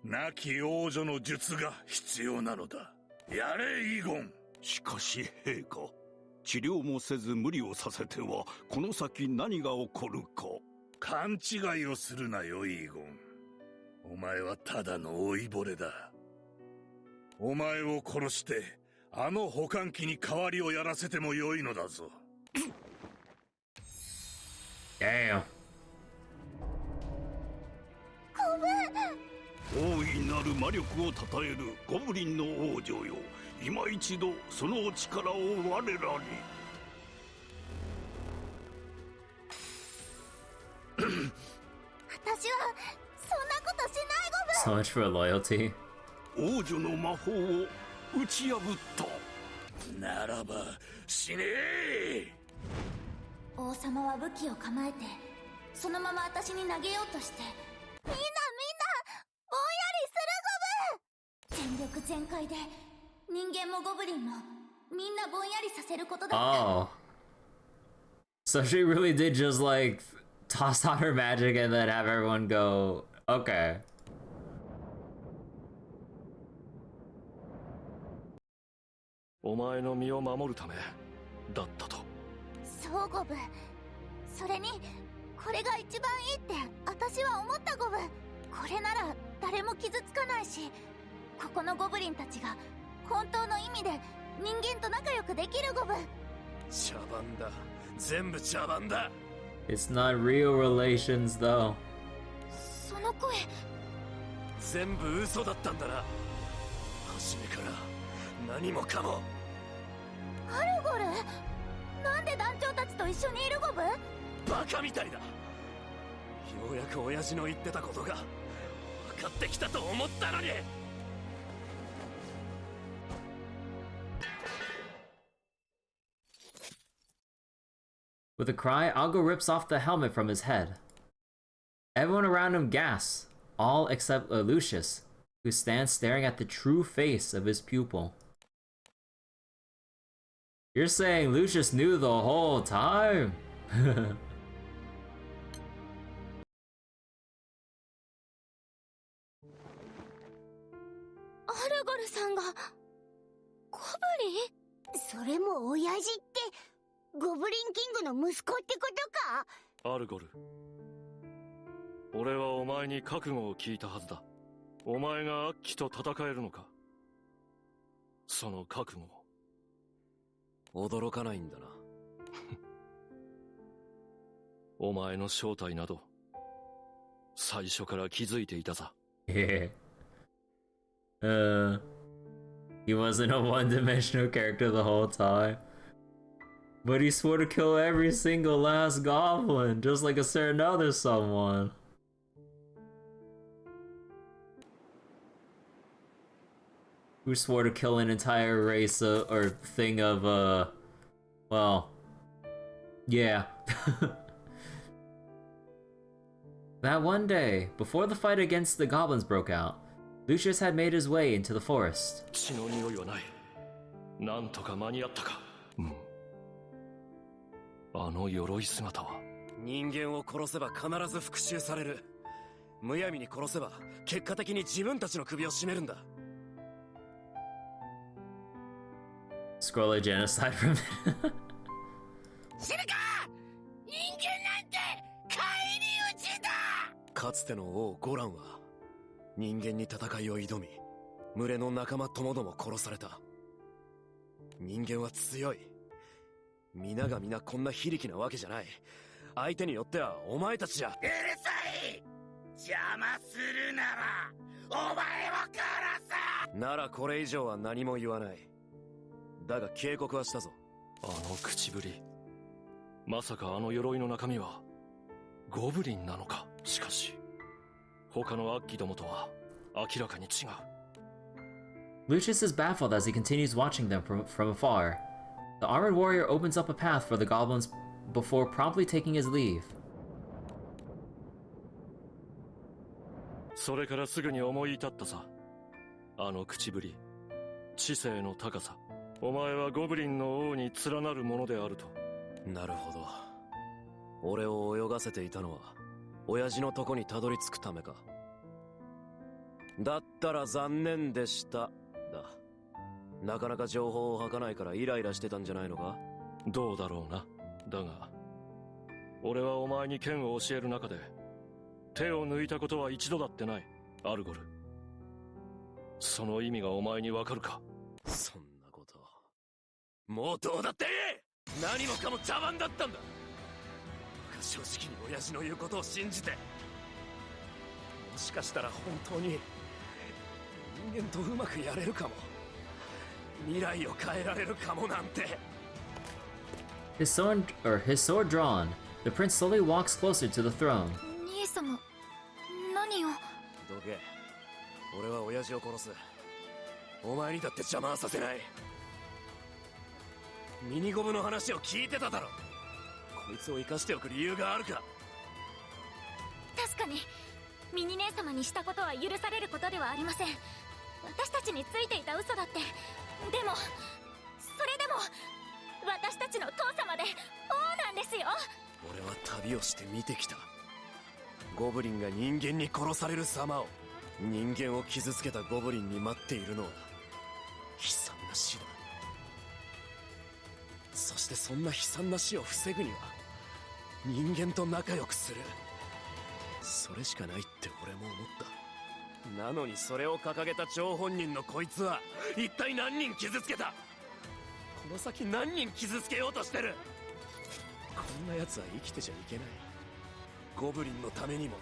S2: 亡き王女の術が必要なのだ。やれイーゴン。
S10: しかし陛下、治療もせず無理をさせてはこの先何が起こるか。
S2: 勘違いをするなよイーゴン。お前はただの老いぼれだ。お前を殺してあの保管機に代わりをやらせてもよいのだぞ。
S1: Damn.
S10: 大いなる魔力をたたえるゴブリンの王女よ。今一度そのお力を我らに。
S3: 私はそんなことしないゴブ。
S1: So much for loyalty.
S10: 王女の魔法を打ち破った。
S2: ならば死ねえ。
S3: 王様は武器を構えてそのまま私に投げようとして、みんなぼんやりするゴブ。全力全開で人間もゴブリンもみんなぼんやりさせることだった。
S1: Oh. So she really did just like toss out her magic and then have everyone go, okay.
S6: お前の身を守るためだったと。
S3: そうゴブ。それにこれが一番いいって私は思ったゴブ。これなら誰も傷つかないし、ここのゴブリンたちが本当の意味で人間と仲良くできるゴブ。
S6: 茶番だ。全部茶番だ。
S1: It's not real relations though.
S3: その声
S6: 全部嘘だったんだな。初めから何もかも。
S3: アルゴル、なんで団長たちと一緒にいるゴブ。
S6: バカみたいだ。ようやく親父の言ってたことが分かってきたと思ったのに。
S1: With a cry, Algo rips off the helmet from his head. Everyone around him gasps, all except Lucius, who stands staring at the true face of his pupil. You're saying Lucius knew the whole time?
S3: アルゴルさんがゴブリン。それも親父ってゴブリンキングの息子ってことか。
S6: アルゴル、俺はお前に覚悟を聞いたはずだ。お前がアッキと戦えるのか。その覚悟。
S4: 驚かないんだな。
S6: お前の正体など最初から気づいていたさ。
S1: Yeah. He wasn't a one-dimensional character the whole time. But he swore to kill every single last goblin, just like a certain other someone. Who swore to kill an entire race or thing of, well, yeah. That one day, before the fight against the goblins broke out, Lucius had made his way into the forest.
S6: 血の匂いはない。なんとか間に合ったか。うん。あの鎧姿は。
S4: 人間を殺せば必ず復讐される。むやみに殺せば結果的に自分たちの首を絞めるんだ。
S1: Scroll a genocide from it.
S8: 知るか！人間なんて返り討ちだ！
S4: かつての王ゴランは人間に戦いを挑み、群れの仲間ともども殺された。人間は強い。皆が皆こんな非力なわけじゃない。相手によってはお前たちじゃ。
S8: うるさい！邪魔するならお前を殺す！
S4: ならこれ以上は何も言わない。だが警告はしたぞ。
S6: あの口ぶり。まさかあの鎧の中身はゴブリンなのか。しかし他の悪鬼どもとは明らかに違う。
S1: Lucius is baffled as he continues watching them from afar. The armored warrior opens up a path for the goblins before promptly taking his leave.
S6: それからすぐに思い至ったさ。あの口ぶり、知性の高さ。お前はゴブリンの王に連なるものであると。
S4: なるほど。俺を泳がせていたのは親父のとこにたどり着くためか。だったら残念でしただ。なかなか情報を吐かないからイライラしてたんじゃないのか。
S6: どうだろうな。だが俺はお前に剣を教える中で手を抜いたことは一度だってない。アルゴル、その意味がお前にわかるか。
S4: そんなこと。もうどうだっていい。何もかも茶番だったんだ。正直に親父の言うことを信じて、もしかしたら本当に人間とうまくやれるかも。未来を変えられるかもなんて。
S1: His sword drawn, the prince slowly walks closer to the throne.
S3: 兄様、何を。
S4: どけ。俺は親父を殺す。お前にだって邪魔はさせない。ミニゴブの話を聞いてただろ。こいつを生かしておく理由があるか。
S15: 確かにミニ姉様にしたことは許されることではありません。私たちについていた嘘だって。でもそれでも私たちの父様で王なんですよ。
S4: 俺は旅をして見てきた。ゴブリンが人間に殺される様を。人間を傷つけたゴブリンに待っているのは悲惨な死だ。そしてそんな悲惨な死を防ぐには人間と仲良くする。それしかないって俺も思った。なのにそれを掲げた張本人のこいつは一体何人傷つけた。この先何人傷つけようとしてる。こんな奴は生きてちゃいけない。ゴブリンのためにも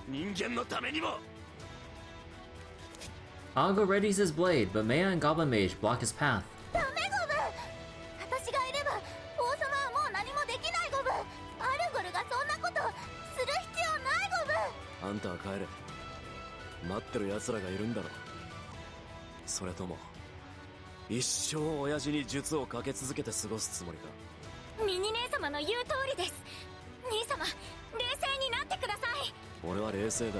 S4: 人間のためにも。
S1: Algo readies his blade, but Maya and Goblin Mage block his path.
S3: ダメゴブ。私がいれば王様はもう何もできないゴブ。アルゴルがそんなことする必要ないゴブ。
S4: あんたは帰れ。待ってる奴らがいるんだろ。それとも一生親父に術をかけ続けて過ごすつもりか。
S15: ミニ姉様の言う通りです。兄様、冷静になってください。
S4: 俺は冷静だ。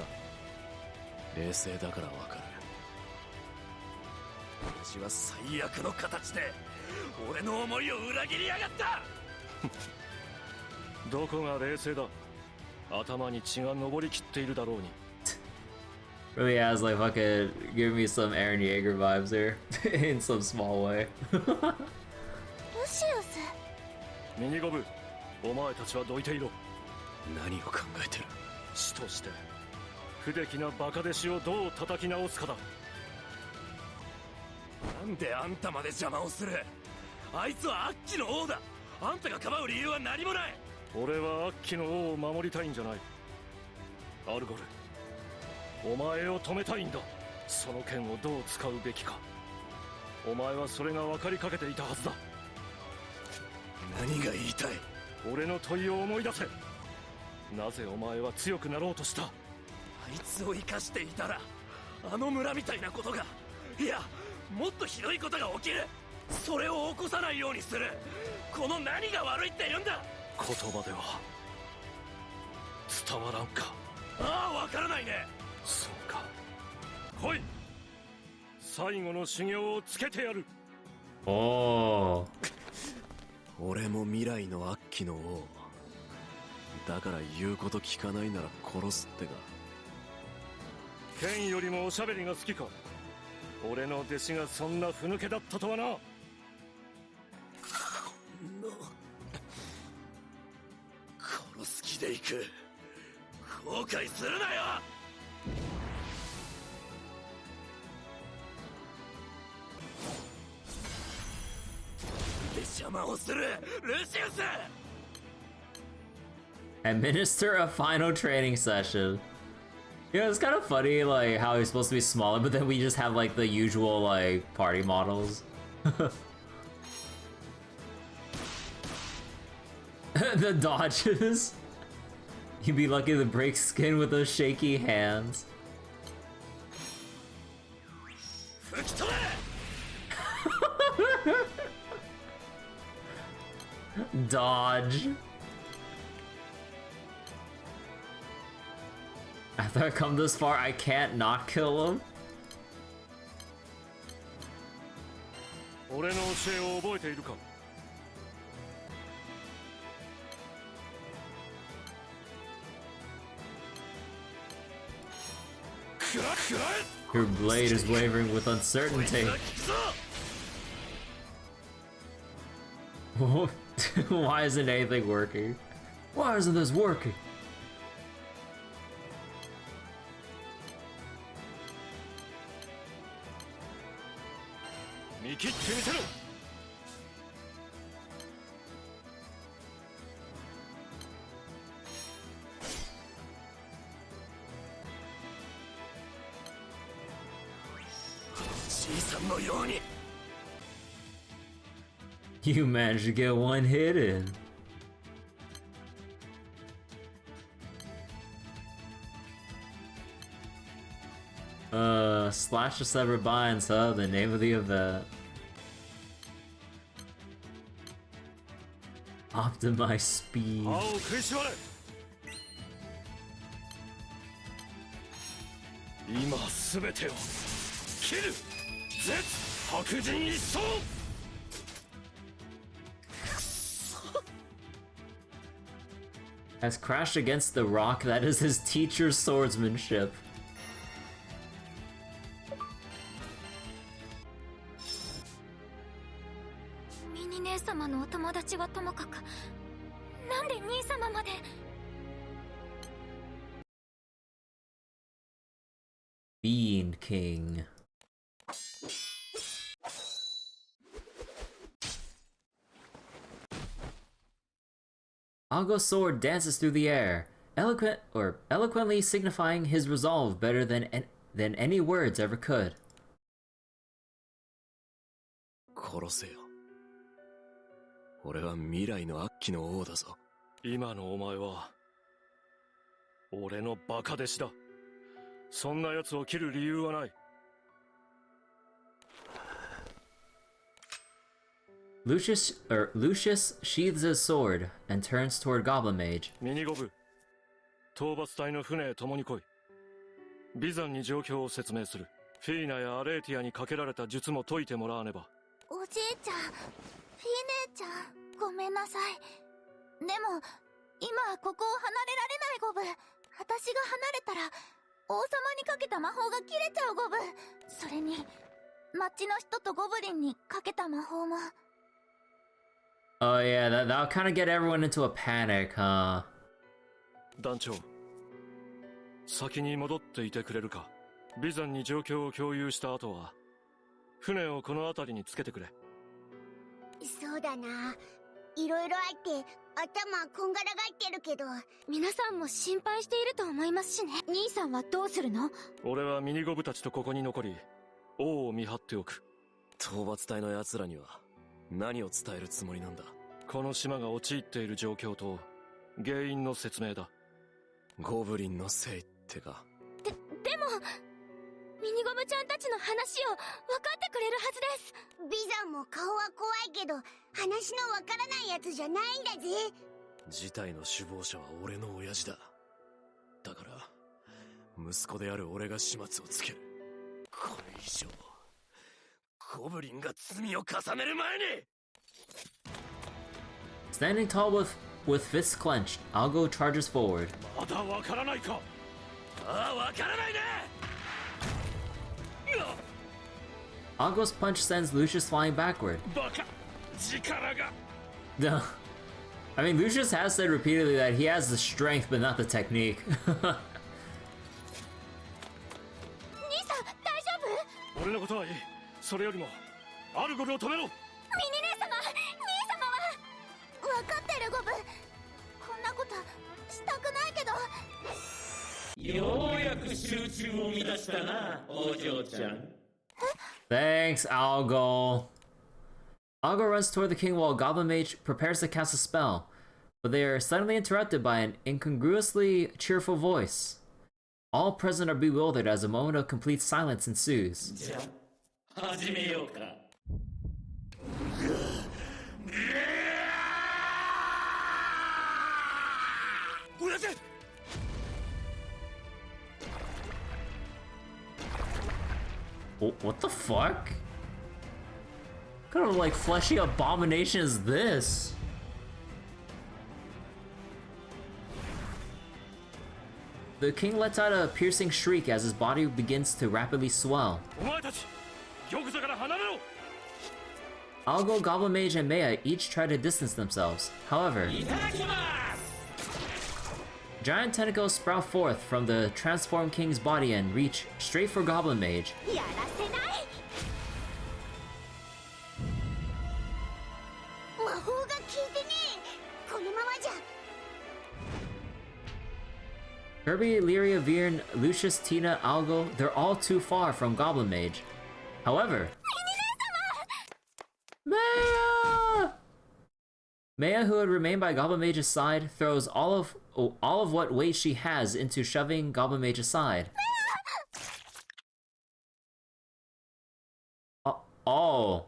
S4: 冷静だからわかる。親父は最悪の形で俺の思いを裏切りやがった。
S6: どこが冷静だ。頭に血が上りきっているだろうに。
S1: Really has like fucking give me some Eren Yeager vibes here in some small way.
S3: ルシウス。
S6: ミニゴブ、お前たちはどいていろ。
S4: 何を考えてる。
S6: 死として不出来なバカ弟子をどう叩き直すかだ。
S4: なんであんたまで邪魔をする。あいつは悪鬼の王だ。あんたがかばう理由は何もない。
S6: 俺はアッキの王を守りたいんじゃない。アルゴル、お前を止めたいんだ。その剣をどう使うべきか、お前はそれが分かりかけていたはずだ。
S4: 何が言いたい？
S6: 俺の問いを思い出せ。なぜお前は強くなろうとした？
S4: あいつを生かしていたらあの村みたいなことが、いやもっとひどいことが起きる。それを起こさないようにする。この何が悪いって言うんだ。
S6: 言葉では伝わらんか。
S4: ああ、わからないね。
S6: そうか。来い、最後の修行をつけてやる。
S1: おー。
S4: 俺も未来のアッキの王だから、言うこと聞かないなら殺すってか。
S6: 剣よりもおしゃべりが好きか。俺の弟子がそんなふぬけだったとはな。
S4: 殺す気で行く。後悔するなよ。で邪魔をするルシウス。
S1: Administer a final training session. You know, it's kind of funny, like, how he's supposed to be smaller, but then we just have, like, the usual, like, party models. The dodges. You'd be lucky to break skin with those shaky hands. Dodge. After I come this far, I can't not kill him.
S6: 俺の教えを覚えているか。
S1: Your blade is wavering with uncertainty. Why isn't anything working? Why isn't this working? You managed to get one hit in. Slash the Sever binds, huh? The name of the event. Optimize speed. Has crashed against the rock that is his teacher's swordsmanship. Bean King. Ago's sword dances through the air, eloquently signifying his resolve better than any words ever could.
S4: 殺せよ。俺は未来のアッキの王だぞ。
S6: 今のお前は俺のバカ弟子だ。そんな奴を切る理由はない。
S1: Lucius sheathes his sword and turns toward Goblin Mage.
S6: ミニゴブ、討伐隊の船へ共に来い。ビザンに状況を説明する。フィーナやアレーティアにかけられた術も解いてもらわねば。
S3: おじいちゃん、フィー姉ちゃん、ごめんなさい。でも、今はここを離れられないゴブ。私が離れたら、王様にかけた魔法が切れちゃうゴブ。それに、町の人とゴブリンにかけた魔法も。
S1: Oh yeah, that'll kind of get everyone into a panic, huh?
S6: 団長、先に戻っていてくれるか。ビザンに状況を共有した後は、船をこの辺りにつけてくれ。
S3: そうだな。いろいろあって頭こんがらがってるけど。
S15: 皆さんも心配していると思いますしね。兄さんはどうするの？
S6: 俺はミニゴブたちとここに残り王を見張っておく。
S4: 討伐隊の奴らには何を伝えるつもりなんだ？
S6: この島が陥っている状況と原因の説明だ。
S4: ゴブリンのせいってか。
S15: でもミニゴブちゃんたちの話を分かってくれるはずです。
S3: ビザンも顔は怖いけど話のわからないやつじゃないんだぜ。
S4: 事態の首謀者は俺の親父だ。だから息子である俺が始末をつける。これ以上ゴブリンが罪を重ねる前に。
S1: Standing tall with fists clenched, Algo charges forward.
S2: まだわからないか。
S4: ああ、わからないね。
S1: Algo's punch sends Lucius flying backward.
S2: バカ、力が。
S1: I mean, Lucius has said repeatedly that he has the strength but not the technique.
S15: 兄さん、大丈夫？
S6: 俺のことはいい。それよりもアルゴルを止めろ。
S15: ミニ姉様、兄様は。
S3: 分かってるゴブ。こんなことしたくないけど。
S11: ようやく集中を乱したな、お嬢ちゃん。
S1: Thanks, Algo. Algo runs toward the king while Goblin Mage prepares to cast a spell, but they are suddenly interrupted by an incongruously cheerful voice. All present are bewildered as a moment of complete silence ensues.
S11: じゃあ始めようか。
S4: 親父！
S1: What the fuck? What kind of like fleshy abomination is this? The king lets out a piercing shriek as his body begins to rapidly swell.
S6: お前たち、玉座から離れろ。
S1: Algo, Goblin Mage, and Maya each try to distance themselves. However, giant tentacles sprout forth from the transformed king's body and reach straight for Goblin Mage.
S3: やらせない。魔法が効いてねえ。このままじゃ。
S1: Kirby, Lyria, Viren, Lucius, Tina, Algo, they're all too far from Goblin Mage. However, Maya, who had remained by Goblin Mage's side, throws all of what weight she has into shoving Goblin Mage aside. Oh,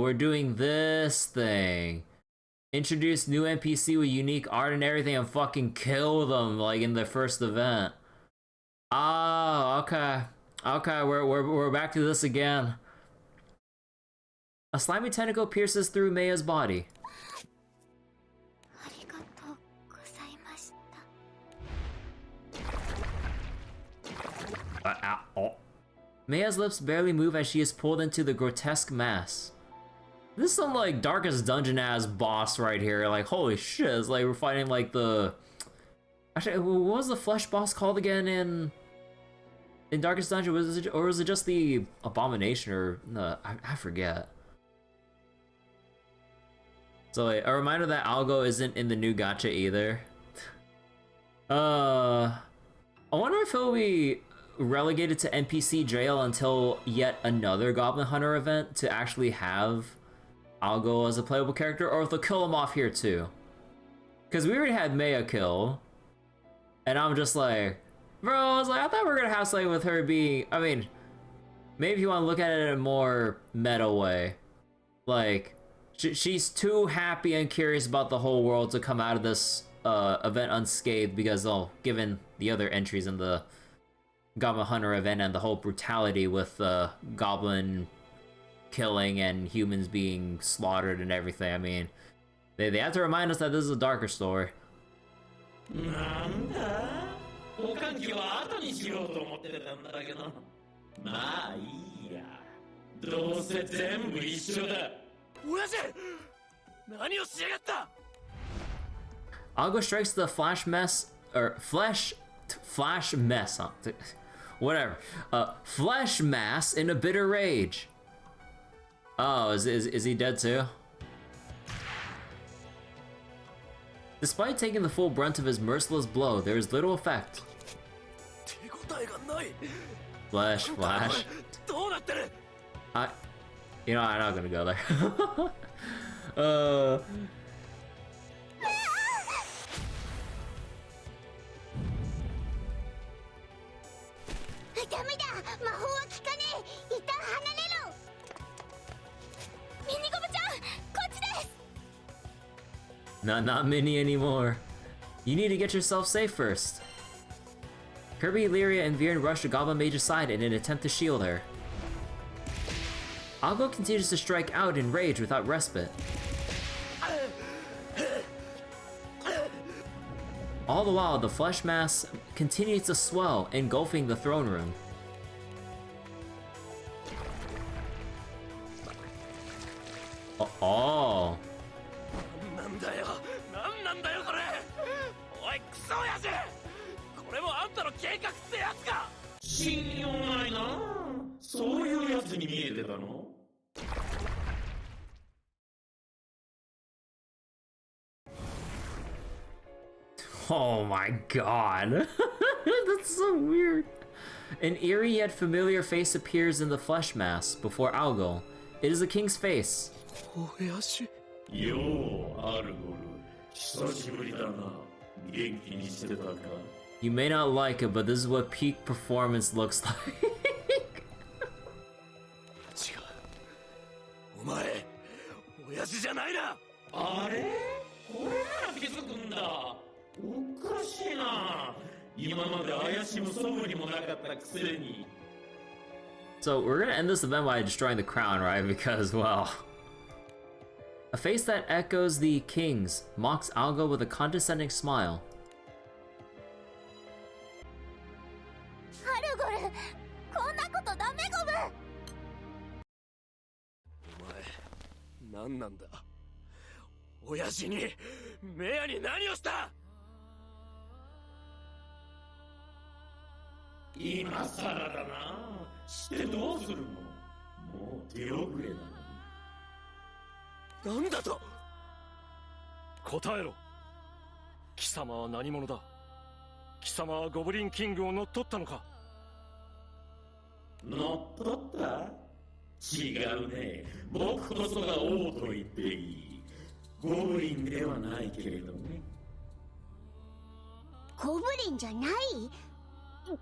S1: we're doing this thing. Introduce new NPC with unique art and everything and fucking kill them like in the first event. Oh, okay. Okay, we're back to this again. A slimy tentacle pierces through Maya's body. Maya's lips barely move as she is pulled into the grotesque mass. This is some like Darkest Dungeon ass boss right here. Like holy shit! It's like we're fighting like the. Actually, what was the flesh boss called again in Darkest Dungeon? Was it just the Abomination or no? I forget. So like, a reminder that Algo isn't in the new gacha either. I wonder if he'll be relegated to NPC jail until yet another Goblin Hunter event to actually have Algo as a playable character, or if they'll kill him off here too. Because we already had Maya kill, and I'm just like, bro, I was like, I thought we were gonna have something with her being, I mean, maybe if you want to look at it in a more meta way, like, she's too happy and curious about the whole world to come out of this event unscathed because, given the other entries in the Goblin Hunter event and the whole brutality with goblin killing and humans being slaughtered and everything, I mean, they have to remind us that this is a darker story.
S11: なんだ？おかんきは後にしようと思ってたんだけど。まあいいや。どうせ全部一緒だ。
S4: 親父！何をしやがった！
S1: Algo strikes the flash mess, or flash mess, huh? Whatever. Flesh mass in a bitter rage. Oh, is he dead too? Despite taking the full brunt of his merciless blow, there is little effect. Flash. You know, I'm not gonna go there.
S3: ダメだ、魔法は効かねえ。一旦離れろ。ミニゴブちゃん、こっちです。
S1: Not many anymore. You need to get yourself safe first. Kirby, Lyria, and Viren rush the Goblin Mage's side in an attempt to shield her. Algo continues to strike out in rage without respite. All the while, the flesh mass continues to swell, engulfing the throne room. Oh.
S8: なんだよこれ。おいクソ親父、これもあんたの計画ってやつか。
S11: 信用ないな。そういうやつに見えてたの。
S1: Oh my god. That's so weird. An eerie yet familiar face appears in the flesh mass before Algol. It is the king's face.
S11: よう、アルゴル。久しぶりだな。元気にしてたか。
S1: You may not like it, but this is what peak performance looks like.
S8: 違う。お前、親父じゃないな。
S11: あれ？これなら気づくんだ。おかしいな。今まで怪しむ素振りもなかったくせに。
S1: So we're gonna end this event by destroying the crown, right? Because, well... A face that echoes the king's mocks Algo with a condescending smile.
S3: アルゴル、こんなことダメゴブ。
S8: お前、何なんだ。親父に、メアに何をした。
S11: 今さらだな。してどうするの。もう手遅れなの。
S8: なんだと。
S6: 答えろ。貴様は何者だ。貴様はゴブリンキングを乗っ取ったのか。
S11: 乗っ取った？違うね。僕こそが王と言っていい。ゴブリンではないけれどね。
S3: ゴブリンじゃない？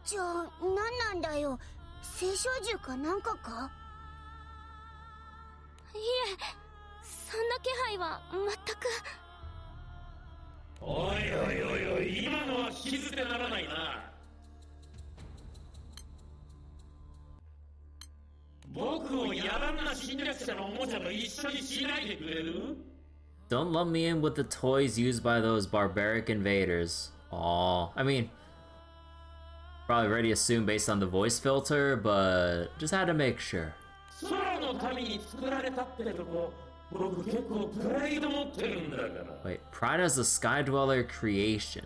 S3: じゃあ何なんだよ。聖書獣かなんかか？
S15: いえ、そんな気配は全く。
S11: おいおいおいおい、今のは聞き捨てならないな。僕をやらんな侵略者のおもちゃと一緒にしないでくれる？
S1: Don't lump me in with the toys used by those barbaric invaders. Aw, I mean, probably already assumed based on the voice filter, but just had to make sure.
S11: 空の民に作られたってとこ、僕結構プライド持ってるんだから。
S1: Wait, Pride as a Sky Dweller creation.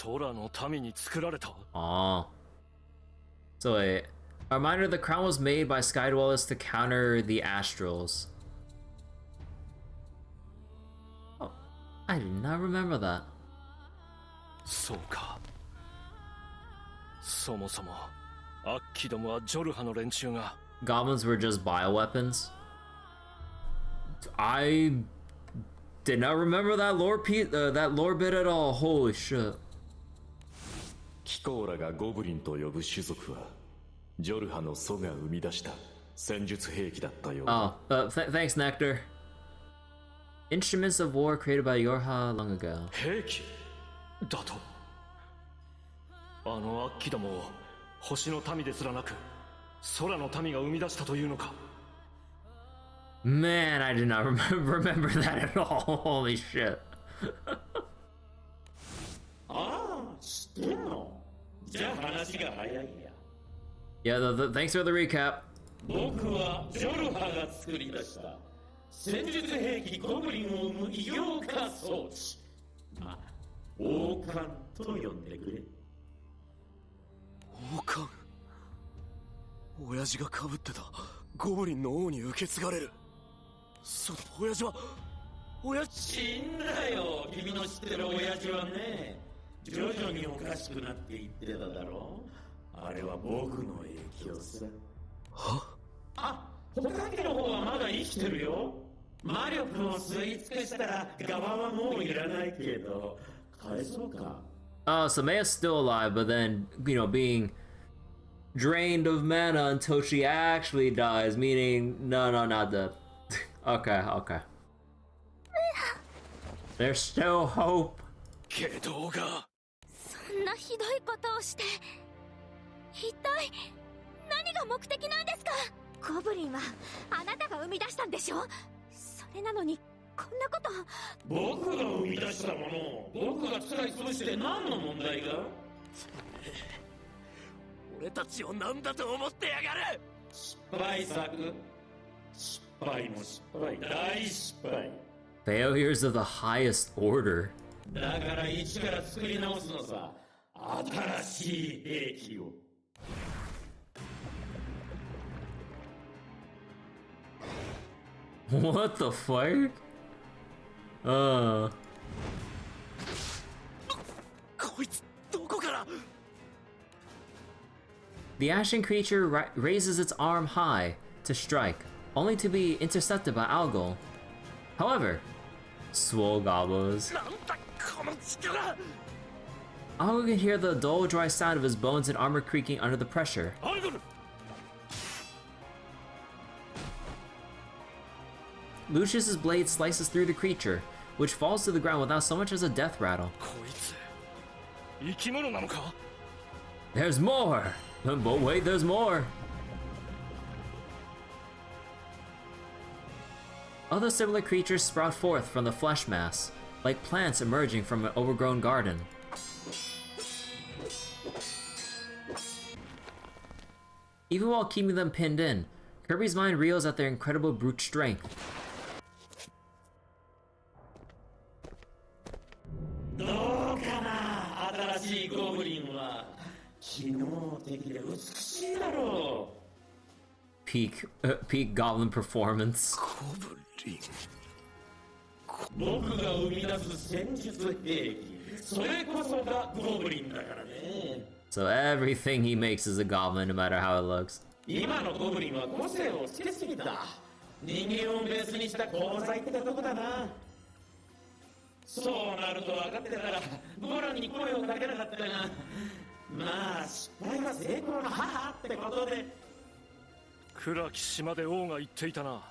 S6: 空の民に作られた。
S1: Aw. So wait, a reminder, the crown was made by Sky Dwellers to counter the Astrals. Oh, I did not remember that.
S6: そうか。そもそもアッキどもはジョルハの連中が。
S1: Goblins were just bioweapons. I did not remember that lore that lore bit at all. Holy shit.
S14: キコーラがゴブリンと呼ぶ種族はジョルハの祖が生み出した戦術兵器だったようだ。
S1: Oh, thanks, Nectar. Instruments of war created by Yorha long ago.
S6: 兵器だと。あのアッキどもを星の民ですらなく空の民が生み出したというのか。
S1: Man, I did not remember that at all. Holy shit.
S11: ああ、知ってんの？じゃあ話が早いや。
S1: Yeah, thanks for the recap.
S11: 僕はジョルハが作り出した戦術兵器ゴブリンを生む異様化装置。あ、王冠と呼んでくれ。
S8: 王冠。親父が被ってた
S4: ゴブリンの王に受け継がれる。そうだ、親父は
S11: 死んだよ、君の知ってる親父はね。徐々におかしくなっていってただろう。あれは僕の影響さ。あ、他家の方はまだ生きてるよ。魔力を吸い尽くしたら側はもういらないけど、返そうか。
S1: Oh, so Maya's still alive, but then, being drained of mana until she actually dies, meaning, no, not dead. Okay. There's still hope.
S4: けどが
S15: そんなひどいことをして一体何が目的なんですか？ゴブリンはあなたが生み出したんでしょ？それなのにこんなこと。
S11: 僕が生み出したものを僕が使い潰して何の問題が？
S4: 俺たちを何だと思ってやがる。
S11: 失敗作。失敗も失敗、大失敗。
S1: Failures of the highest order.
S11: だから一から作り直すのさ。新しい兵器を。
S1: What the fuck?
S4: こいつどこから？
S1: The ashen creature raises its arm high to strike, only to be intercepted by Algol. However, swole gobbles. Algol can hear the dull, dry sound of his bones and armor creaking under the pressure. Lucius's blade slices through the creature, which falls to the ground without so much as a death rattle. There's more! But wait, there's more! Other similar creatures sprout forth from the flesh mass, like plants emerging from an overgrown garden. Even while keeping them pinned in, Kirby's mind reels at their incredible brute strength. Peak goblin performance. So everything he makes is a goblin, no matter how it looks.
S11: 今のゴブリンは個性をつけすぎた。人間をベースにした功罪ってとこだな。そうなると分かってたらゴランに声をかけなかったが、まあ失敗は成功の母ってことで。
S6: 暗き島で王が言っていたな。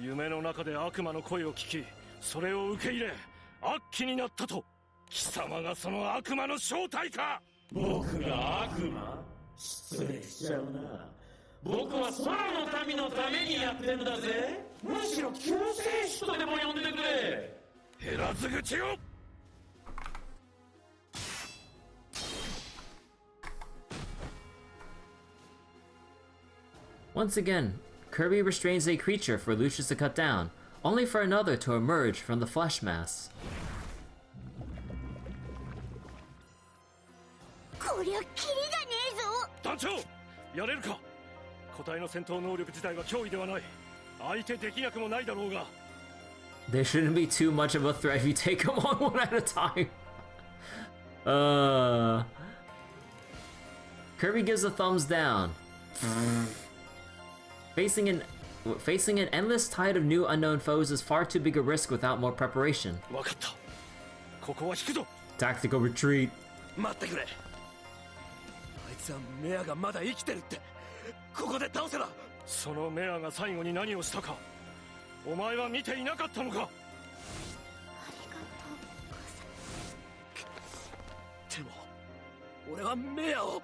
S6: 夢の中で悪魔の声を聞き、それを受け入れ悪鬼になったと。貴様がその悪魔の正体か。
S11: 僕が悪魔？失礼しちゃうな。僕は空の民のためにやってんだぜ。むしろ救世主とでも呼んでくれ。
S6: 減らず口を。
S1: Once again, Kirby restrains a creature for Lucius to cut down, only for another to emerge from the flesh mass.
S3: こりゃキリがねえぞ。
S6: 団長、やれるか。個体の戦闘能力自体は脅威ではない。相手できなくもないだろうが。
S1: There shouldn't be too much of a threat if you take them on one at a time. Kirby gives a thumbs down. Facing an endless tide of new unknown foes is far too big a risk without more preparation. Tactical retreat.
S4: 待ってくれ。あいつはメアがまだ生きてるって。ここで倒せば。
S6: そのメアが最後に何をしたか。お前は見ていなかったのか。
S4: でも俺はメアを。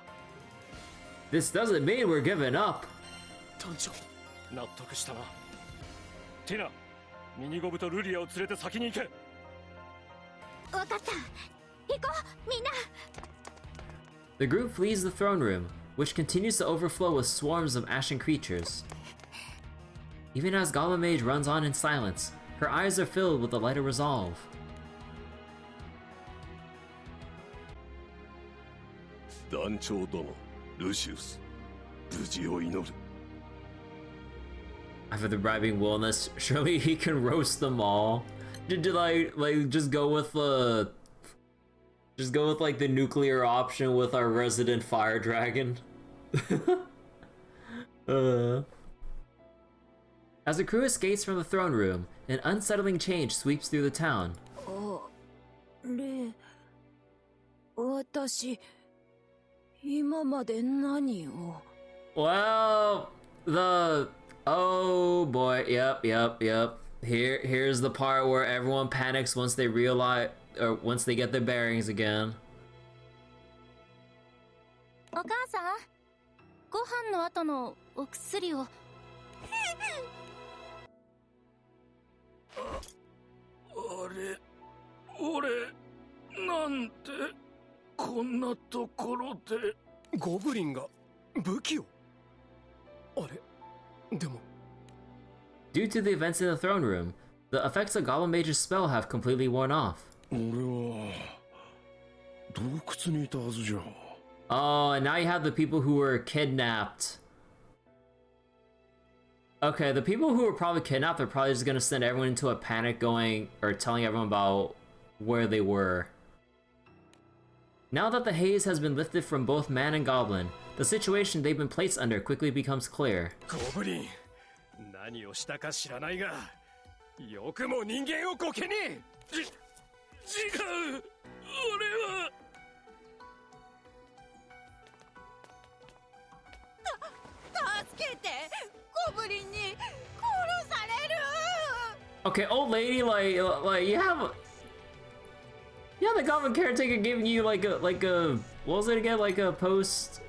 S1: This doesn't mean we're giving up.
S4: 団長、
S6: 納得したな。ティナ、ミニゴブとルリアを連れて先に行け。
S15: わかった。行こう、みんな。
S1: The group flees the throne room, which continues to overflow with swarms of ashen creatures. Even as Goblin Mage runs on in silence, her eyes are filled with a light of resolve.
S10: 団長殿、ルシウス、無事を祈る。
S1: After the bribing Wilness, surely he can roast them all. Did like just go with like the nuclear option with our resident fire dragon? As the crew escapes from the throne room, an unsettling change sweeps through the town. Well, oh boy, yep. Here's the part where everyone panics once they realize, or once they get their bearings again.
S15: お母さん、ご飯の後のお薬を。
S2: 俺、なんてこんなところで。
S4: ゴブリンが武器を。あれ、でも。
S1: Due to the events in the throne room, the effects of Goblin Mage's spell have completely worn off.
S12: 俺は洞窟にいたはずじゃ。
S1: Oh, and now you have the people who were kidnapped. Okay, the people who were probably kidnapped are probably just gonna send everyone into a panic going, or telling everyone about where they were. Now that the haze has been lifted from both man and goblin, the situation they've been placed under quickly becomes clear.
S4: ゴブリン、何をしたか知らないが、よくも人間をコケに。違う、俺は。
S9: 助けて、ゴブリンに殺される。
S1: Okay, old lady, like you have the goblin caretaker giving you like a what was it again, like a post,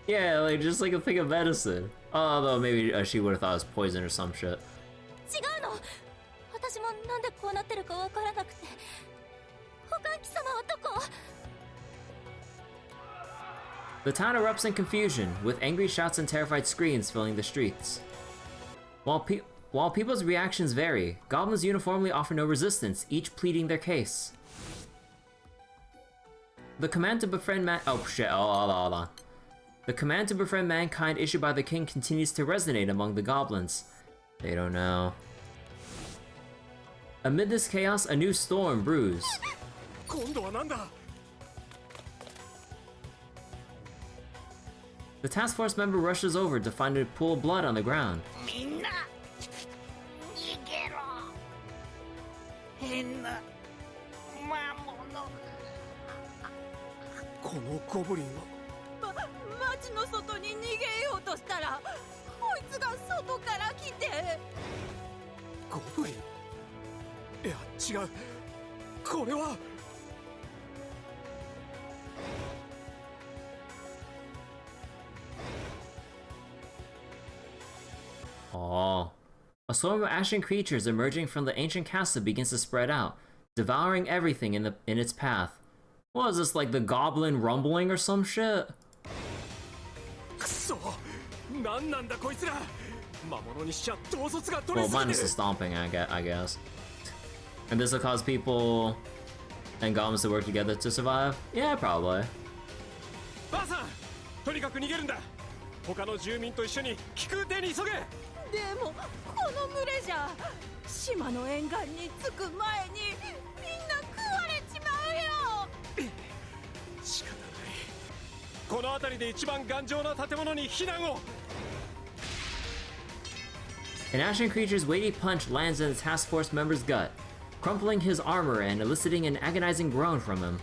S1: yeah, like just like a thing of medicine. Although maybe she would have thought it was poison or some shit.
S15: 違うの。私もなんでこうなってるかわからなくて。保管貴様はどこ？
S1: The town erupts in confusion, with angry shouts and terrified screams filling the streets. While people's reactions vary, goblins uniformly offer no resistance, each pleading their case. The command to befriend hold on. The command to befriend mankind issued by the king continues to resonate among the goblins. They don't know. Amid this chaos, a new storm brews.
S4: 今度はなんだ?
S1: The task force member rushes over to find a pool of blood on the ground.
S8: みんな逃げろ。変な魔物。
S4: このゴブリンは。
S9: 町の外に逃げようとしたら、こいつが外から来て。
S4: ゴブリン？いや、違う。これは。
S1: Oh. A swarm of ashen creatures emerging from the ancient castle begins to spread out, devouring everything in its path. What is this, like the goblin rumbling or some shit? Well, minus the stomping, I guess. And this will cause people and goblins to work together to survive? Yeah, probably.
S4: とにかく逃げるんだ。他の住民と一緒に気空艇に急げ。
S9: でもこの群れじゃ島の沿岸に着く前にみんな食われちまうよ。
S4: 仕方ない。この辺りで一番頑丈な建物に避難を。
S1: An ashen creature's weighty punch lands in the task force member's gut, crumpling his armor and eliciting an agonizing groan from him.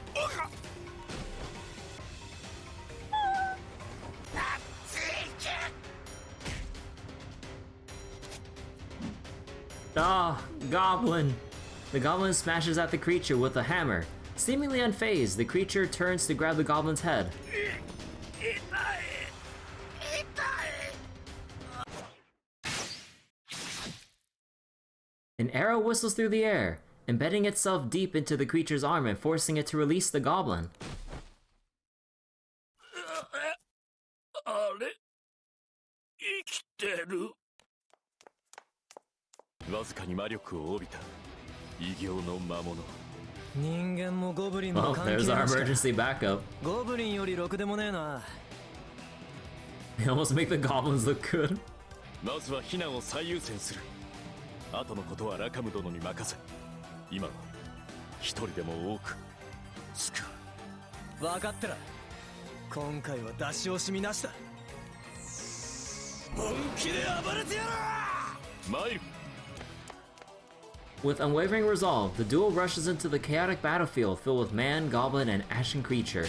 S1: Ah, goblin! The goblin smashes at the creature with a hammer. Seemingly unfazed, the creature turns to grab the goblin's head. An arrow whistles through the air, embedding itself deep into the creature's arm and forcing it to release the goblin.
S2: あれ？生きてる？
S14: わずかに魔力を帯びた異形の魔物。
S5: 人間もゴブリンも
S1: Well,
S5: 関係
S1: there's
S5: な
S1: our
S5: しか。
S1: emergency backup.
S5: ゴブリンよりろくでもねえな。
S1: They almost make the goblins look good.
S14: まずは避難を最優先する。後のことはラカム殿に任せ、今は一人でも多く救
S5: う。分かったら今回は出し惜しみなしだ。本気で暴れてやる。
S14: 参る。
S1: With unwavering resolve, the duo rushes into the chaotic battlefield filled with man, goblin, and ashen creature.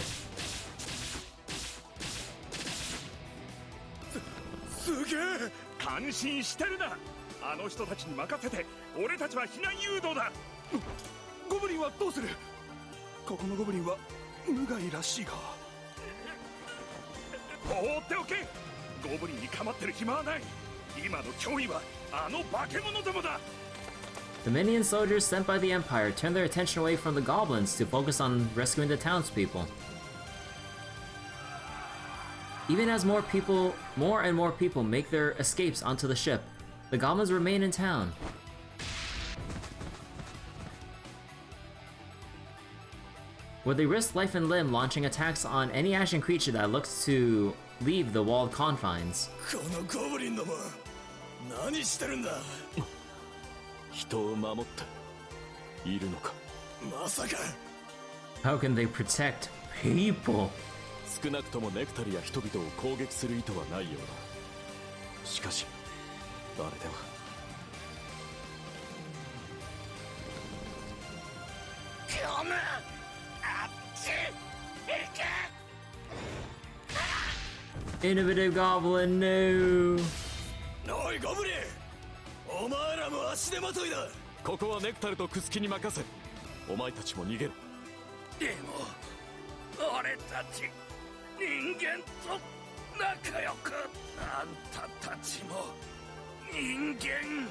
S12: すげえ、感心してるな。あの人たちに任せて、俺たちは避難誘導だ。ゴブリンはどうする？ここのゴブリンは無害らしいが。放っておけ。ゴブリンに構ってる暇はない。今の脅威はあの化け物どもだ。
S1: The minion soldiers sent by the Empire turn their attention away from the goblins to focus on rescuing the townspeople. Even as more and more people make their escapes onto the ship, the goblins remain in town. Where they risk life and limb launching attacks on any ashen creature that looks to leave the walled confines.
S14: 人を守っているのか。
S5: まさか。
S1: How can they protect people?
S14: 少なくともネクタルや人々を攻撃する意図はないようだ。しかしあれでは。
S8: ゴム、あっち行け。
S1: Innovative goblin, no.
S5: おいゴブリン、お前らも足手まといだ。
S14: ここはネクタルとクスキに任せ、お前たちも逃げろ。
S2: でも俺たち人間と仲良く、あんたたちも人間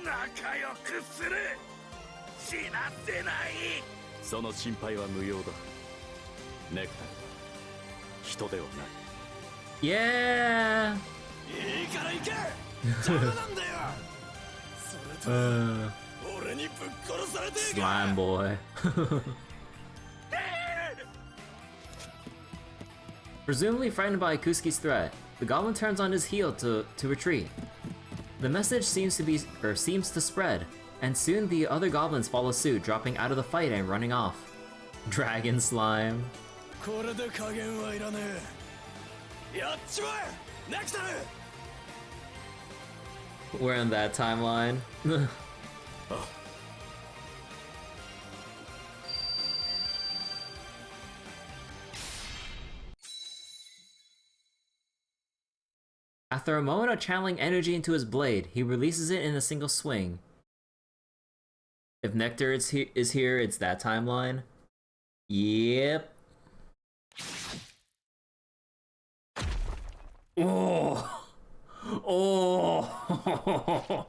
S2: 仲良くする。死なせない。
S14: その心配は無用だ。ネクタルは人ではない。
S1: Yeah.
S5: いいから行け。邪魔なんだよ。それと俺にぶっ殺されてえか。
S1: Slime boy. Presumably frightened by Kuski's threat, the goblin turns on his heel to retreat. The message seems to spread, and soon the other goblins follow suit, dropping out of the fight and running off. Dragon slime.
S5: これで加減はいらねえ。やっちまえ、ネクタル。
S1: We're in that timeline. After a moment of channeling energy into his blade, he releases it in a single swing. If Nectar is here, it's that timeline. Yep. Oh! Oh!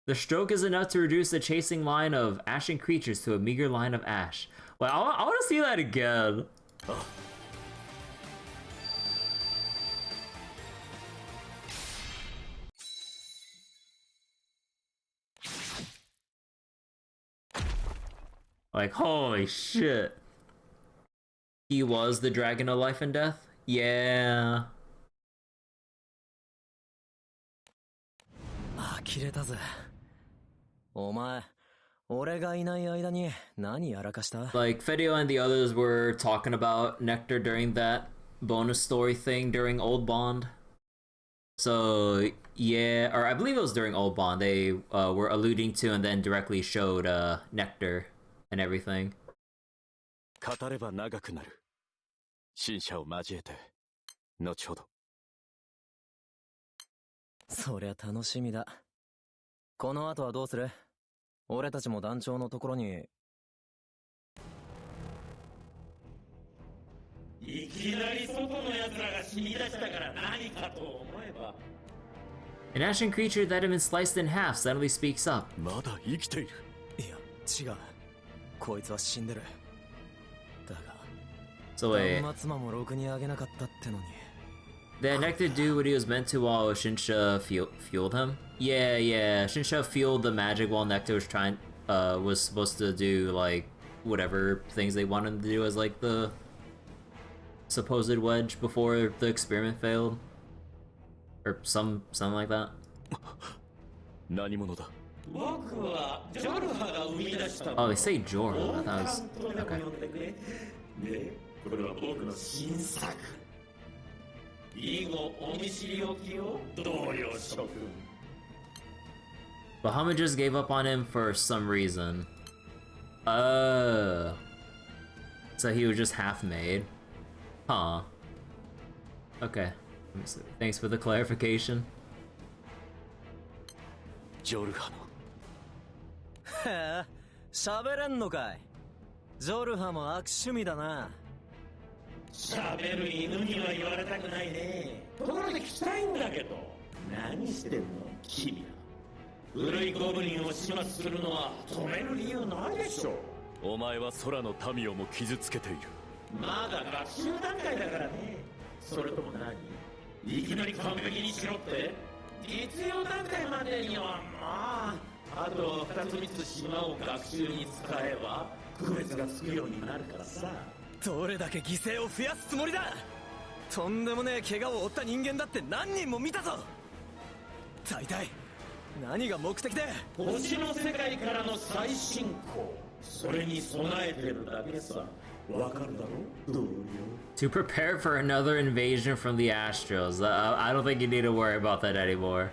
S1: The stroke is enough to reduce the chasing line of ashen creatures to a meager line of ash. Well, I want to see that again. Like, holy shit. He was the dragon of life and death? Yeah.
S5: 呆れたぜ。お前、俺がいない間に何やらかした？
S1: Like, Fedio and the others were talking about Nectar during that bonus story thing during Old Bond. So, yeah, or I believe it was during Old Bond, they were alluding to and then directly showed Nectar and everything.
S14: 語れば長くなる。新者を交えて、後ほど。
S5: そりゃ楽しみだ。この後はどうする？俺たちも団長のところに。
S11: いきなり外の奴らが死に出したから何かと思えば。
S1: An ashen creature that had been sliced in half suddenly speaks up.
S14: まだ生きている。
S5: いや、違う。こいつは死んでる。だが、
S1: So wait,
S5: 断末魔もろくにあげなかったってのに。
S1: did Nectar do what he was meant to while Shinsha fueled him? Yeah. Shinsha fueled the magic while Nectar was supposed to do like whatever things they wanted him to do as like the supposed wedge before the experiment failed. Or something like that.
S14: 何者だ。
S11: 僕はジョルハが生み出した
S1: Oh, they say Jorah. I thought it was...
S11: 王冠とで
S1: Okay.
S11: も呼んでくれ。で、これは僕の新作。以後お見知りおきを同僚諸君。
S1: Bahamut just gave up on him for some reason. Oh. So he was just half made? Huh. Okay. Thanks for the clarification.
S4: ジョルハの。へえ、喋れんのかい。ジョルハも悪趣味だな。
S11: 喋る犬には言われたくないね。ところで聞きたいんだけど、何してんの君ら。古いゴブリンを始末するのは止める理由ないでしょ。
S14: お前は空の民をも傷つけている。
S11: まだ学習段階だからね。それとも何？いきなり完璧にしろって？実用段階までにはまあ、あと2つ3つ島を学習に使えば区別がつくようになるからさ。
S4: どれだけ犠牲を増やすつもりだ。とんでもねえ怪我を負った人間だって何人も見たぞ。大体何が目的で。
S11: 星の世界からの最新興、それに備えてるだけさ。わかるだろ同僚。
S1: To prepare for another invasion from the Astros. I don't think you need to worry about that anymore.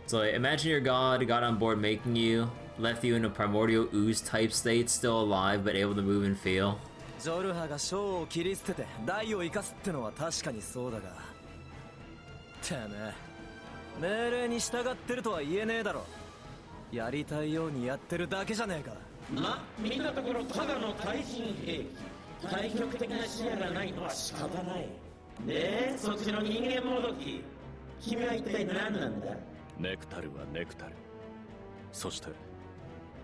S1: So imagine your god got on board making you, left you in a primordial ooze type state, still alive but able to move and feel.
S4: ジョルハが小を切り捨てて大を生かすってのは確かにそうだが、てめえ命令に従ってるとは言えねえだろ。やりたいようにやってるだけじゃねえか。
S11: ま、見たところただの対人兵器。対極的な視野がないのは仕方ない。で、そっちの人間もどき、君は一体何なんだ？
S14: ネクタルはネクタル。そして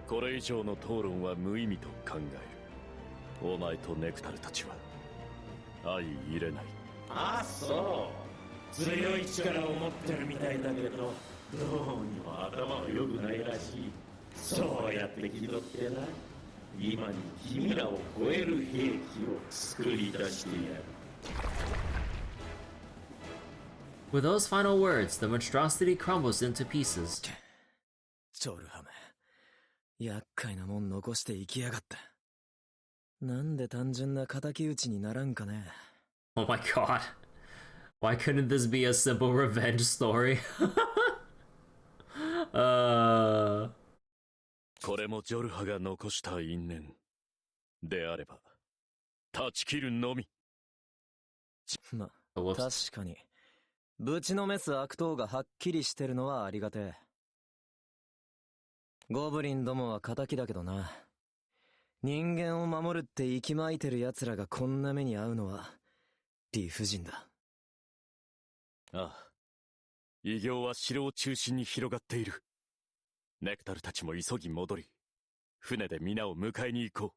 S14: これ以上の討論は無意味と考える。お前とネクタルたちは相入れない。
S11: ああ、そう。強い力を持ってるみたいだけど、どうにも頭は良くないらしい。そうやって気取ってな。今に君らを超える兵器を作り出してやる。
S1: With those final words, the monstrosity crumbles into pieces.
S4: ジョルハめ、厄介なもん残して生きやがった。なんで単純な敵討ちにならんかね。
S1: Oh my god. Why couldn't this be a simple revenge story?
S14: これもジョルハが残した因縁であれば断ち切るのみ。
S4: ま、確かにぶちのめす悪党がはっきりしてるのはありがてえ。ゴブリンどもは仇だけどな。人間を守るって息巻いてる奴らがこんな目に遭うのは理不尽だ。
S14: ああ、異形は城を中心に広がっている。ネクタルたちも急ぎ戻り、船で皆を迎えに行こ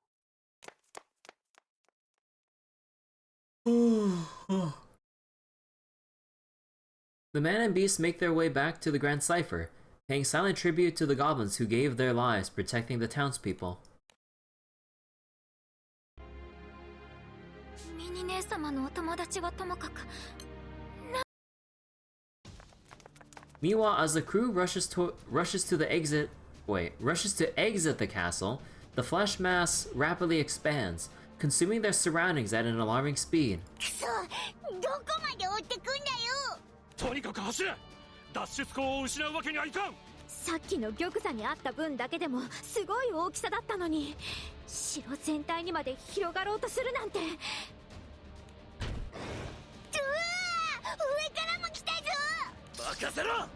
S14: う。
S1: The man and beast make their way back to the Grand Cipher, paying silent tribute to the goblins who gave their lives protecting the townspeople.
S15: ミニ姉様のお友達はともかく。
S1: Meanwhile, as the crew rushes to exit the castle, the flesh mass rapidly expands, consuming their surroundings at an alarming speed.
S3: くそ、どこまで追ってくんだよ。
S12: とにかく走れ。脱出口を失うわけにはいかん。
S15: さっきの玉座にあった分だけでもすごい大きさだったのに、城全体にまで広がろうとするなんて。うわー、上からも来たぞ。
S4: 任せろ。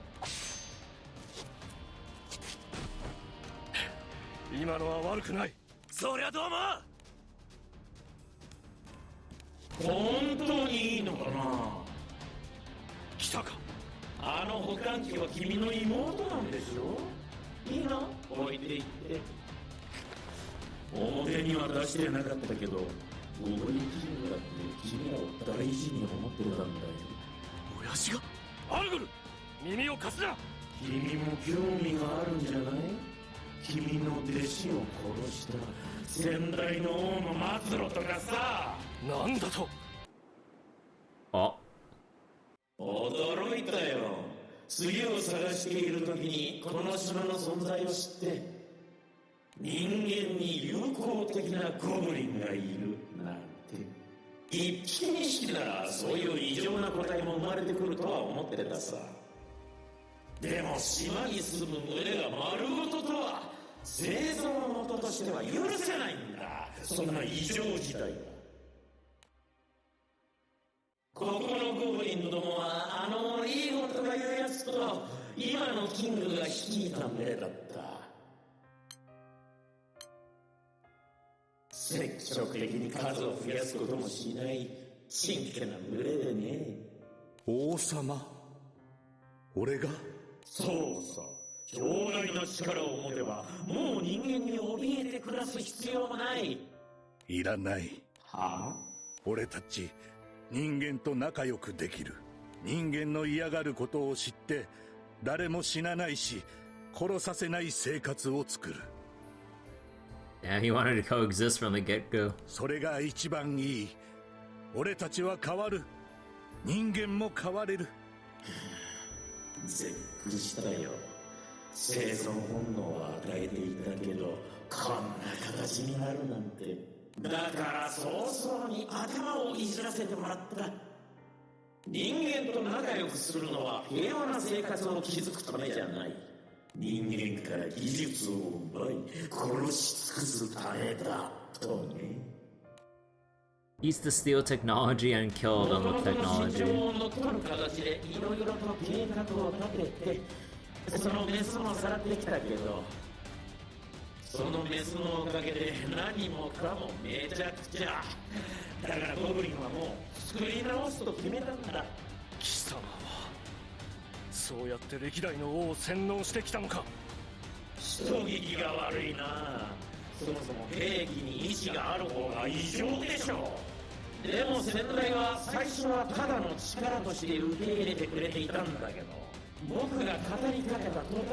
S12: 今のは悪くない。
S4: そりゃどうも。
S11: 本当にいいのかな。
S12: 来たか。
S11: あの保管機は君の妹なんでしょ。いいの、置いていって。表には出してなかったけど、ゴブリンキングだって君らを大事に思ってたんだよ。
S12: 親父が。アルグル、耳を貸すな。
S11: 君も興味があるんじゃない？君の弟子を殺した先代の王の末路とかさ。
S12: なんだと。
S1: あ。
S11: 驚次を探している時にこの島の存在を知って人間に友好的なゴブリンがいるなんて一匹二匹ならそういう異常な個体も生まれてくるとは思ってたさ。でも島に住む群れが丸ごととは生存元としては許せないんだ。そんな異常事態は。ここのゴブリンどもはリーゴとかいうやつと今のキングが率いた群れだった。積極的に数を増やすこともしない真剣な群れでね。
S10: 王様、俺が？
S11: そうさ、強大な力を持てばもう人間に怯えて暮らす必要もない。
S10: いらない。
S11: はあ？
S10: 俺たち人間と仲良くできる。人間の嫌がることを知って誰も死なないし殺させない生活を作る。
S1: Yeah, he wanted to coexist from the get-go.
S10: それが一番いい。俺たちは変わる。人間も変われる。
S11: 絶句したよ。生存本能は与えていたけどこんな形になるなんて。だから早々に頭をいじらせてもらった。人間と仲良くするのは平和な生活を築くためじゃない。人間から技術を奪い殺し尽くすためだとね。
S1: Used to steal technology and kill them with technology.
S11: の取る形でいろいろと計画を立ててそのメスもさらってきたけどそのメスのおかげで何もかもめちゃくちゃ。だからゴブリンはもう作り直すと決めたんだ。
S6: 貴様はそうやって歴代の王を洗脳してきたのか。
S11: 人聞きが悪いな。そもそも兵器に意志がある方が異常でしょう。でも先代は最初はただの力として受け入れてくれていたんだけど僕が語りかけた途端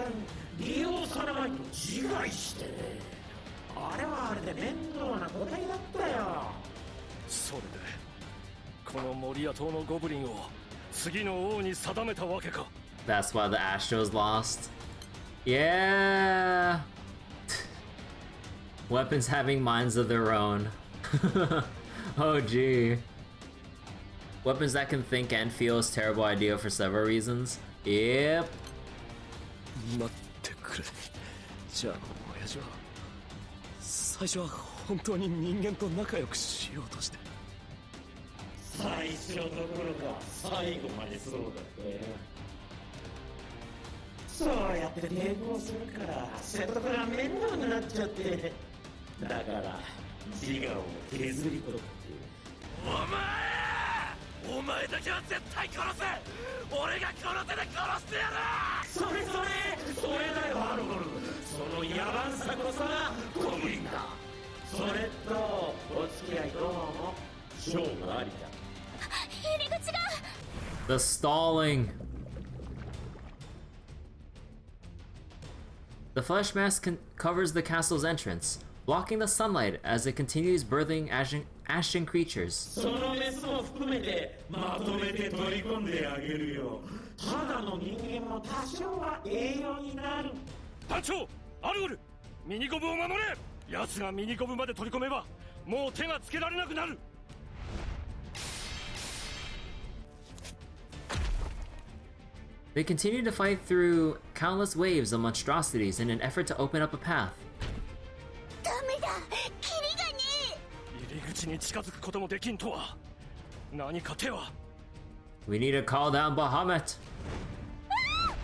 S11: 利用されまいと自害してね。あれはあれで面倒な個体だったよ。
S6: それでこのモリア島のゴブリンを次の王に定めたわけか。
S1: That's why the Astros lost. Yeah. Weapons having minds of their own. Oh gee. Weapons that can think and feel is a terrible idea for several reasons. Yep.
S4: 待ってくれ。じゃあ親父は最初は本当に人間と仲良くしようとして。
S11: 最初どころか最後までそうだったよ。そうやって抵抗するから説得が面倒になっちゃって。だから自我を削り取って。
S8: お前だけは絶対殺せ。俺がこの手で殺してやる。
S11: それだよアルゴル。その野蛮さこそがゴブリンだ。それとお付き合いどうも勝負ありだ。
S15: 入り口が。
S1: The stalling. The flesh mask covers the castle's entrance, blocking the sunlight as it continues birthing ashen creatures.
S11: そのメスも含めてまとめて取り込んであげるよ。ただの人間も多少は栄養になる。
S6: 団長アルゴル、ミニゴブを守れ。奴がミニゴブまで取り込めばもう手がつけられなくなる。
S1: They continue to fight through countless waves of monstrosities in an effort to open up a path.
S3: ダメだ、キリがね
S6: 入り口に近づくこともできんとは。何か手は。
S1: We need to call down Bahamut.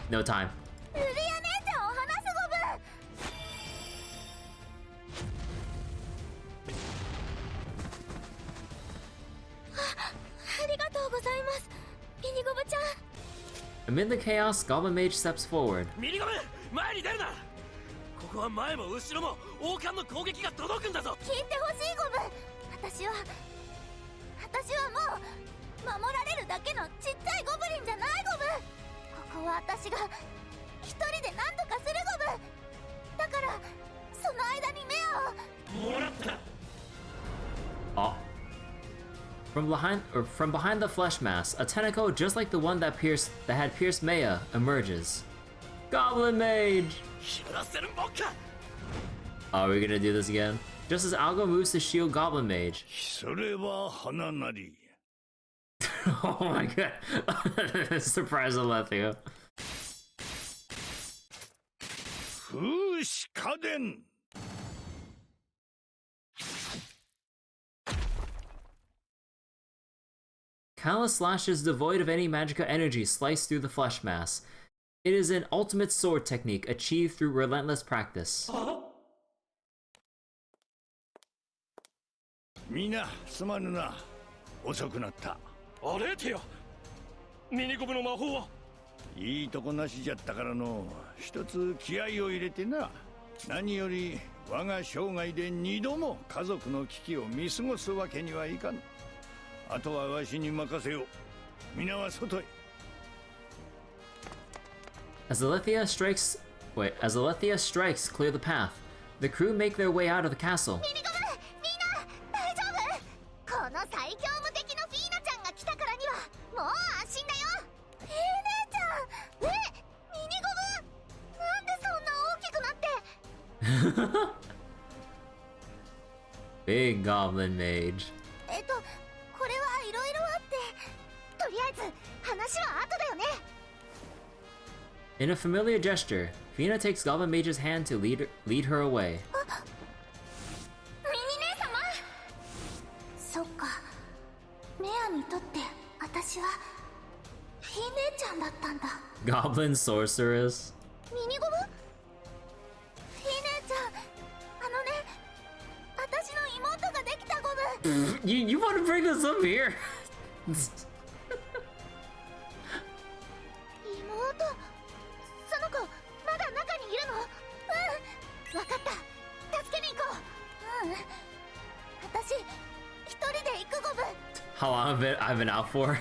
S1: No time.
S3: ルリア姉ちゃんを離すゴブ。
S15: ありがとうございます、ミニゴブちゃん。
S1: Amid the chaos, Goblin Mage steps forward.
S8: ミニゴブ、前に出るな。ここは前も後ろも王冠の攻撃が届くんだぞ。
S3: 聞いてほしいゴブ。私はもう守られるだけのちっちゃいゴブリンじゃないゴブ。ここは私が一人で何とかするゴブ。だからその間に目を。
S11: もらった。
S1: Oh. From behind the flesh mass, a tentacle just like the one that had pierced Maya emerges. Goblin Mage! Are we gonna do this again? Just as Algo moves to shield Goblin Mage. Oh my god. Surprise Alethea. Countless slashes devoid of any magical energy slice through the flesh mass. It is an ultimate sword technique achieved through relentless practice.
S2: Mina, すまぬな。遅くなった。
S6: あれティア、ミニゴブの魔法は？
S2: いいとこなしじゃったからの、一つ気合を入れてな。何より我が生涯で2度も家族の危機を見過ごすわけにはいかん。あとはわしに任せよう。皆は外へ。
S1: As Alethea strikes, clear the path. The crew make their way out of the castle.
S3: ミニゴブ、みんな大丈夫？この最強無敵のフィーナちゃんが来たからにはもう安心だよ。フィー姉ちゃん、ミニゴブ、なんでそんな大きくなって？
S1: Big Goblin Mage.
S3: これはいろいろあって、とりあえず話は後だよね。
S1: In a familiar gesture, Fina takes Goblin Mage's hand to lead her away.
S3: ミニ姉様。そっか。メアにとって私はフィー姉ちゃんだったんだ。
S1: Goblin Sorceress.
S3: ミニゴブ？フィー姉ちゃん、私の妹ができたゴブ。
S1: You want to bring this up here?
S3: 妹、その子まだ中にいるの？わかった。助けに行こう。私一人で行くゴブ。
S1: How long I've been out for?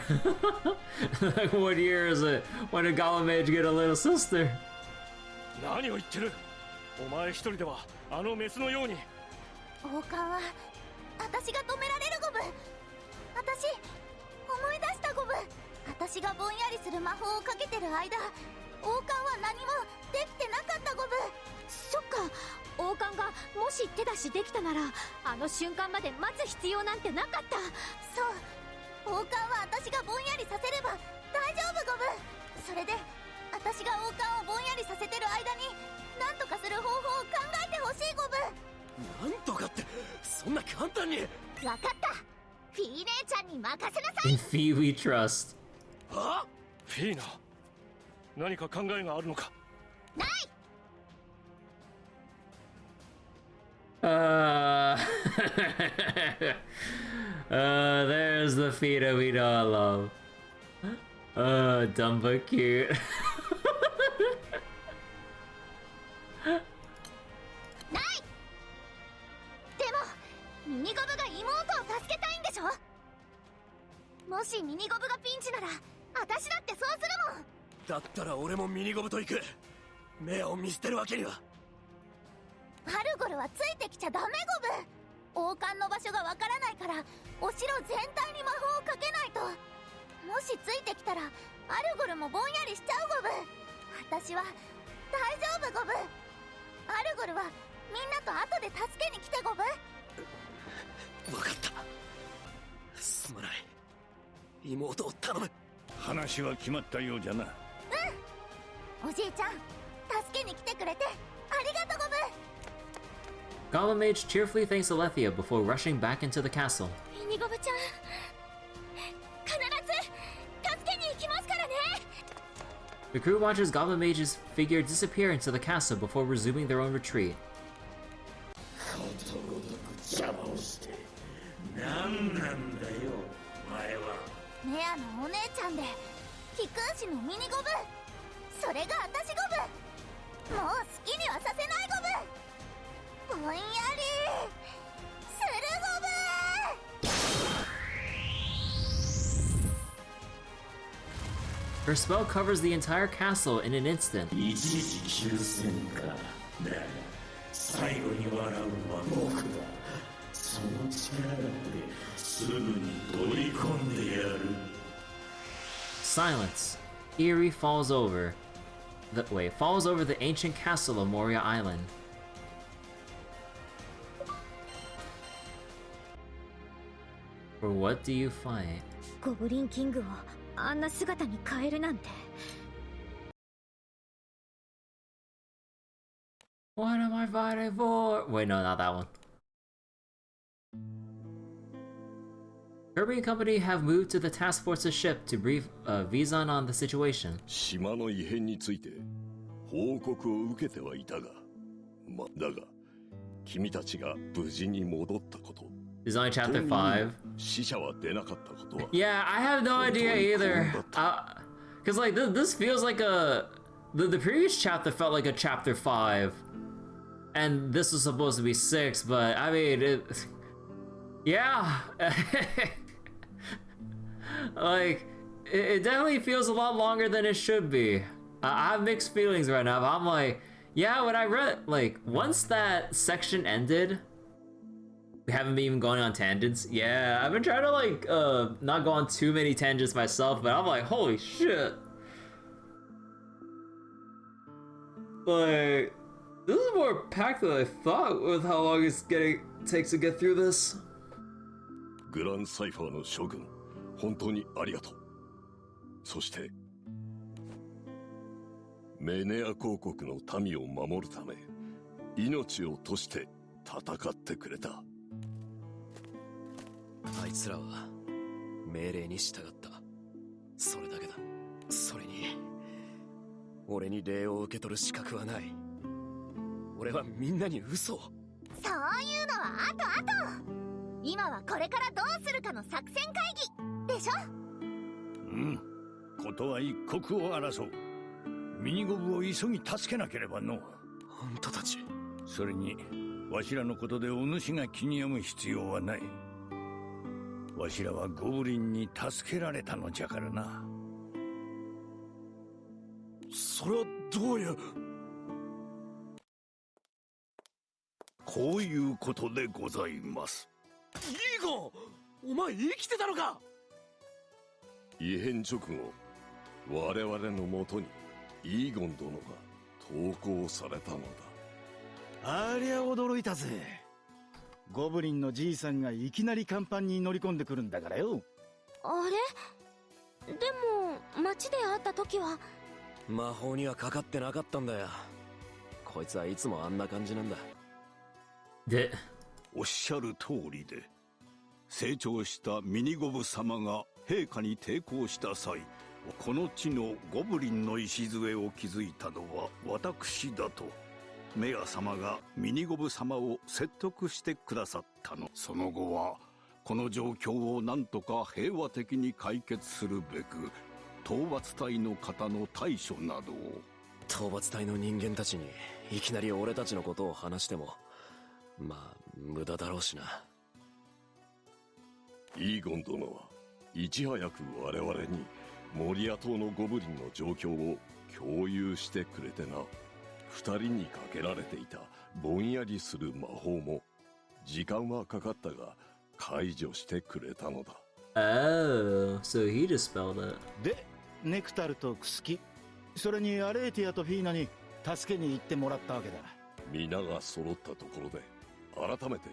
S1: Like what year is it? When did Goblin Mage get a little sister?
S6: 何を言ってる？お前一人ではあのメスのように。
S3: 王冠は私が止められるゴブ。私思い出したゴブ。私がぼんやりする魔法をかけてる間、王冠は何もできてなかったゴブ。
S15: そっか、王冠がもし手出しできたならあの瞬間まで待つ必要なんてなかった。
S3: そう、王冠は私がぼんやりさせれば大丈夫ゴブ。それで私が王冠をぼんやりさせてる間に何とかする方法を考えてほしいゴブ。
S4: なんとかってそんな簡単に。
S3: わかった。フィー姉ちゃんに任せなさい。
S1: In Fee we trust.
S6: は？フィーナ、何か考えがあるのか？
S3: ない。
S1: There's the Fina we know and love. Dumb but cute.
S3: ない。でもミニゴブが妹を助けたいんでしょ？もしミニゴブがピンチなら私だってそうするもん。
S4: だったら俺もミニゴブと行く。目を見捨てるわけには。
S3: アルゴルはついてきちゃダメゴブ。王冠の場所がわからないからお城全体に魔法をかけないと。もしついてきたらアルゴルもぼんやりしちゃうゴブ。私は大丈夫ゴブ。アルゴルはみんなと後で助けに来てゴブ。
S4: 分かった。すまない。妹を頼む。
S2: 話は決まったようじゃな。
S3: おじいちゃん、助けに来てくれてありがとうゴブ。
S1: Goblin Mage cheerfully thanks Alethea before rushing back into the castle.
S15: ミニゴブちゃん、必ず助けに行きますからね。
S1: The crew watches Goblin Mage's figure disappear into the castle before resuming their own retreat.
S11: ことごとく邪魔をして何なんだよお前は。
S3: メアのお姉ちゃんで飛空士のミニゴブ。それが私ゴブ。もう好きにはさせないゴブ。ぼんやりするゴブ。
S1: Her spell covers the entire castle in an instant.
S11: 一時休戦か。だが最後に笑うのは僕だ。その力だってすぐに取り込んでやる。
S1: Silence. Eerie falls over the ancient castle of Moria Island. For what do you fight?
S15: ゴブリンキングをあんな姿に変えるなんて。
S1: What am I fighting for? Wait, no, not that one. Kirby and company have moved to the task force's ship to brief Vizan on the situation.
S10: 島の異変について報告を受けてはいたが、だが君たちが無事に戻ったこと。
S1: This is only chapter 5.
S10: 死者は出なかったことは。
S1: Yeah, I have no idea either. Cause like this feels like the previous chapter felt like a chapter 5. And this was supposed to be 6, but I mean, yeah. Like, it definitely feels a lot longer than it should be. I have mixed feelings right now, but I'm like, yeah, when I read, like, once that section ended, we haven't been even going on tangents. Yeah, I've been trying to, like, not go on too many tangents myself, but I'm like, holy shit. Like, this is more packed than I thought with how long it takes to get through this.
S10: グランサイファーの将軍、本当にありがとう。そして、メネア公国の民を守るため、命を賭して戦ってくれた。
S4: あいつらは命令に従った。それだけだ。それに、俺に礼を受け取る資格はない。俺はみんなに嘘を。
S3: そういうのは後々。今はこれからどうするかの作戦会議でしょ。
S2: うん。ことは一刻を争う。ミニゴブを急ぎ助けなければの。
S4: あんたたち。
S2: それに、わしらのことでお主が気に病む必要はない。わしらはゴブリンに助けられたのじゃからな。
S10: それはどういう。こういうことでございます。
S4: イーゴン、お前生きてたのか。
S10: 異変直後、我々のもとにイーゴン殿が投稿されたのだ。
S13: ありゃ驚いたぜ。ゴブリンのじいさんがいきなり甲板に乗り込んでくるんだからよ。
S15: あれ？でも街で会った時は
S4: 魔法にはかかってなかったんだよ。こいつはいつもあんな感じなんだ。
S1: で、
S10: おっしゃる通りで、成長したミニゴブ様が陛下に抵抗した際、この地のゴブリンの礎を築いたのは私だと、メア様がミニゴブ様を説得してくださったの。その後はこの状況を何とか平和的に解決するべく、討伐隊の方の対処などを。
S4: 討伐隊の人間たちにいきなり俺たちのことを話しても、まあ無駄だろうしな。
S10: イーゴン殿はいち早く我々にモリア島のゴブリンの状況を共有してくれてな。二人にかけられていたぼんやりする魔法も時間はかかったが解除してくれたのだ。
S1: Oh, so he dispelled it.
S13: で、ネクタルとクスキ、それにアレーティアとフィーナに助けに行ってもらったわけだ。
S10: 皆が揃ったところで、改めて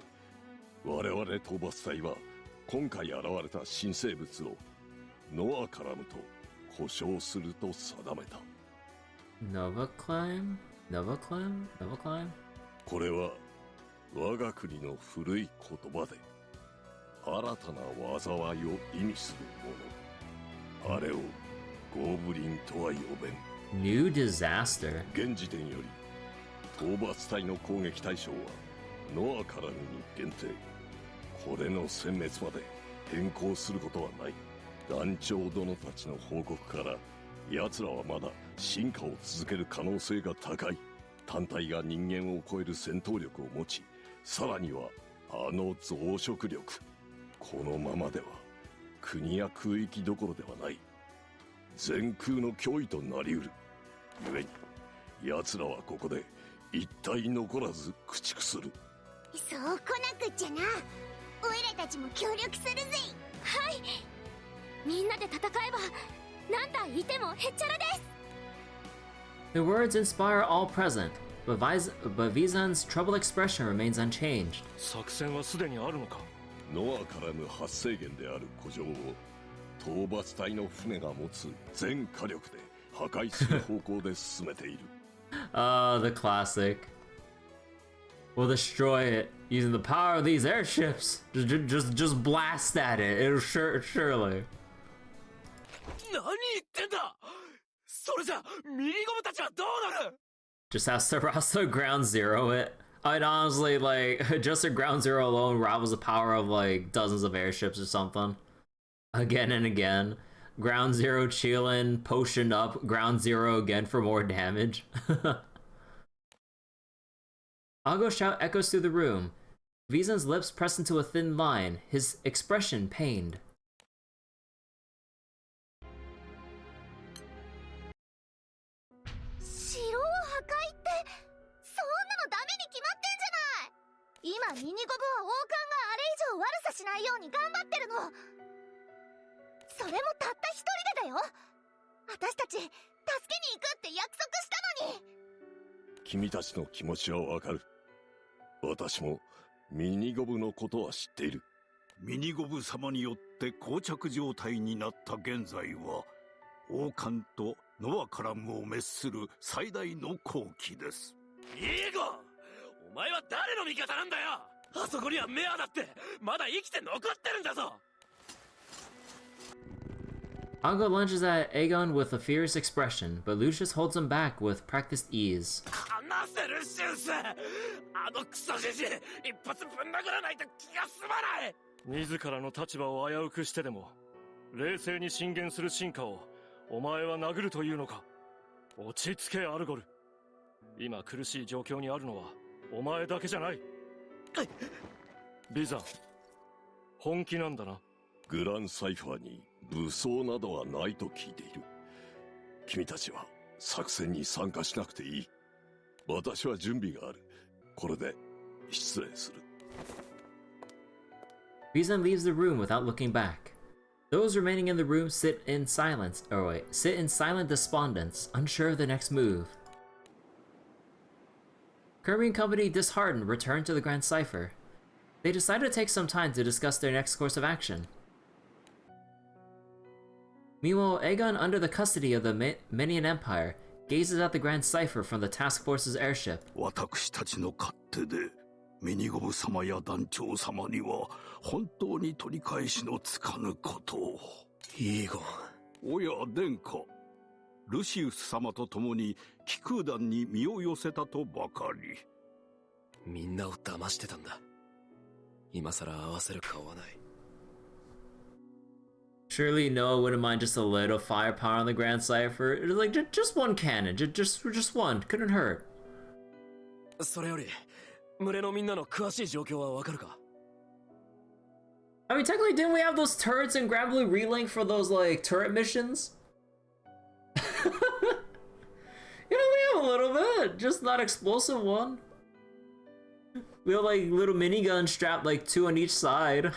S10: 我々討伐隊は今回現れた新生物をノアカラムと呼称すると定めた。
S1: Nova Climb? Nova Climb? Nova Climb?
S10: これは我が国の古い言葉で新たな災いを意味するもの。あれをゴブリンとは呼べん。
S1: New disaster?
S10: 現時点より討伐隊の攻撃対象はノアカラムに限定。これの殲滅まで変更することはない。団長殿たちの報告から奴らはまだ進化を続ける可能性が高い。単体が人間を超える戦闘力を持ち、さらにはあの増殖力。このままでは国や空域どころではない、全空の脅威となりうる。故に奴らはここで一体残らず駆逐する。
S3: そう来なくっちゃな。オイラたちも協力するぜ。
S15: はい、みんなで戦えば何体いてもへっちゃらです。
S1: The words inspire all present, but Vizan's troubled expression remains unchanged.
S6: 作戦はすでにあるのか。
S10: ノアからの発生源である古城を討伐隊の船が持つ全火力で破壊する方向で進めている。
S1: The classic. We'll destroy it using the power of these airships. Just blast at it. It'll surely.
S4: 何言ってんだ。それじゃミニゴムたちはどうなる。
S1: Just have Sarasa ground zero it. I'd honestly, like, just a ground zero alone rivals the power of, like, dozens of airships or something. Again and again. Ground zero chillin', potion up, ground zero again for more damage. Ago's shout echoes through the room. Vizan's lips press into a thin line, his expression pained.
S3: 城を破壊ってそんなのダメに決まってんじゃない。今ミニゴブは王冠があれ以上悪さしないように頑張ってるの。それもたった一人でだよ。私たち助けに行くって約束したのに。
S10: 君たちの気持ちはわかる。私もミニゴブのことは知っている。ミニゴブ様によって膠着状態になった現在は王冠とノアカラムを滅する最大の好機です。
S4: イーゴン、お前は誰の味方なんだよ。あそこにはメアだってまだ生きて残ってるんだぞ。
S1: Ago lunges at Aegon with a fierce expression, but Lucius holds him back with practiced ease.
S4: 話せルシウス、あのクソジジイ一発ぶん殴らないと気が済まない。
S6: 自らの立場を危うくしてでも冷静に進言する進化をお前は殴るというのか。落ち着けアルゴル。今苦しい状況にあるのはお前だけじゃない。ビザン、本気なんだな。
S10: グランサイファーに武装などはないと聞いている。君たちは作戦に参加しなくていい。私は準備がある。これで失礼する。
S1: Vizan leaves the room without looking back. Those remaining in the room sit in silent despondence, unsure of the next move. Kirby and company, disheartened, return to the Grand Cipher. They decide to take some time to discuss their next course of action. Meanwhile, Aegon, under the custody of the Menian Empire, gazes at the Grand Cipher from the task force's airship.
S10: 私たちの勝手でミニゴブ様や団長様には本当に取り返しのつかぬことを。
S4: イーゴン。
S10: おや殿下、ルシウス様と共に気空団に身を寄せたとばかり。
S4: みんなを騙してたんだ。今さら合わせる顔はない。
S1: Surely Noah wouldn't mind just a little firepower on the Grand Cipher. It was like just one cannon, just one, couldn't hurt.
S4: それより群れのみんなの詳しい状況はわかるか？
S1: I mean, technically, didn't we have those turrets in Granblue relink for those, like, turret missions? You know, we have a little bit, just not explosive one. We have, like, little miniguns strapped, like, 2 on each side.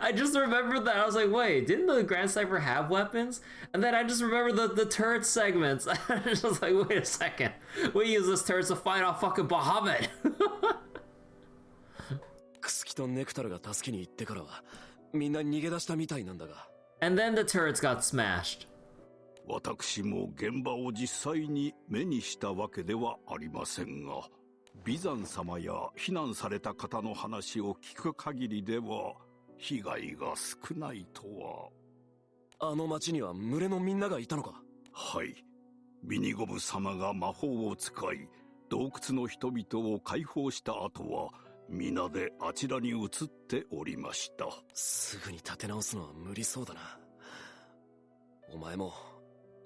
S1: I just remembered that. I was like, wait, didn't the Grand Cipher have weapons? And then I just remembered the turret segments. I was just like, wait a second. We use this turret to fight off fucking Bahamut.
S4: クスキとネクタルが助けに行ってからはみんな逃げ出したみたいなんだが。
S1: And then the turrets got smashed.
S10: 私も現場を実際に目にしたわけではありませんが、ビザン様や避難された方の話を聞く限りでは被害が少ないとは。
S4: あの町には群れのみんながいたのか？
S10: はい。ミニゴブ様が魔法を使い洞窟の人々を解放した後は皆であちらに移っておりました。
S4: すぐに立て直すのは無理そうだな。お前も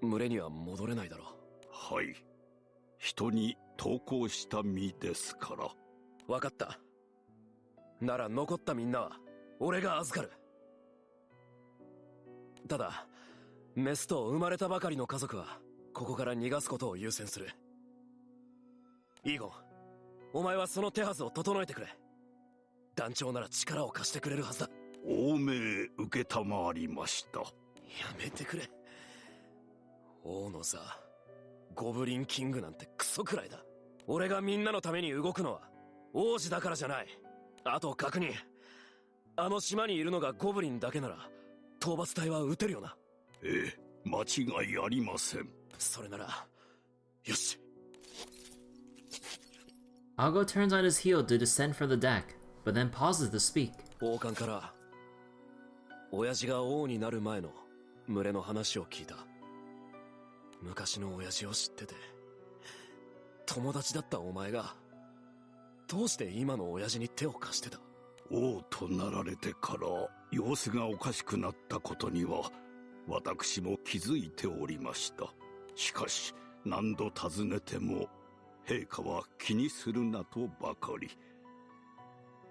S4: 群れには戻れないだろ
S10: う。はい。人に投降した身ですから。
S4: わかった。なら残ったみんなは俺が預かる。ただメスと生まれたばかりの家族はここから逃がすことを優先する。イーゴン、お前はその手はずを整えてくれ。団長なら力を貸してくれるはずだ。
S10: 応命受けたまわりました。
S4: やめてくれ。王の座、ゴブリンキングなんてクソくらいだ。俺がみんなのために動くのは王子だからじゃない。あと確認、あの島にいるのがゴブリンだけなら討伐隊は撃てるよな。
S10: ええ、間違いありません。
S4: それならよし。
S1: Algo turns on his heel to descend from the deck, but then pauses to speak.
S4: 王冠から親父が王になる前の群れの話を聞いた。昔の親父を知ってて友達だったお前がどうして今の親父に手を貸してた？
S10: 王となられてから様子がおかしくなったことには私も気づいておりました。しかし何度尋ねても陛下は気にするなとばかり。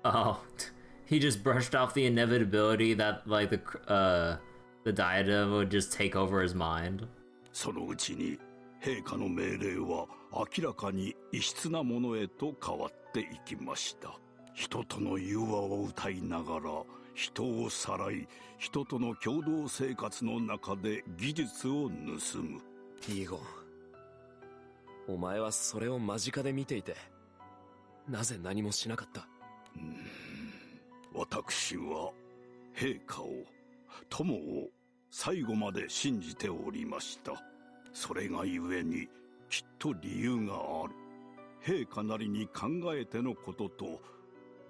S1: Oh, he just brushed off the inevitability that like the diadem would just take over his mind.
S10: そのうちに陛下の命令は明らかに異質なものへと変わっていきました。人との融和を歌いながら人をさらい、人との共同生活の中で技術を盗む。
S4: イーゴン、お前はそれを間近で見ていてなぜ何もしなかった？
S10: 私は陛下を、友を最後まで信じておりました。それがゆえにきっと理由がある。陛下なりに考えてのことと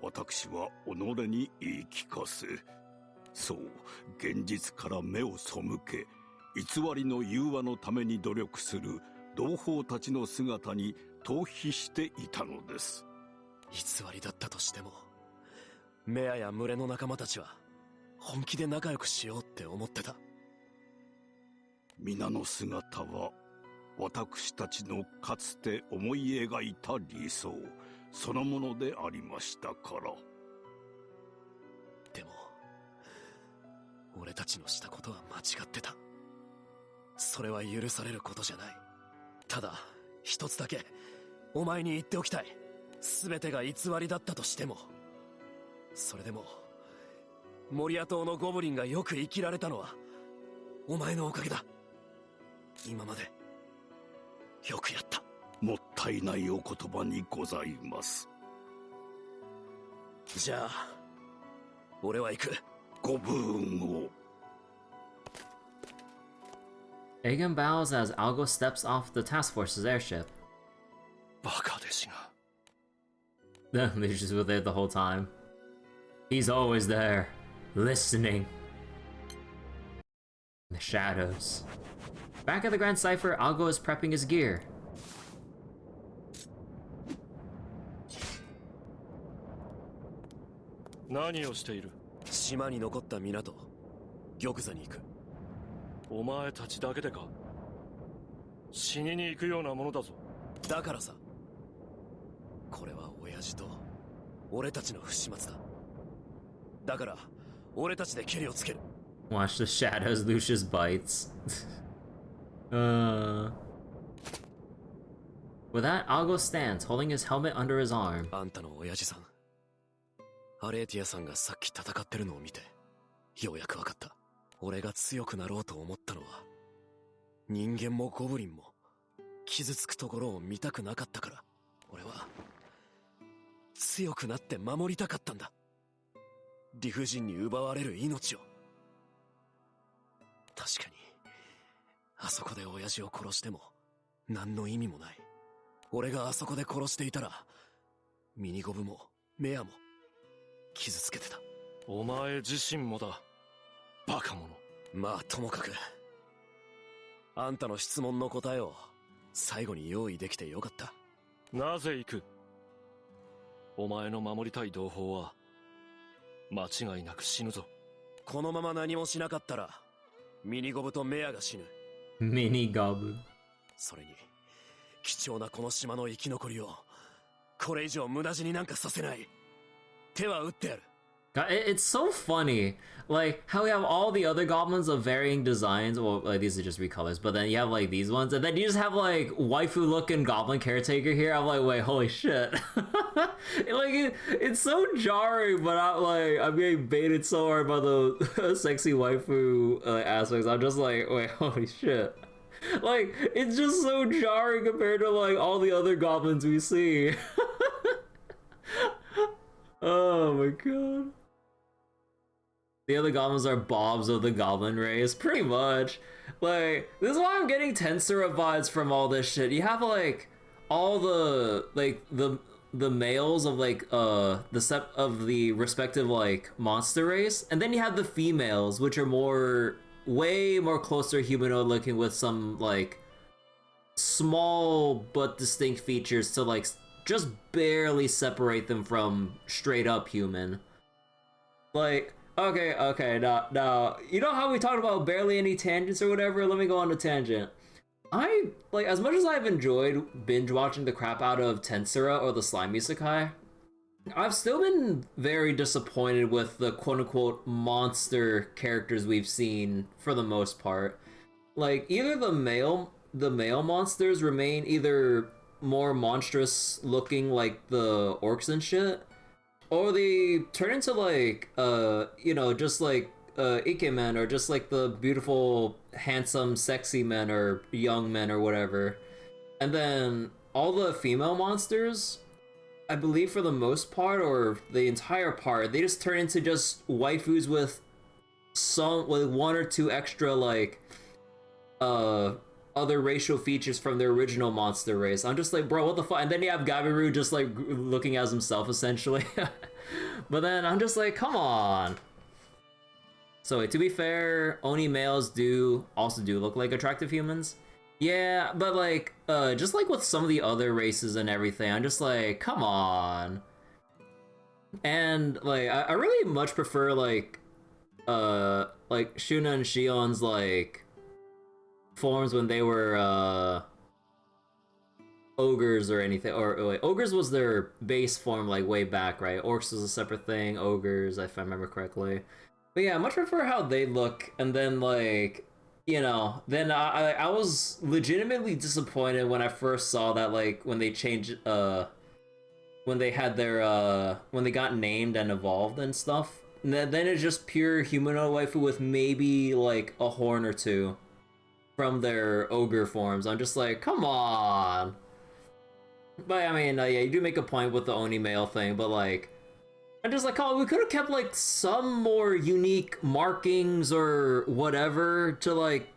S10: 私は己に言い聞かせ、そう、現実から目を背け、偽りの融和のために努力する同胞たちの姿に逃避していたのです。
S4: 偽りだったとしてもメアや群れの仲間たちは本気で仲良くしようって思ってた。
S10: 皆の姿は私たちのかつて思い描いた理想そのものでありましたから。
S4: でも俺たちのしたことは間違ってた。それは許されることじゃない。ただ一つだけお前に言っておきたい。全てが偽りだったとしても、それでもモリア島のゴブリンがよく生きられたのはお前のおかげだ。今までよくやった。
S10: もったいないお言葉にございます。
S4: じゃあ俺は行く。
S10: ご武運を。
S1: Aegon bows as Algo steps off the task force's airship.
S4: バカ弟子が。
S1: They're just there the whole time. He's always there, listening. In the shadows. Back at the Grand Cipher, Algo is prepping his gear.
S6: 何をしている？
S4: 島に残った港、玉座に行く。
S6: お前たちだけでか？死にに行くようなものだぞ。
S4: だからさ、これは親父と俺たちの不始末だ。だから俺たちでケリをつける。
S1: Watch the shadows Lucius bites. With that, Algo stands, holding his helmet under his arm.
S4: あんたの親父さん、アレーティアさんがさっき戦ってるのを見てようやく分かった。俺が強くなろうと思ったのは人間もゴブリンも傷つくところを見たくなかったから。俺は強くなって守りたかったんだ。理不尽に奪われる命を。確かにあそこで親父を殺しても何の意味もない。俺があそこで殺していたらミニゴブもメアも傷つけてた。
S6: お前自身もだ、バカ者。
S4: まあともかくあんたの質問の答えを最後に用意できてよかった。
S6: なぜ行く？お前の守りたい同胞は間違いなく死ぬぞ。
S4: このまま何もしなかったらミニゴブとメアが死ぬ。
S1: ミニゴブ。
S4: それに貴重なこの島の生き残りをこれ以上無駄死になんかさせない。手は打ってやる。
S1: It's so funny, like how we have all the other goblins of varying designs. Well, like these are just recolors, but then you have like these ones, and then you just have like waifu-looking goblin caretaker here. I'm like, wait, holy shit! It's so jarring, but I'm getting baited so hard by the sexy waifu aspects. I'm just like, wait, holy shit! Like it's just so jarring compared to like all the other goblins we see. Oh my god. The other goblins are Bobs of the goblin race, pretty much. Like, this is why I'm getting Tensura vibes from all this shit. You have like all the the males of like the set of the respective like monster race, and then you have the females, which are way more closer humanoid looking with some like small but distinct features to like just barely separate them from straight up human. Like, okay, now, you know how we talked about barely any tangents or whatever? Let me go on a tangent. Like, as much as I've enjoyed binge watching the crap out of Tensura or the Slime Isekai, I've still been very disappointed with the quote-unquote monster characters we've seen for the most part. Like, either the male monsters remain either more monstrous looking like the orcs and shit, or they turn into like, just like ikemen, or just like the beautiful, handsome, sexy men or young men or whatever. And then all the female monsters, I believe for the most part, or the entire part, they just turn into just waifus with one or two extra like other racial features from their original monster race. I'm just like, bro, what the fuck? And then you have Gabiru just like looking as himself essentially. But then I'm just like, come on. So to be fair, Oni males also do look like attractive humans. Yeah, but like, just like with some of the other races and everything, I'm just like, come on. And like, I really much prefer like Shuna and Shion's like forms when they were ogres or anything, or wait, ogres was their base form like way back, right? Orcs was a separate thing, ogres, if I remember correctly. But yeah, I much prefer how they look, and then like, then I was legitimately disappointed when I first saw that, like, when they changed, when they had their, when they got named and evolved and stuff. And then it's just pure humanoid waifu with maybe like a horn or two from their ogre forms. I'm just like, come on. But I mean, yeah, you do make a point with the Oni male thing, but like, I'm just like, oh, we could have kept like some more unique markings or whatever to like,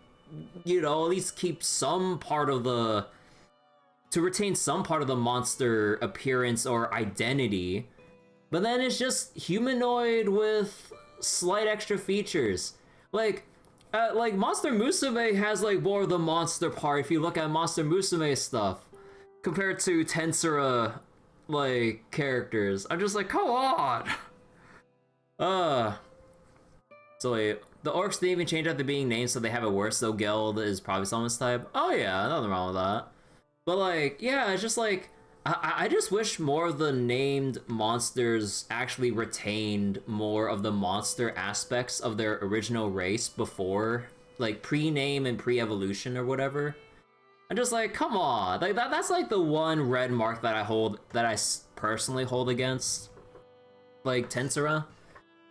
S1: at least keep some part of to retain some part of the monster appearance or identity. But then it's just humanoid with slight extra features. Like Monster Musume has like more of the monster part if you look at Monster Musume stuff compared to Tensura like characters. I'm just like, come on. So wait, the orcs didn't even change after being named, so they have it worse. So Geld is probably someone's type. Oh yeah, nothing wrong with that. But like, yeah, it's just like, I just wish more of the named monsters actually retained more of the monster aspects of their original race before, like pre-name and pre-evolution or whatever. I'm just like, come on, like that's like the one red mark that I personally hold against like Tensura.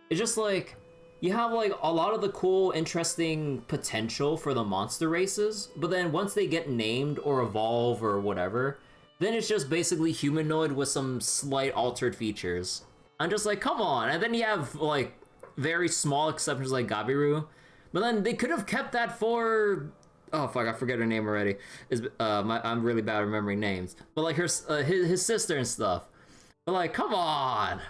S1: It's just like, you have like a lot of the cool, interesting potential for the monster races, but then once they get named or evolve or whatever, then it's just basically humanoid with some slight altered features. I'm just like, come on. And then you have like very small exceptions like Gabiru, but then they could have kept that for, oh fuck, I forget her name already. I'm really bad at remembering names, but like his sister and stuff. But like, come on.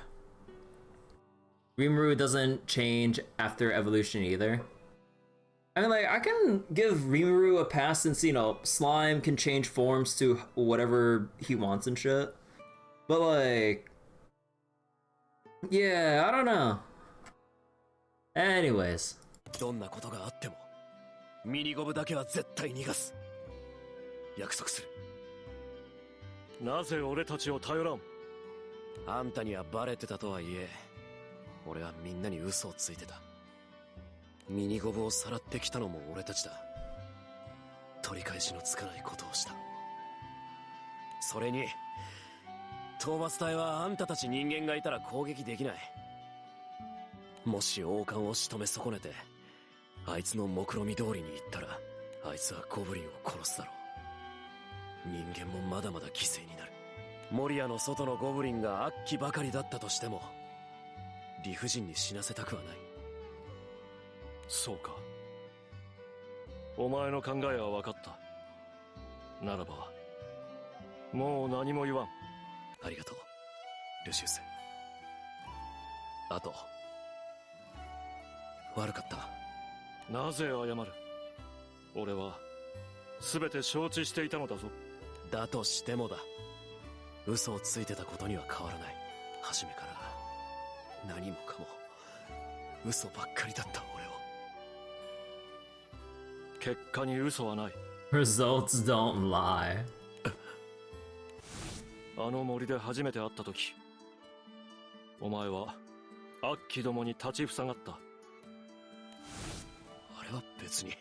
S1: Rimuru doesn't change after evolution either. I mean, like, I can give Rimuru a pass since, Slime can change forms to whatever he wants and shit. But like, yeah, I don't know. Anyways.
S4: どんなことがあってもミニゴブだけは絶対逃がす。約束する。
S6: なぜ俺たちを頼らん？
S4: あんたにはバレてたとはいえ、俺はみんなに嘘をついてた。ミニゴブをさらってきたのも俺たちだ。取り返しのつかないことをした。それに討伐隊はあんたたち人間がいたら攻撃できない。もし王冠を仕留め損ねてあいつの目論見通りに行ったら、あいつはゴブリンを殺すだろう。人間もまだまだ犠牲になる。モリアの外のゴブリンが悪鬼ばかりだったとしても理不尽に死なせたくはない。
S6: そうか。お前の考えは分かった。ならばもう何も言わん。
S4: ありがとうルシウス。あと悪かった。
S6: なぜ謝る？俺は全て承知していたのだぞ。
S4: だとしてもだ。嘘をついてたことには変わらない。初めから何もかも嘘ばっかりだった俺を。
S6: 結果に嘘はない。
S1: Results don't lie.
S6: あの森で初めて会った時、お前は悪鬼どもに立ちふさがった。
S4: あれは別に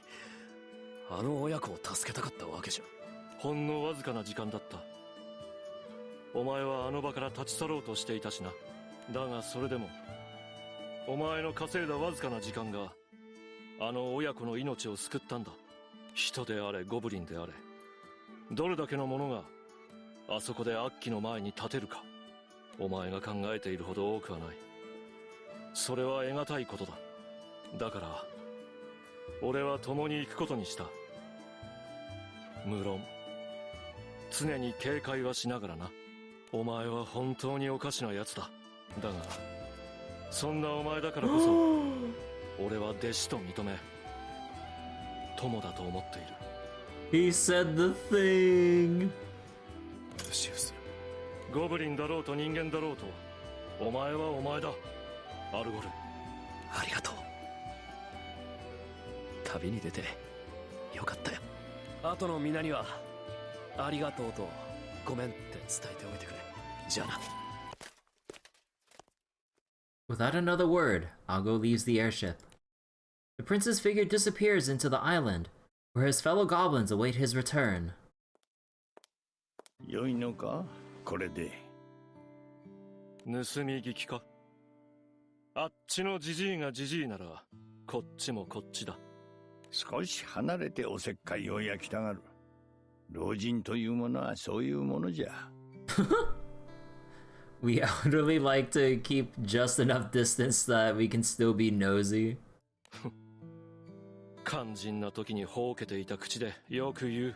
S4: あの親子を助けたかったわけじゃ。
S6: ほんのわずかな時間だった。お前はあの場から立ち去ろうとしていたしな。だがそれでもお前の稼いだわずかな時間があの親子の命を救ったんだ。人であれゴブリンであれ、どれだけの者があそこで悪鬼の前に立てるか、お前が考えているほど多くはない。それは得難いことだ。だから俺は共に行くことにした。無論常に警戒はしながらな。お前は本当におかしなやつだ。だがそんなお前だからこそ俺は弟子と認め友だと思っている。
S1: He said the thing.
S4: ルシウス。
S6: ゴブリンだろうと人間だろうとお前はお前だアルゴル。
S4: ありがとう。旅に出てよかったよ。後の皆にはありがとうとごめんって伝えておいてくれ。じゃあな。
S1: Without another word, Ago leaves the airship. The prince's figure disappears into the island, where his fellow goblins await his return.
S2: 良いのかこれで。
S6: 盗み聞きか。あっちのジジイがジジイならこっちもこっちだ。
S2: 少し離れておせっかいを焼きたがる。老人というものはそういうものじゃ。
S1: We elderly like to keep just enough distance that we can still be nosy.
S6: 肝心な時にほうけていた口でよく言う。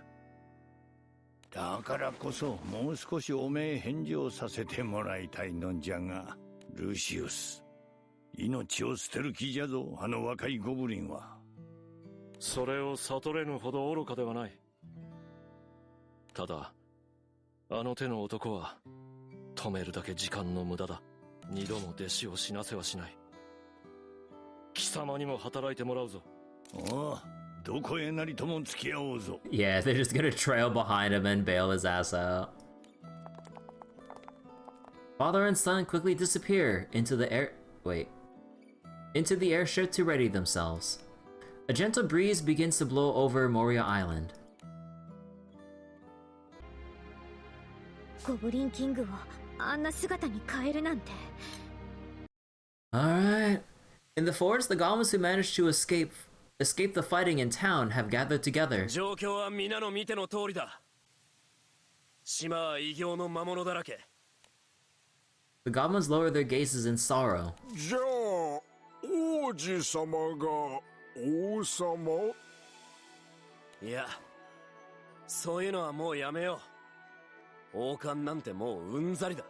S2: だからこそもう少しおめえ返事をさせてもらいたいのじゃが、ルシウス、命を捨てる気じゃぞあの若いゴブリンは。
S6: それを悟れぬほど愚かではない。ただあの手の男は止めるだけ時間の無駄だ。二度も弟子を死なせはしない。貴様にも働いてもらうぞ。
S2: おう、どこへなりとも付き合おうぞ。
S1: Yeah, they're just gonna trail behind him and bail his ass out. Father and son quickly disappear into the airship to ready themselves. A gentle breeze begins to blow over Moria Island.
S15: ゴブリンキングをあんな姿に変えるなんて。
S1: Alright. In the forest, the goblins who managed to escape the fighting in town have gathered together.
S4: 状況は皆の見ての通りだ。島は異形の魔物だらけ。
S1: The goblins lower their gazes in sorrow.
S12: じゃあ王子様が王様？
S4: いや、そういうのはもうやめよう。王冠なんてもううんざりだ。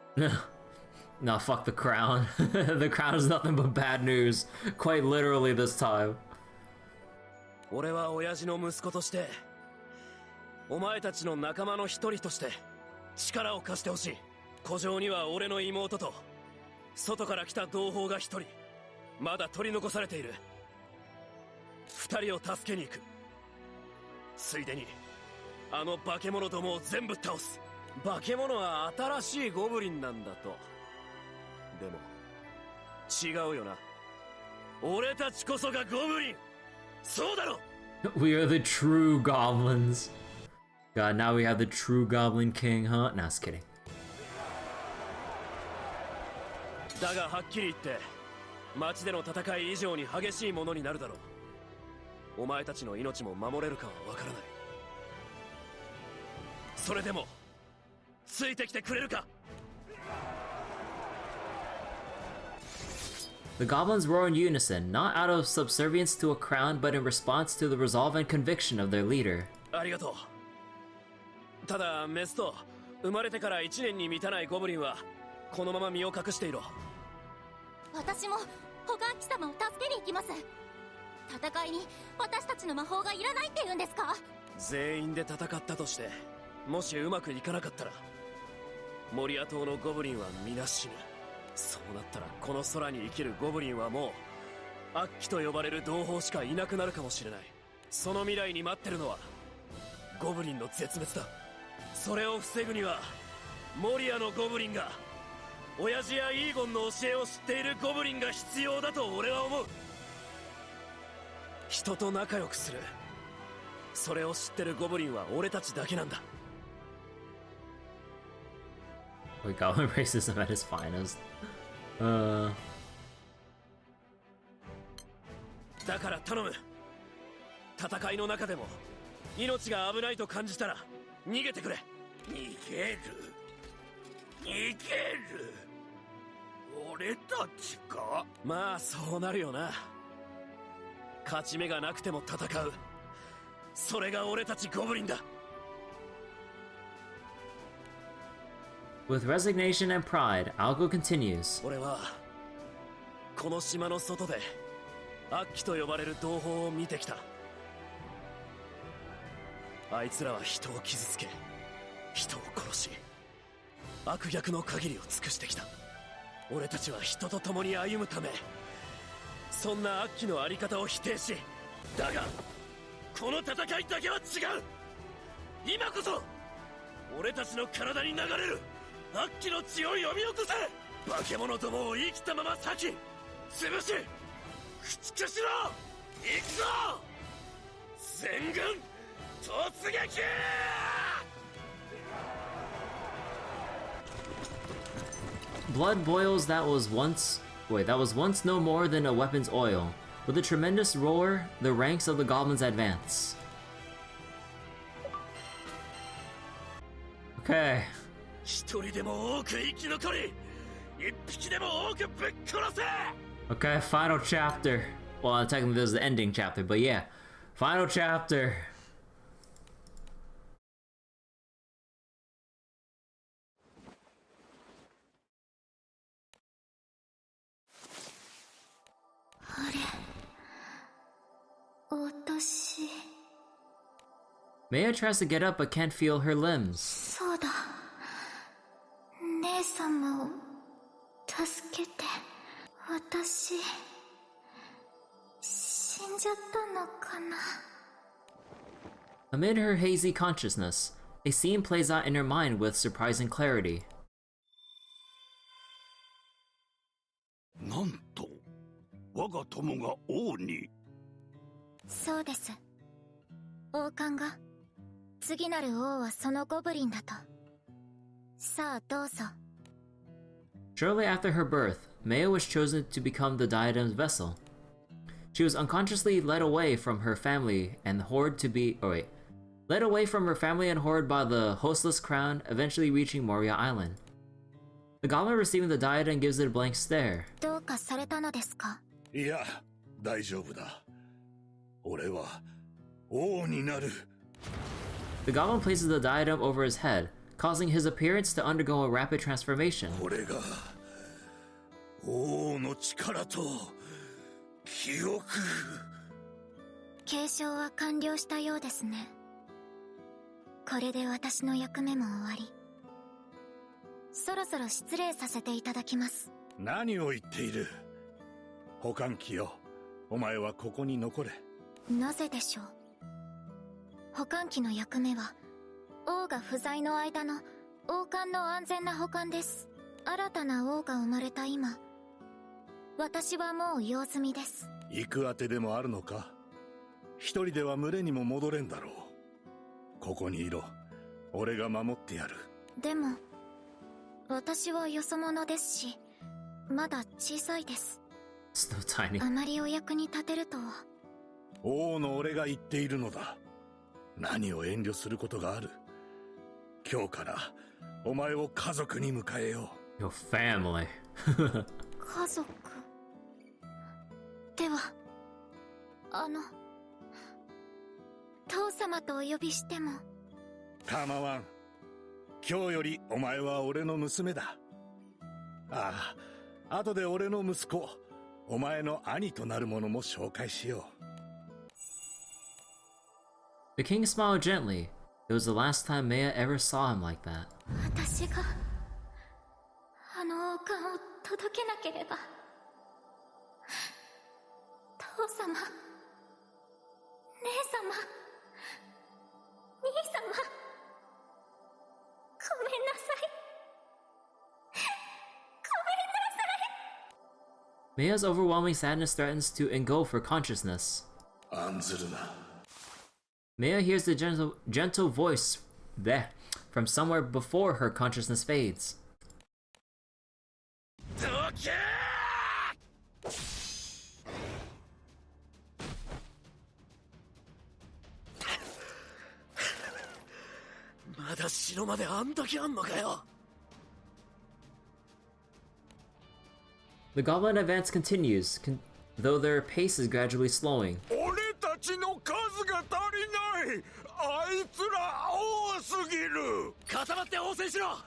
S1: No, fuck the crown. The crown is nothing but bad news. Quite literally this time.
S4: 俺は親父の息子として、お前たちの仲間の一人として力を貸してほしい。古城には俺の妹と外から来た同胞が一人まだ取り残されている。二人を助けに行く。ついでにあの化け物どもを全部倒す。化け物は新しいゴブリンなんだと。でも違うよな。俺たちこそがゴブリン。そうだろ。
S1: We are the true goblins. God, now we have the true Goblin King, huh? Nah, just kidding.
S4: だがはっきり言って街での戦い以上に激しいものになるだろう。お前たちの命も守れるかはわからない。それでもついてきてくれるか。
S1: The goblins roar in unison, not out of subservience to a crown, but in response to the resolve and conviction of their leader.
S4: ありがとう。ただメスと生まれてから1年に満たないゴブリンはこのまま身を隠していろ。
S15: 私も保管貴様を助けに行きます。戦いに私たちの魔法がいらないって言うんですか？
S4: 全員で戦ったとしてもしうまくいかなかったらモリア島のゴブリンは皆死ぬ。そうなったらこの空に生きるゴブリンはもう悪鬼と呼ばれる同胞しかいなくなるかもしれない。その未来に待ってるのはゴブリンの絶滅だ。それを防ぐにはモリアのゴブリンが、親父やイーゴンの教えを知っているゴブリンが必要だと俺は思う。人と仲良くする、それを知ってるゴブリンは俺たちだけなんだ。
S1: Wait, Goblin racism at his finest.
S4: だから頼む。戦いの中でも命が危ないと感じたら逃げてくれ。
S2: 逃げる逃げる。俺たちか。
S4: まあそうなるよな。勝ち目がなくても戦う、それが俺たちゴブリンだ。
S1: With resignation and pride, Algo continues.
S4: 俺はこの島の外で悪鬼と呼ばれる同胞を見てきた。あいつらは人を傷つけ、人を殺し、悪逆の限りを尽くしてきた。俺たちは人と共に歩むため、そんな悪鬼のあり方を否定し、だがこの戦いだけは違う。今こそ俺たちの体に流れる悪鬼の血を呼び起こせ。化け物どもを生きたまま裂き潰し駆逐しろ。行くぞ全軍突撃。
S1: Blood boils that was once no more than a weapon's oil. With a tremendous roar, the ranks of the goblins advance. Okay.
S2: 一人でも多く生き残り、一匹でも多くぶっ殺せ。
S1: Okay, final chapter. Well, technically this is the ending chapter, but yeah. Final chapter. Maya tries to get up but can't feel her limbs.
S3: そうだ。姉様を助けて。私死んじゃったのかな。
S1: Amid her hazy consciousness, a scene plays out in her mind with surprising clarity.
S10: なんと我が友が王に。
S3: そうです。王冠が次なる王はそのゴブリンだと。さあどうぞ。
S1: Shortly after her birth, Maya was chosen to become the diadem's vessel. She was unconsciously led away from her family and horde led away from her family and horde by the hostless crown, eventually reaching Moria Island. The goblin receiving the diadem gives it a blank stare.
S3: どうかされたのですか？
S2: いや、大丈夫だ。俺は王になる。
S1: The goblin places the diadem over his head, causing his appearance to undergo a rapid transformation.
S2: これが王の力と記憶。
S3: 継承は完了したようですね。これで私の役目も終わり。そろそろ失礼させていただきます。
S2: 何を言っている。保管機よ、お前はここに残れ。
S3: なぜでしょう。保管機の役目は王が不在の間の王冠の安全な保管です。新たな王が生まれた今、
S15: 私はもう用済みです。
S10: 行くあてでもあるのか。一人では群れにも戻れんだろう。ここにいろ。俺が守ってやる。
S15: でも私はよそ者ですし、まだ小さいです。
S1: So tiny.
S15: あまりお役に立てるとは。
S10: 王の俺が言っているのだ。何を遠慮することがある。今日からお前を家族に迎えよ
S1: う。Your family.
S15: 家族では、父様とお呼びしても。
S10: 構わん。今日よりお前は俺の娘だ。ああ、後で俺の息子、お前の兄となる者も紹介しよう。
S1: The king smiled gently. It was the last time Maya ever saw him like that.
S15: 私があの王冠を届けなければ。父様、姉様、兄様、ごめんなさい。ごめんなさい。
S1: Maya's overwhelming sadness threatens to engulf her consciousness.
S10: 案ずるな。
S1: Maya hears the gentle voice there from somewhere before her consciousness fades.
S4: まだ城まであんだけあんのかよ。
S1: The goblin advance continues, though their pace is gradually slowing.
S12: 俺たちの数が足りない。あいつら多すぎる。
S4: 固まって応戦しろ。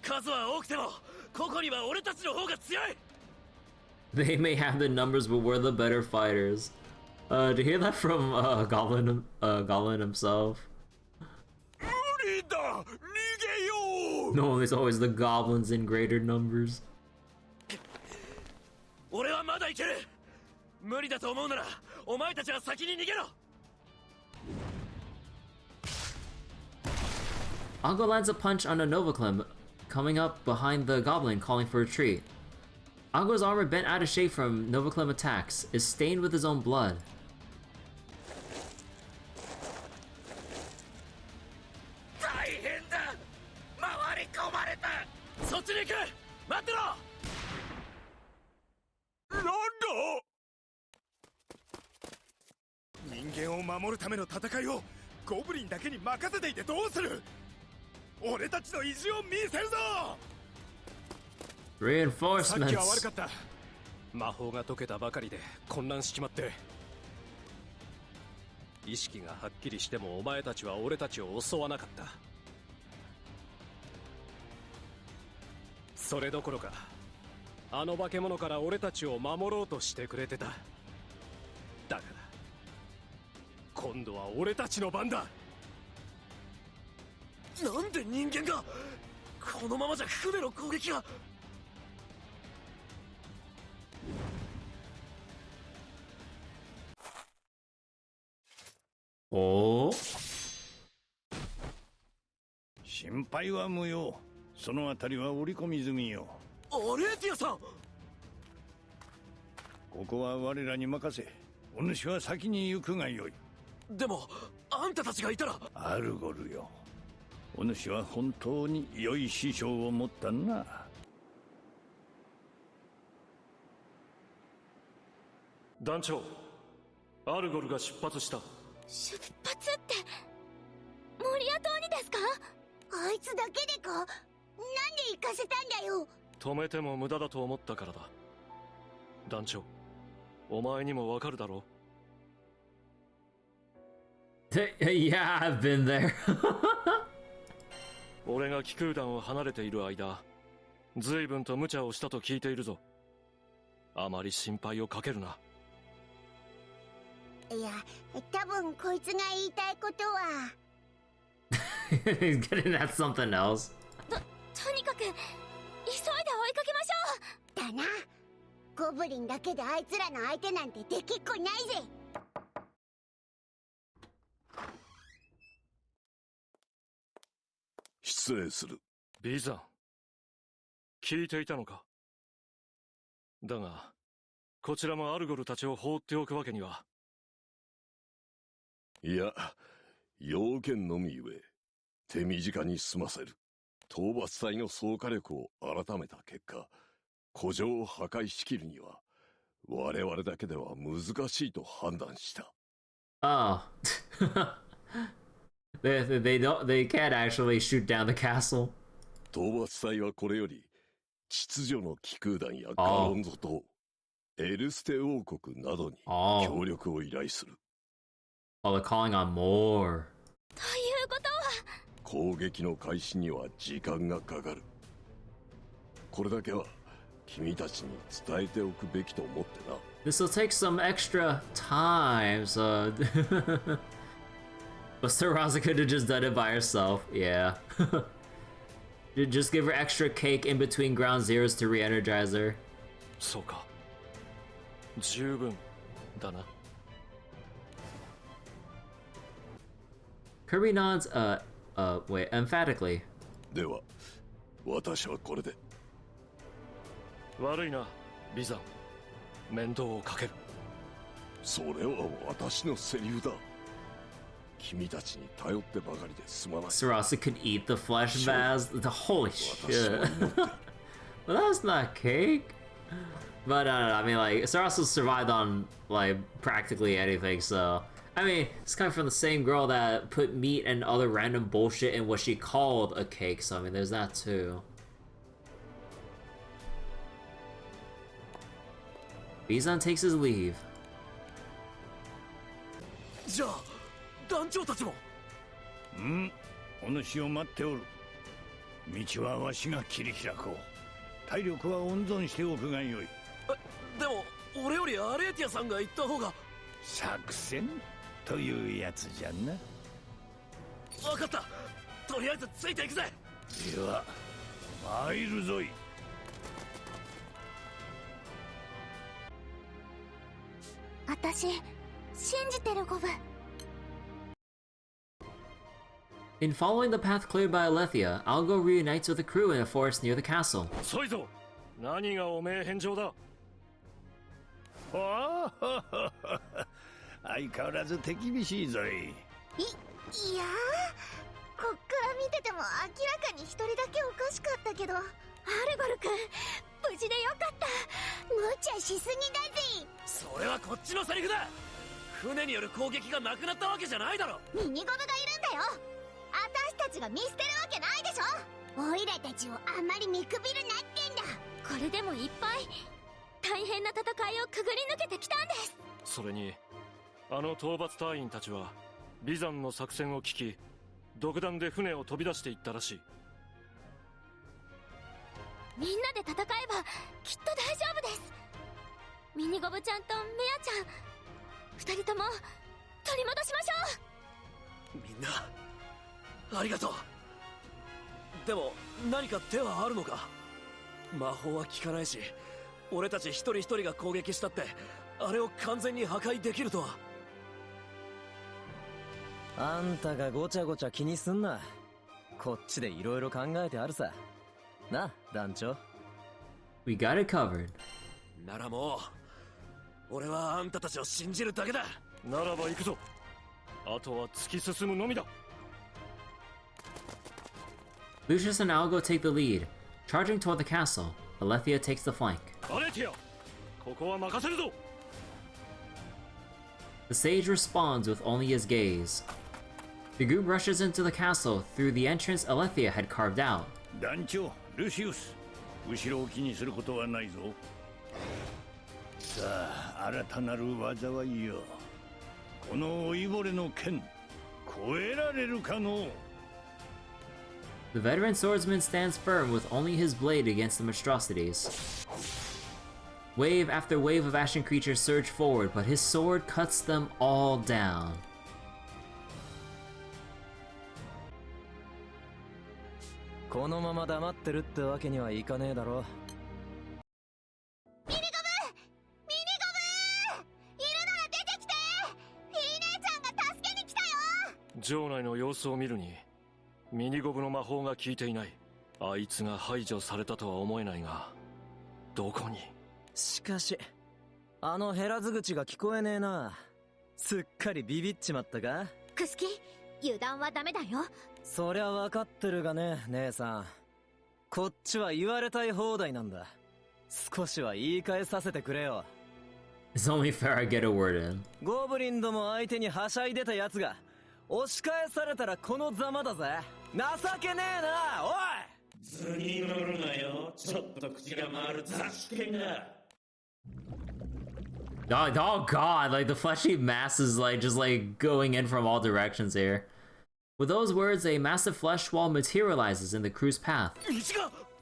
S4: 数は多くてもここには俺たちの方が強い。
S1: They may have the numbers, but we're the better fighters. To hear that from Goblin himself.
S12: 無理だ。逃げよう。
S1: No, it's always the goblins in greater numbers.
S4: 俺はまだいける。無理だと思うならお前たちは先に逃げろ。
S1: Ango lands a punch on a Novaclim, coming up behind the goblin, calling for retreat. Ango's armor, bent out of shape from Novaclim attacks, is stained with his own blood.
S8: 大変だ。回り込まれた。
S4: そっちに行く。待ってろ。
S12: なんだ。人間を守るための戦いをゴブリンだけに任せていてどうする。俺たちの意地を見せるぞ。
S1: Reinforcements.
S7: さっきは悪かった。魔法が解けたばかりで混乱しちまって。意識がはっきりしてもお前たちは俺たちを襲わなかった。それどころかあの化け物から俺たちを守ろうとしてくれてた。だから今度は俺たちの番だ。
S4: なんで人間がこのままじゃ船の攻撃が。
S1: Oh?
S2: 心配は無用。そのあたりは織り込み済みよ。
S4: アレーティアさん。
S2: ここは我らに任せ。お主は先に行くがよい。
S4: でもあんたたちがいたら。
S2: アルゴルよ。お主は本当に良い師匠を持ったな。
S6: 団長、アルゴルが出発した。
S15: 出発ってモリア島にですか？
S3: あいつだけでか？なんで行かせたんだよ。
S6: 止めても無駄だと思ったからだ。団長、お前にもわかるだろ
S1: う。Yeah, I've been there.
S6: 俺が気空団を離れている間、随分と無茶をしたと聞いているぞ。あまり心配をかけるな。
S3: いや、多分こいつが言いたいことは。
S1: He's getting at something else.
S15: とにかく急いで追いかけましょう。
S3: だな。ゴブリンだけであいつらの相手なんてできっこないぜ。
S10: 失礼する。
S6: ビザン、聞いていたのか。だがこちらもアルゴルたちを放っておくわけには。
S10: いや、要件のみゆえ、手短に済ませる。討伐隊の総火力を改めた結果、古城を破壊しきるには、我々だけでは難しいと判断した。
S1: Oh. they can't actually shoot down the castle.
S10: 討伐隊はこれより、秩序の気空団やガロンゾと、エルステ王国などに協力を依頼する。
S1: Oh, they're calling on more.
S15: ということは
S10: 攻撃の開始には時間がかかる。これだけは君たちに伝えておくべきと思ってな。
S1: This will take some extra time, so... But Sarasa could have just done it by herself, yeah. Just give her extra cake in between ground zeros to re-energize her.
S6: そうか。十分だな。
S1: Kirby nods, wait, emphatically.
S10: では、私はこれで。
S6: 悪いな、ビザン。面倒をかける。
S10: それは私のセリフだ。君たちに頼ってばかりですまない。
S1: Sarasa could eat the flesh vase. The holy shit. Well, that's not cake. But I mean, like, Sarasa survived on like practically anything, so I mean, it's coming from the same girl that put meat and other random bullshit in what she called a cake, so I mean, there's that too. Bizan takes his leave.
S4: じゃあ団長たちも。
S2: お主を待っておる。道はわしが切り開こう。体力は温存しておくがよい。
S4: でも俺よりアレーティアさんが行った方が。
S2: 作戦というやつじゃな。
S4: 分かった。とりあえずついていくぜ。
S2: では参るぞい。
S3: 私信じてるゴブ。
S1: In following the path cleared by Alethea, Algo reunites with the crew in a forest near the castle.
S6: 遅いぞ。何がおめえ返上だ。
S2: 相変わらず手厳しいぞい。
S3: いやー、こっから見てても明らかに一人だけおかしかったけど。アルゴル君、無事でよかった。無茶しすぎだぜ。
S4: それはこっちのセリフだ。船による攻撃がなくなったわけじゃないだろ。
S3: ミニゴブがいるんだよ。私たちが見捨てるわけないでしょ。オイラたちをあんまり見くびるなってんだ。
S15: これでもいっぱい大変な戦いをくぐり抜けてきたんです。
S6: それにあの討伐隊員たちはビザンの作戦を聞き、独断で船を飛び出していったらしい。
S15: みんなで戦えばきっと大丈夫です。ミニゴブちゃんとメアちゃん、二人とも取り戻しましょ
S4: う。みんなありがとう。でも何か手はあるのか。魔法は効かないし、俺たち一人一人が攻撃したってあれを完全に破壊できるとは。
S5: あんたがごちゃごちゃ気にすんな。こっちでいろいろ考えてあるさ。な、団長。
S1: We got it covered.
S4: ならもう俺はあんたたちを信じるだけだ。
S6: ならば行くぞ。あとは突き進むのみだ。
S1: Lucius and Algo take the lead, charging toward the castle. Alethea takes the flank.
S6: アレティア、ここは任せるぞ。
S1: The sage responds with only his gaze. The group rushes into the castle through the entrance Alethea had carved out.
S2: 団長、ルシウス、後ろを気にすることはないぞ。さあ、新たなる災いよ。この老いぼれの剣、越えられるかの。
S1: The veteran swordsman stands firm with only his blade against the monstrosities. Wave after wave of ashen creatures surge forward, but his sword cuts them all down.
S5: このまま黙ってるってわけにはいかねえだろ。
S3: ミニゴブ！ミニゴブ！いるなら出てきて！フィー姉ちゃんが助けに来たよ！
S6: 城内の様子を見るにミニゴブの魔法が効いていない。あいつが排除されたとは思えないが、どこに。
S5: しかしあの減らず口が聞こえねえな。すっかりビビっちまったか。
S15: クスキ、油断はダメだよ。
S5: そりゃ分かってるがね、姉さん。こっちは言われたい放題なんだ。少しは言い返させてくれよ。
S1: It's only fair I get a word in.
S5: ゴブリンども相手にはしゃいでたやつが押し返されたらこのざまだぜ。情けねえな、おい。
S11: 図に乗るなよ。ちょっと口が回る雑種犬が。
S1: Oh god, like the fleshy mass is like just like going in from all directions here. With those words, a massive flesh wall materializes in the crew's path.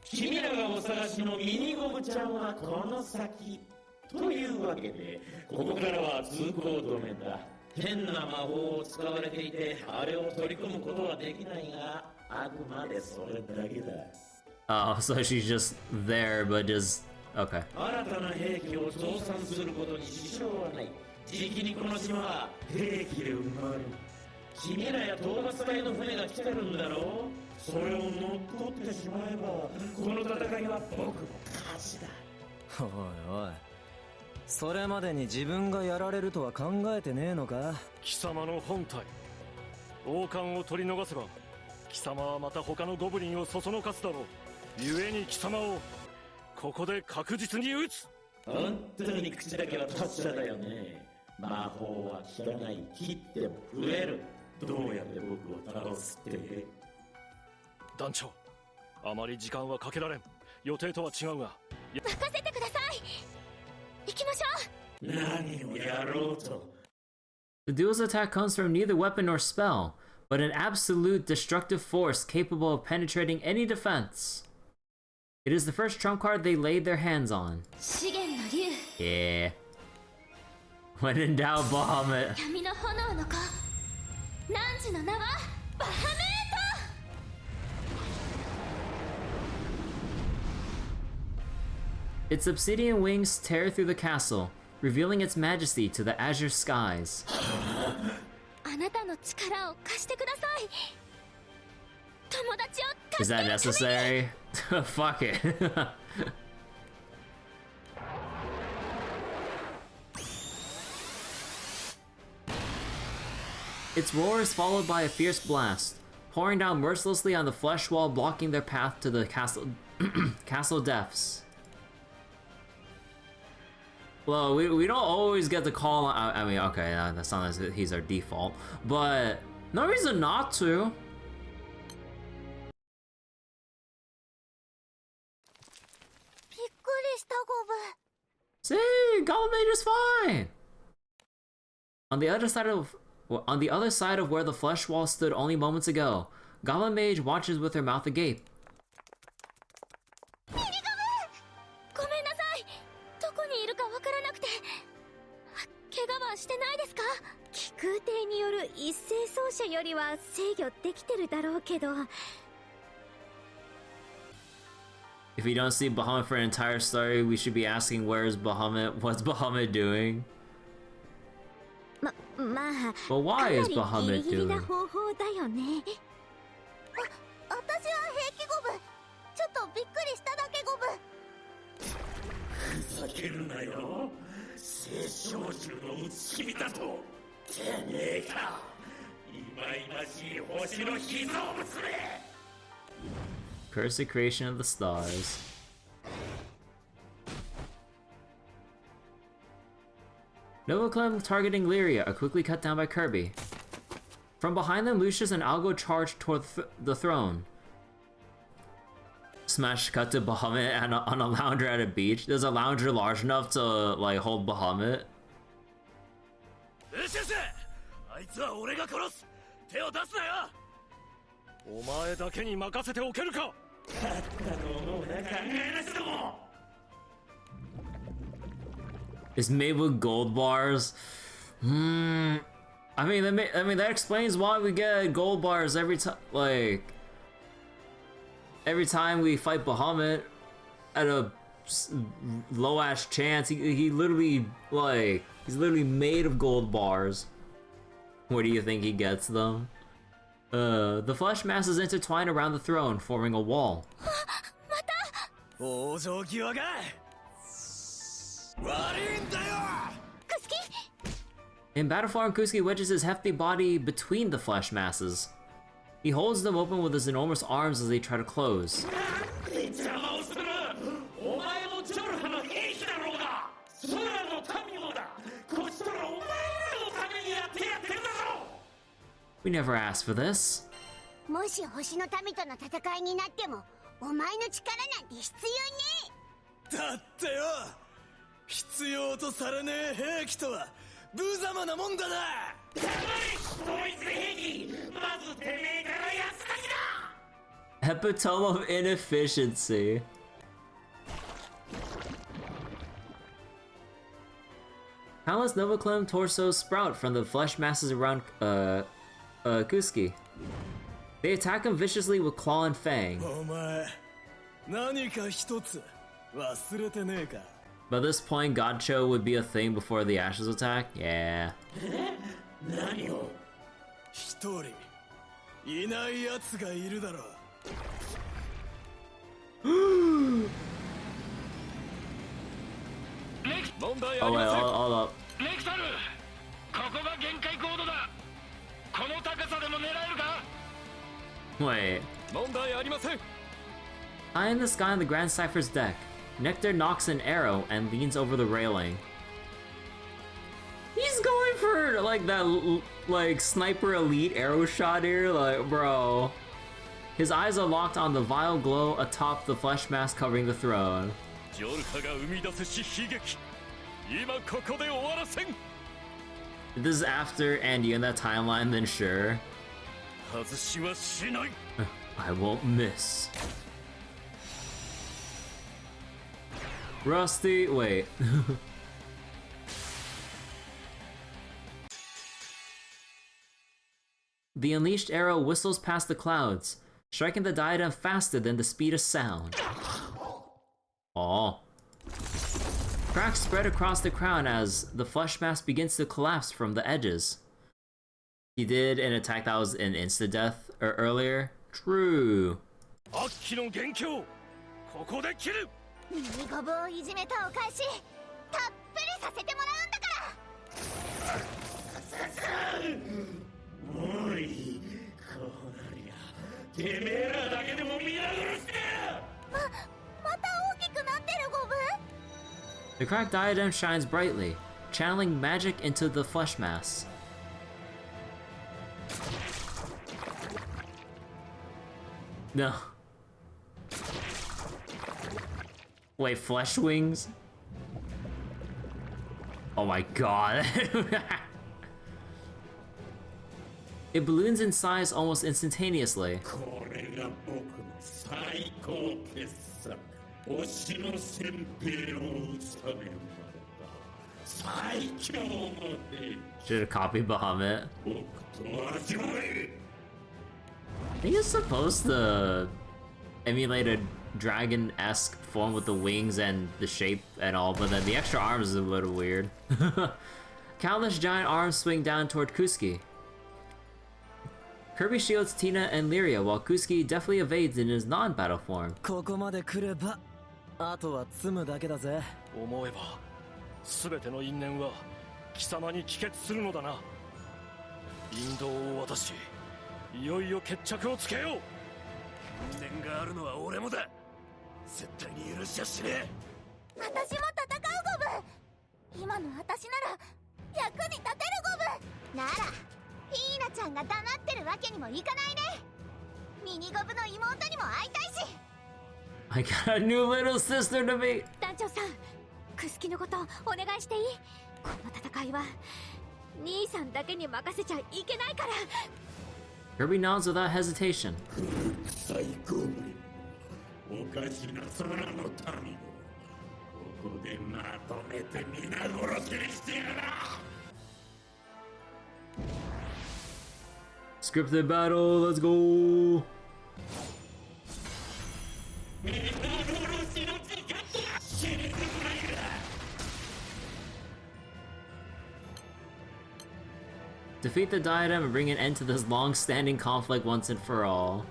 S11: 君らがお探しのミニゴブちゃんはこの先。というわけで、ここからは通行止めだ。変な魔法を使われていて、あれを取り込むことはできないが、あくまでそれだけだ。
S1: Oh, so she's just there, but just okay.
S11: 新たな兵器を増産することに支障はない。じきにこの島は兵器で埋まる。君らや討伐隊の船が来てるんだろう。それを乗っ取ってしまえば、この戦いは僕の勝ちだ。
S5: おいおい、それまでに自分がやられるとは考えてねえのか。
S6: 貴様の本体王冠を取り逃せば貴様はまた他のゴブリンをそそのかすだろう。故に貴様をここで確実に撃つ。
S11: 本当に口だけは達者だよね。魔法は効かない。切っても増える。どうやって僕を倒すって。
S6: 団長、あまり時間はかけられん。予定とは違うが
S15: 任せてください。行きましょ
S11: う。何をやろうと。
S1: The duel's attack comes from neither weapon nor spell, but an absolute destructive force capable of penetrating any defense. It is the first trump card they laid their hands on.
S15: 資源の竜。
S1: Yeah. When in doubt, Bahamut.
S15: 闇の炎の子。汝の名はバハメート。
S1: Its obsidian wings tear through the castle, revealing its majesty to the azure skies.
S15: あなたの力を貸してください。友達を
S1: Is that necessary? Fuck it. Its roar is followed by a fierce blast, pouring down mercilessly on the flesh wall, blocking their path to the castle castle depths. Well, we don't always get to call on, I mean, okay, that's not as he's our default, but no reason not to. See, Goblin Mage is fine. On the other side of where the flesh wall stood only moments ago, Goblin Mage watches with her mouth agape.
S15: ごめんなさい。どこにいるかわからなくて。怪我はしてないですか？気空艇による一斉奏者よりは制御できてるだろうけど。
S1: If we don't see Bahamut for an entire story, we should be asking where's Bahamut? What's Bahamut doing?
S15: まあ、
S1: But why is Bahamut
S15: ギリギリな
S1: doing?
S15: 方法だよね。
S3: 私は平気ゴブ。ちょっとびっくりしただけゴブ。
S11: ふざけるなよ。聖少獣の打ち君だと。てめえか。いまいましい星の秘蔵物め。
S1: Cursed creation of the stars. Nova Clem targeting Lyria are quickly cut down by Kirby. From behind them, Lucius and Algo charge toward the throne. Smash cut to Bahamut and on a lounger at a beach. There's a lounger large enough to like hold Bahamut.
S6: Lucius! あいつは俺が殺す。手を出すなよ。お前だけに任せておけるか。
S11: 勝ったと思うな、考えなしども。
S1: It's made with gold bars. I mean, that explains why we get gold bars every time. Like every time we fight Bahamut at a low ass chance, he literally like he's literally made of gold bars. Where do you think he gets them? The flesh masses intertwine around the throne, forming a wall. In battle form, Kusuke wedges his hefty body between the flesh masses. He holds them open with his enormous arms as they try to close. We never asked for this.
S3: もし星の民との戦いになってもお前の力なんて必要ねえ。
S16: だってよ、必要とされねえ兵器とは無様なもんだな。
S11: 統一兵器、まずてめえからやつだけだ。
S1: Epitome of inefficiency. Countless Novaclone torsos sprout from the flesh masses around Kusuke. They attack him viciously with claw and fang.
S16: お前、何か一つ忘れてねえか。
S1: By this point, Godcho would be a thing before the Ashes attack? Yeah.
S11: 何を？
S16: 一人いない奴がいるだろう。
S1: Oh wait, hold up.
S6: ネクタル、ここが限界コードだ。この高さでも狙えるか？
S1: Wait.
S6: 問題ありません。
S1: High in the sky on the Grand Cypher's deck, Nectar knocks an arrow and leans over the railing. He's going for like that like sniper elite arrow shot here, like bro. His eyes are locked on the vile glow atop the flesh mask covering the throne. If this is after Andy in that timeline, then sure. I won't miss. Rusty, wait. The unleashed arrow whistles past the clouds, striking the diadem faster than the speed of sound. Aww. Cracks spread across the crown as the flesh mask begins to collapse from the edges. He did an attack that was an insta-death earlier. True.
S3: ミニゴブをいじめたお返したっぷりさせてもらうんだから。
S11: おい、こうなりゃてめえらだけでも見やがるして
S3: また大きくなってるゴブ。
S1: The cracked diadem shines brightly, channeling magic into the flesh mass. No. Wait, flesh wings? Oh my god. It balloons in size almost instantaneously. Should have copied Bahamut. I think it's supposed to emulate a dragon-esque form with the wings and the shape and all, but then the extra arms is a little weird. Countless giant arms swing down toward Kusuke. Kirby shields Tina and Lyria, while Kusuke deftly evades in his non-battle form.
S5: ここまで来れば、あとは積むだけだぜ。
S6: 思えば、すべての因縁は貴様に帰結するのだな。引導を渡し、いよいよ決着をつけよう。因縁があるのは俺もだ。絶対に許しちゃしねえ。
S3: 私も戦うゴブ。今の私なら役に立てるゴブ。ならフィーナちゃんが黙ってるわけにもいかないね。ミニゴブの妹にも会いたいし。
S1: I got a new little sister to meet.
S15: 団長さん、クスキのことお願いしていい？この戦いは兄さんだけに任せちゃいけないから。
S1: Kirby nods without hesitation.
S11: 最高おかしな空の民をここでまとめて皆殺しにしてやら。
S1: Scripted battle, let's go! Defeat the diadem and bring an end to this long-standing conflict once and for all.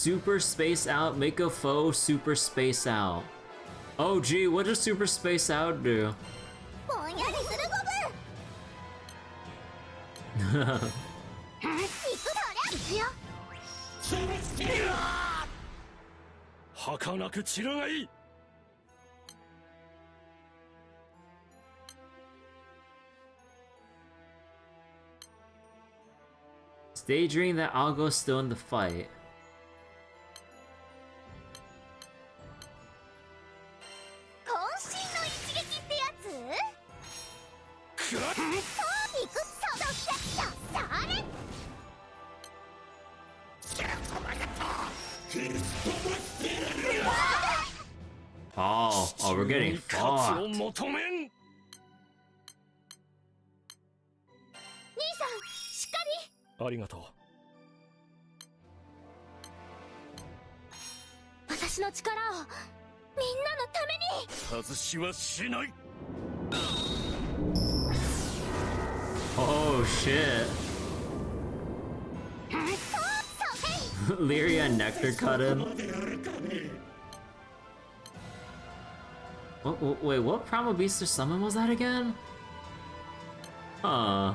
S1: Super space out, make a foe super space out. Oh gee, what does super space out do?
S3: ぼんやりするゴブ。行くよ。
S6: 儚く散るがいい。
S1: Daydream that Algo's still in the fight.
S3: 渾身の一撃ってやつ？行くそのせっそれ。
S1: Oh, we're getting fucked.
S3: 兄さん、しっかり。
S6: ありがとう。
S15: 私の力をみんなのために。
S6: 外しはしない。
S1: Oh shit. Lyria and Nectar cut in. Wait, what Primal Beast or Summon was that again? Huh.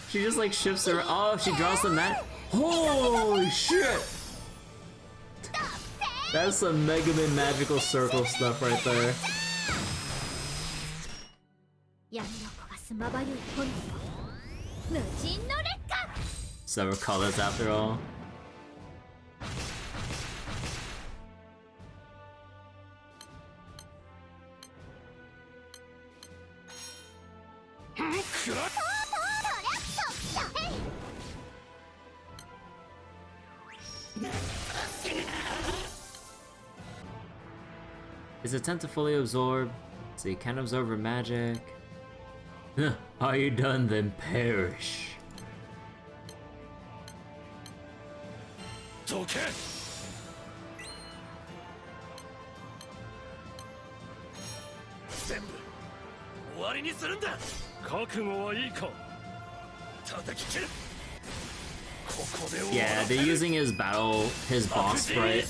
S1: She just like shifts her. Oh, she draws the mat. Holy shit! That's some Mega Man magical circle stuff right there. Sever colors after all. Is attempt to fully absorb, so you can't absorb her magic. Are you done? Then perish.
S6: It's okay.
S1: Yeah, they're using his boss sprite.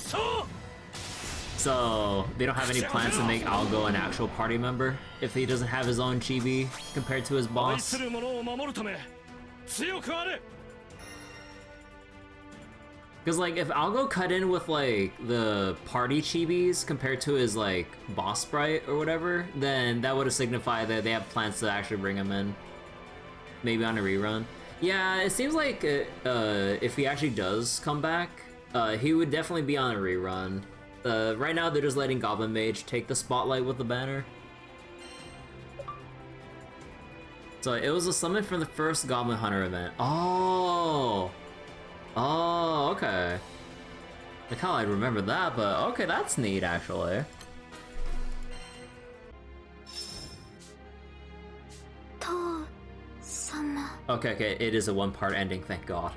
S1: So they don't have any plans to make Algo an actual party member if he doesn't have his own chibi compared to his boss. Because like if Algo cut in with like the party chibis compared to his like boss sprite or whatever, then that would have signified that they have plans to actually bring him in. Maybe on a rerun. Yeah, it seems like if he actually does come back, he would definitely be on a rerun. Right now they're just letting Goblin Mage take the spotlight with the banner. So it was a summon from the first Goblin Hunter event. Oh! Oh, okay. Like how I'd remember that, but okay, that's neat actually. Okay, it is a one-part ending, thank God.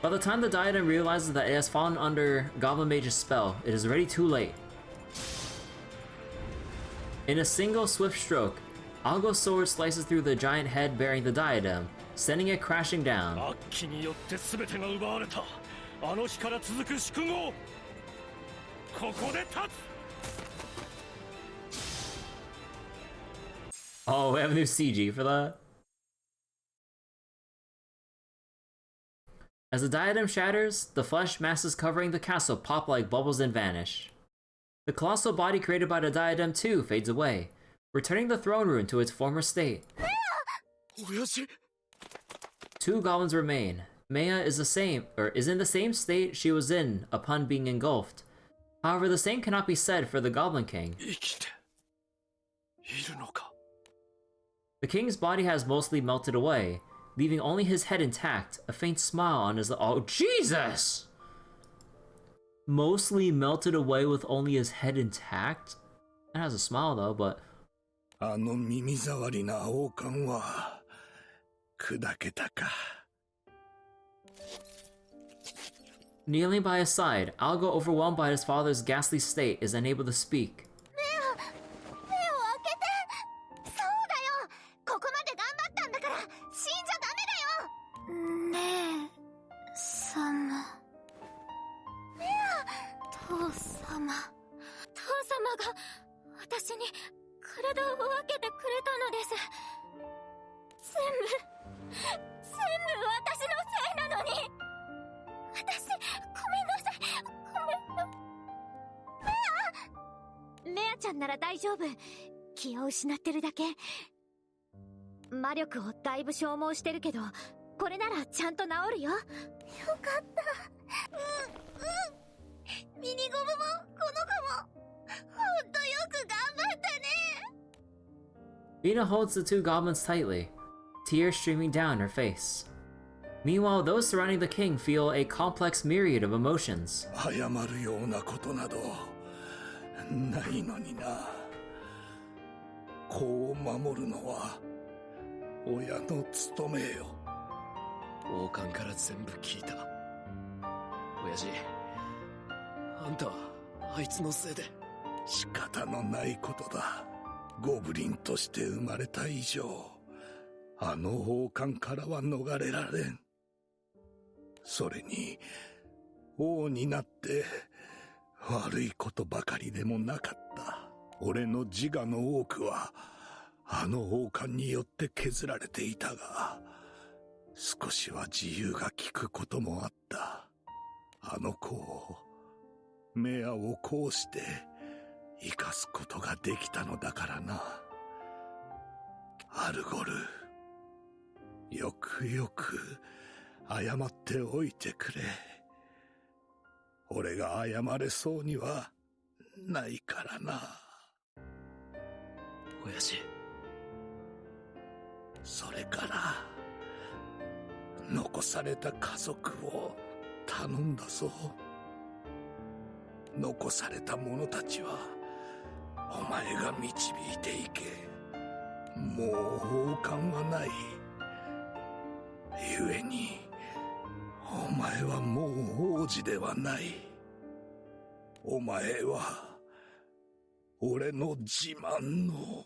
S1: By the time the diadem realizes that it has fallen under Goblin Mage's spell, it is already too late. In a single swift stroke, Algo's sword slices through the giant head bearing the diadem, sending it crashing down. Oh, we have a new CG for that? As the diadem shatters, the flesh masses covering the castle pop like bubbles and vanish. The colossal body created by the diadem too fades away, returning the throne room to its former state. 2 goblins remain. Maya is in the same state she was in upon being engulfed. However, the same cannot be said for the Goblin King. The king's body has mostly melted away, leaving only his head intact, a faint smile on his— oh, Jesus! Mostly melted away with only his head intact? It has a smile though, but— Kneeling by his side, Algo, overwhelmed by his father's ghastly state, is unable to speak.
S3: 目を開けて。そうだよ。ここまで頑張ったんだから死んじゃダメだよ。ねえ様。父様。父様が私に体を分けてくれたのです。全部私のせいなのに。私、ごめんなさい。ごめんな。
S15: レアちゃんなら大丈夫。気を失ってるだけ。魔力をだいぶ消耗してるけど、これならちゃんと治るよ。よかった。
S3: ミニゴムもこの子もほんとよく頑張ったね。
S1: Vina holds the two goblins tightly, tears streaming down her face. Meanwhile, those surrounding the king feel a complex myriad of emotions.
S10: 謝るようなことなどないのにな。子を守るのは親の務めよ。
S4: 王冠から全部聞いた。親父、あんたはあいつのせいで。
S10: 仕方のないことだ。ゴブリンとして生まれた以上、あの王冠からは逃れられん。それに王になって悪いことばかりでもなかった。俺の自我の多くはあの王冠によって削られていたが、少しは自由が利くこともあった。あの子を、メアをこうして生かすことができたのだからな。アルゴル、よくよく謝っておいてくれ。俺が謝れそうにはないからな。
S4: 親父。
S10: それから残された家族を頼んだぞ。残された者たちはお前が導いていけ。もう王冠はない。故にお前はもう王子ではない。お前は俺の自慢の。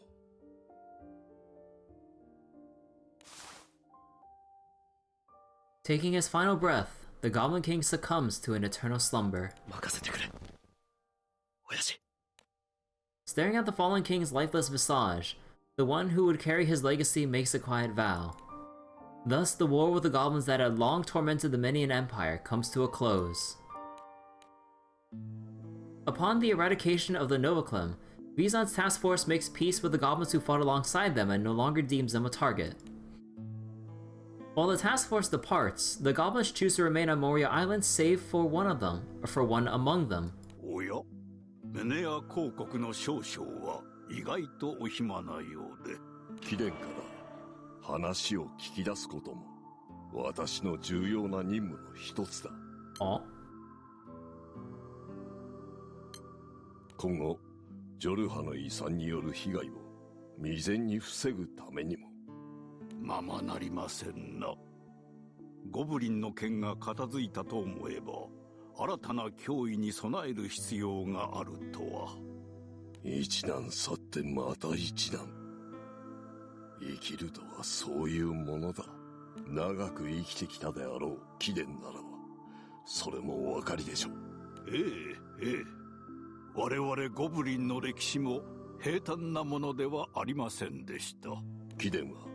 S1: Taking his final breath, the Goblin King succumbs to an eternal slumber.
S4: 任せてくれ。親父。
S1: Staring at the fallen king's lifeless visage, the one who would carry his legacy makes a quiet vow. Thus, the war with the goblins that had long tormented the Minion Empire comes to a close. Upon the eradication of the Novaclim, Vizon's task force makes peace with the goblins who fought alongside them and no longer deems them a target. While the task force departs, the goblins choose to remain on Moria Island save for one of them, or for one among them.
S10: おや、メネア公国の少将は意外とお暇なようで。
S6: 貴殿から話を聞き出すことも私の重要な任務の一つだ。今後ジョルハの遺産による被害を未然に防ぐためにも。
S10: ままなりませんな。ゴブリンの剣が片付いたと思えば新たな脅威に備える必要があるとは。
S6: 一難去ってまた一難。生きるとはそういうものだ。長く生きてきたであろう貴殿ならばそれもお分かりでしょう。
S10: ええええ、我々ゴブリンの歴史も平坦なものではありませんでした。
S6: 貴殿は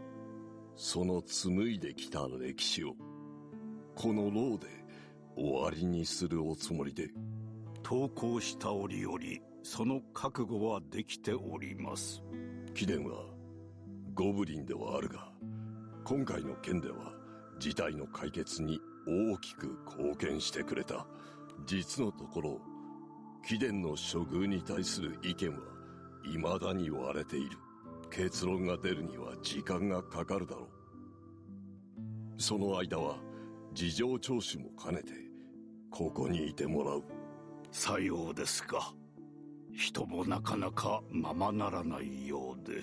S6: その紡いできた歴史をこの牢で終わりにするおつもりで。
S10: 投稿した折々その覚悟はできております。
S6: 貴殿はゴブリンではあるが今回の件では事態の解決に大きく貢献してくれた。実のところ貴殿の処遇に対する意見は未だに割れている。結論が出るには時間がかかるだろう。その間は事情聴取も兼ねてここにいてもらう。
S10: さようですか。人もなかなかままならないようで。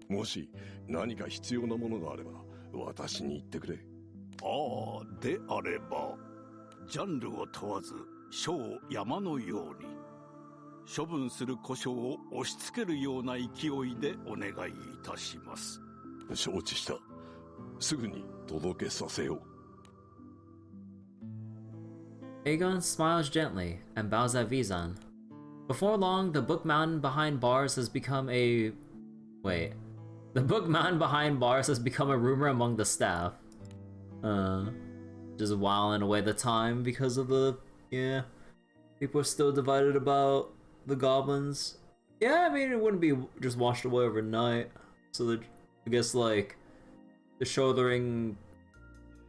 S6: もし何か必要なものがあれば私に言ってくれ。
S10: ああ、であればジャンルを問わず書を山のように、処分する古書を押し付けるような勢いでお願いいたします。
S12: 承知した。すぐに届けさせよう。
S1: Aegon smiles gently and bows at Vizan. Before long, the book mountain behind bars has become a... Wait. The book mountain behind bars has become a rumor among the staff. Just whiling away the time because of the... Yeah. People are still divided about the goblins. Yeah, I mean, it wouldn't be just washed away overnight. So I guess, like, they're shouldering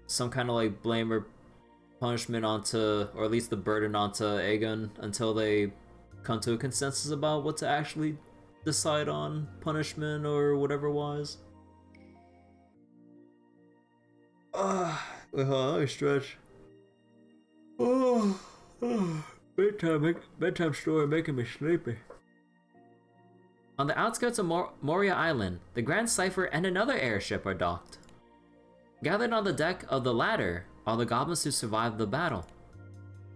S1: some kind of, like, blame or punishment onto, or at least the burden onto Aegon until they come to a consensus about what to actually decide on punishment or whatever wise. Wait, hold on, let me stretch. Bedtime story making me sleepy. On the outskirts of Moria Island, the Grand Cipher and another airship are docked. Gathered on the deck of the latter are the goblins who survived the battle.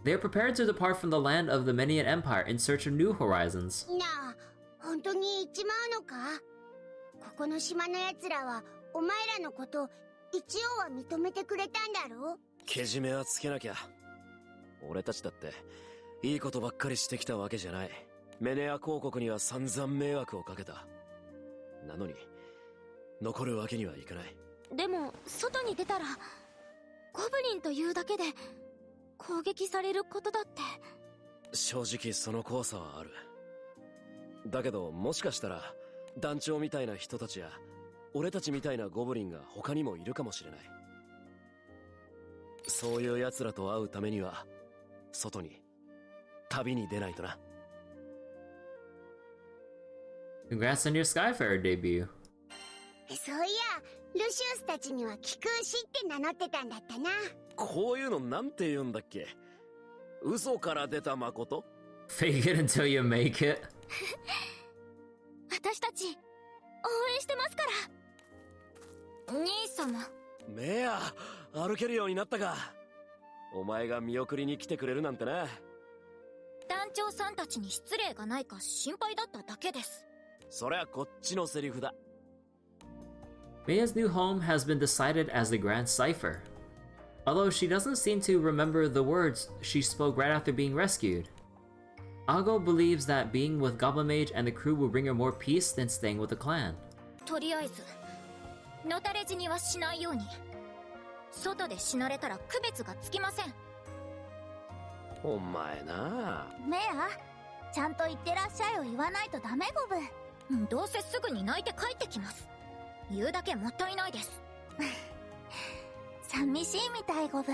S1: They are prepared to depart from the land of the Menian Empire in search of new horizons.
S3: なあ、本当に行っちまうのか？ここの島の奴らはお前らのこと一応は認めてくれたんだろ？
S4: けじめはつけなきゃ。俺たちだっていいことばっかりしてきたわけじゃない。メネア公国には散々迷惑をかけた。なのに残るわけにはいかない。
S15: でも外に出たらゴブリンというだけで攻撃されることだって。
S4: 正直その怖さはある。だけどもしかしたら団長みたいな人たちや俺たちみたいなゴブリンが他にもいるかもしれない。そういう奴らと会うためには外に旅に出ないとな。
S1: Congrats on your Skyfarer debut.
S3: そういや、ルシウスたちには気空士って名乗ってたんだったな。
S4: こういうのなんて言うんだっけ？嘘から出た誠？
S1: Fake it until you make it.
S15: 私たち応援してますから。兄様。
S4: メア、歩けるようになったか。お前が見送りに来てくれるなんてな。
S15: 団長さんたちに失礼がないか心配だっただけです。
S4: そりゃこっちのセリフだ。
S1: Mia's new home has been decided as the Grand Cipher. Although she doesn't seem to remember the words she spoke right after being rescued. Ago believes that being with Goblin Mage and the crew will bring her more peace than staying with the clan.
S15: とりあえずのたれ死にはしないように。外で死なれたら区別がつきません。
S4: お前な。
S3: メア、ちゃんと言ってらっしゃいを言わないとダメゴブ。
S15: どうせすぐに泣いて帰ってきます。言うだけもったいないです。
S3: 寂しいみたいゴブ。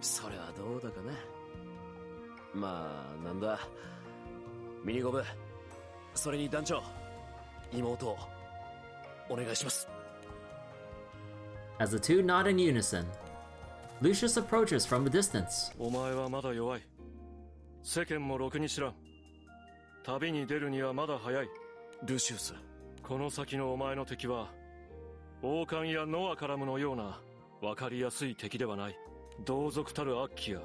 S4: それはどうだかな。まあなんだミニゴブ、それに団長、妹をお願いします。
S1: As the two nod in unison, Lucius approaches from a distance.
S6: お前はまだ弱い。世間もろくに知らん。旅に出るにはまだ早い。
S4: ルシウス、
S6: この先のお前の敵は王冠やノアカラムのような分かりやすい敵ではない。同族たるアッキや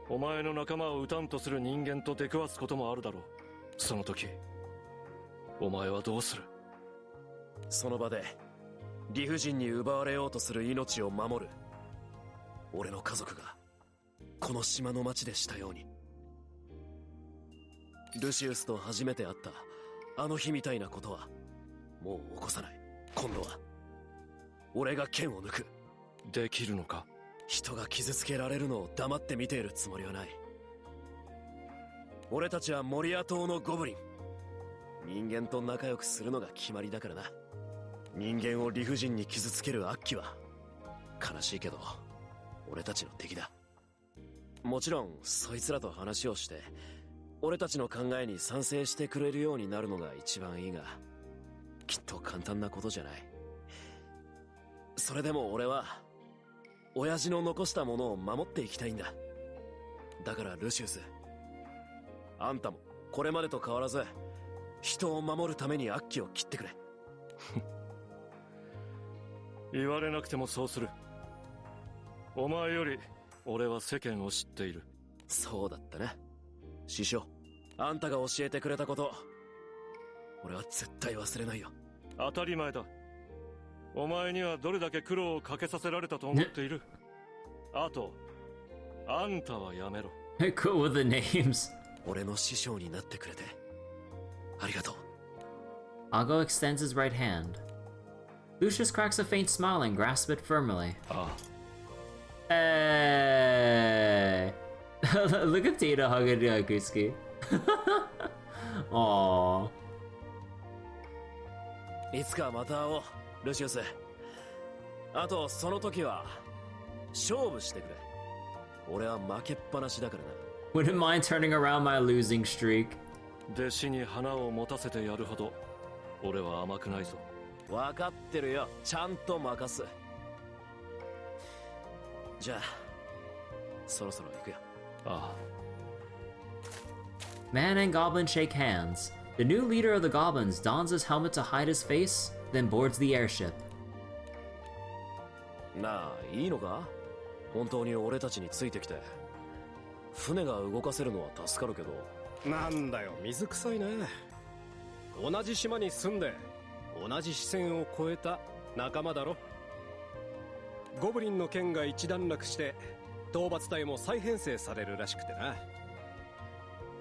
S6: お前の仲間を討たんとする人間と出くわすこともあるだろう。その時お前はどうする？
S4: その場で理不尽に奪われようとする命を守る俺の家族がこの島の町でしたように。ルシウスと初めて会ったあの日みたいなことはもう起こさない。今度は俺が剣を抜く。
S6: できるのか？
S4: 人が傷つけられるのを黙って見ているつもりはない。俺たちはモリア島のゴブリン。人間と仲良くするのが決まりだからな。人間を理不尽に傷つけるアッキは悲しいけど俺たちの敵だ。もちろんそいつらと話をして俺たちの考えに賛成してくれるようになるのが一番いいが、きっと簡単なことじゃない。それでも俺は親父の残したものを守っていきたいんだ。だからルシウス、あんたもこれまでと変わらず人を守るためにアッキを切ってくれ。
S6: 言われなくてもそうする。お前より俺は世間を知っている。
S4: そうだったね。師匠、あんたが教えてくれたこと、俺は絶対忘れないよ。
S6: 当たり前だ。お前にはどれだけ苦労をかけさせられたと思っている。あと、あんたはやめろ。
S1: Cool with the names.
S4: 俺の師匠になってくれてありがとう。
S1: Algo extends his right hand. Lucius cracks a faint smile and grasps it firmly. Hey! Look at Tina hugging Kusuke. Aww.
S4: いつかまた会おう、ルシウス。あとその時は勝負してくれ。俺は負けっぱなしだからな。
S1: Wouldn't mind turning around my losing streak.
S6: 弟子に花を持たせてやるほど俺は甘くないぞ。
S4: 分かってるよ。ちゃんと任す。じゃあそろそろ行くよ。
S6: ああ。
S1: Man and Goblin shake hands. The new leader of the goblins dons his helmet to hide his face, then boards the airship.
S4: なあ、いいのか？本当に俺たちについてきて。船が動かせるのは助かるけど。
S17: なんだよ、水臭いね。同じ島に住んで同じ視線を越えた仲間だろ。ゴブリンの剣が一段落して討伐隊も再編成されるらしくてな。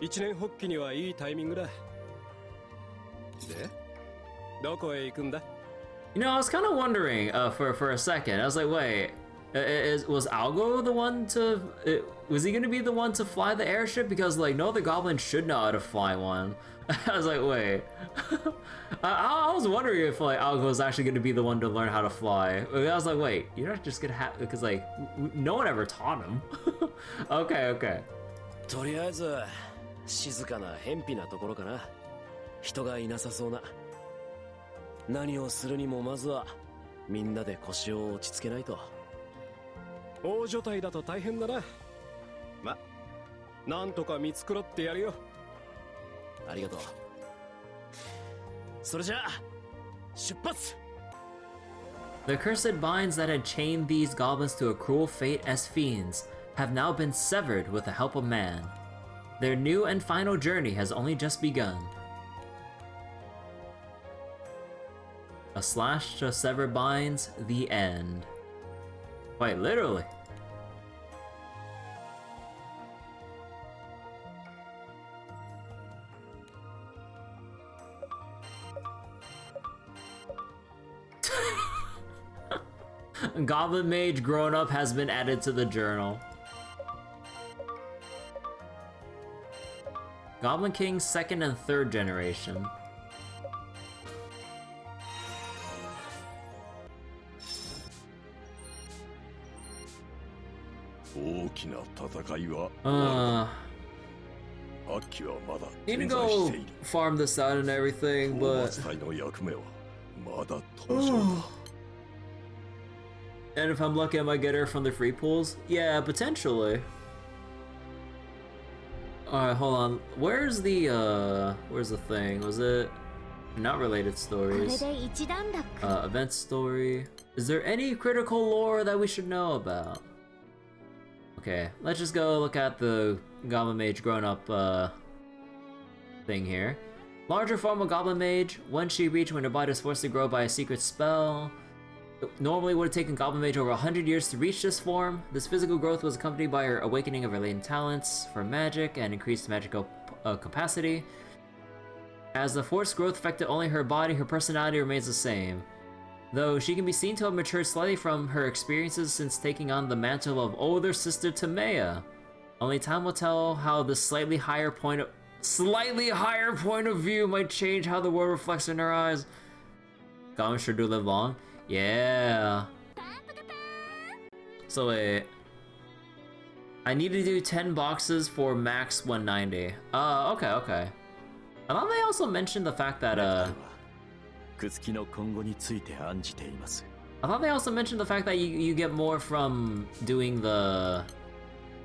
S17: 一年発起にはいいタイミングだ。で、どこへ行くんだ？
S1: You know, I was kind of wondering for a second. I was like, wait, was Algo the one to? Was he gonna be the one to fly the airship? Because like no other goblin should know how to fly one. I was like, wait. I was wondering if like Algo was actually gonna be the one to learn how to fly. I was like, wait, you're not just gonna have because like no one ever taught him. Okay, okay.
S4: とりあえず静かな偏僻なところかな。人がいなさそうな。何をするにもまずはみんなで腰を落ち着けないと。
S17: 大所帯だと大変だな。ま、なんとか見繕ってやるよ。
S4: ありがとう。それじゃあ出発。
S1: The cursed binds that had chained these goblins to a cruel fate as fiends have now been severed with the help of man. Their new and final journey has only just begun. A slash to sever binds, the end. Quite literally. Goblin Mage Grown Up has been added to the journal. Goblin King 2nd and 3rd generation. Need to go farm this out and everything, but and if I'm lucky I might get her from the free pools. Yeah, potentially. Alright, hold on. Where's the thing? Was it not related stories? Event story. Is there any critical lore that we should know about? Okay, let's just go look at the Goblin Mage grown up thing here. Larger form of Goblin Mage, one she reached when her body was forced to grow by a secret spell. Normally would have taken Goblin Mage over 100 years to reach this form. This physical growth was accompanied by her awakening of her latent talents for magic and increased magical capacity. As the forced growth affected only her body, her personality remains the same. Though she can be seen to have matured slightly from her experiences since taking on the mantle of older sister Tamea. Only time will tell how the slightly higher point of view might change how the world reflects in her eyes. Goblins sure do live long. Yeah. So wait. I need to do 10 boxes for max 190. Okay, okay. I thought they also mentioned the fact that I thought they also mentioned the fact that you get more from doing the...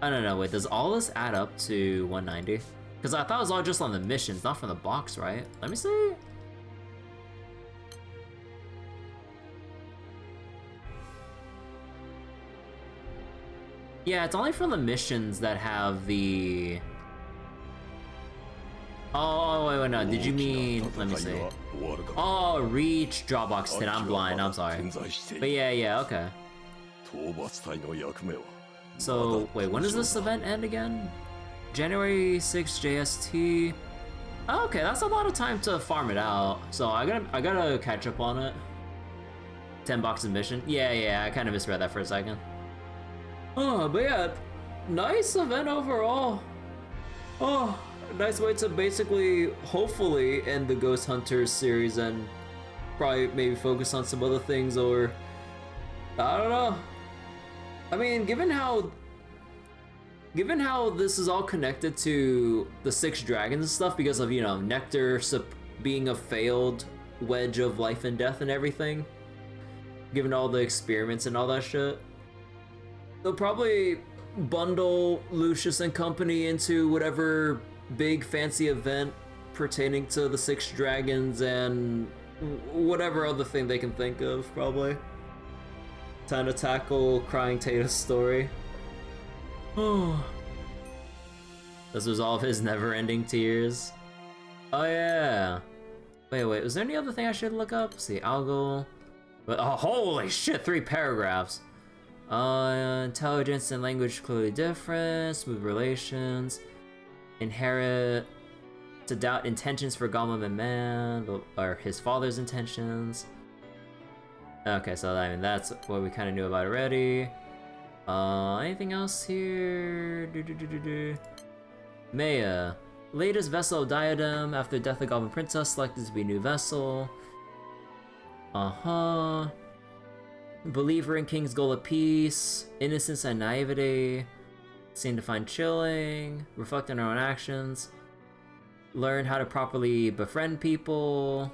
S1: I don't know, wait, does all this add up to 190? Because I thought it was all just on the missions, not from the box, right? Let me see. Yeah, it's only from the missions that have the... Oh, wait, no, did you mean... Let me see. Oh, Reach, Dropbox 10, I'm blind, I'm sorry. But yeah, okay. So, wait, when does this event end again? January 6 JST. Oh, okay, that's a lot of time to farm it out. So I gotta catch up on it. 10 boxes mission. Yeah, I kind of misread that for a second. Oh, but yeah, nice event overall. Oh, nice way to basically, hopefully, end the Ghost Hunters series and probably maybe focus on some other things, or I don't know. I mean, given how this is all connected to the Six Dragons and stuff because of, you know, Nectar being a failed wedge of life and death and everything, given all the experiments and all that shit, they'll probably bundle Lucius and company into whatever big fancy event pertaining to the Six Dragons and whatever other thing they can think of, probably. Time to tackle Crying Tata's story. Oh. This was all of his never-ending tears. Oh yeah. Wait, was there any other thing I should look up? Let's see, Algol. But oh, holy shit, 3 paragraphs. Intelligence and language clearly different. Smooth relations. Inherit to doubt intentions for Goblin and Man, or his father's intentions. Okay, so I mean that's what we kind of knew about already. Anything else here? Maya, latest vessel of Diadem after the death of Goblin Princess, selected to be new vessel. Believer in King's goal of peace, innocence and naivety. Seem to find chilling. Reflect on our own actions. Learn how to properly befriend people.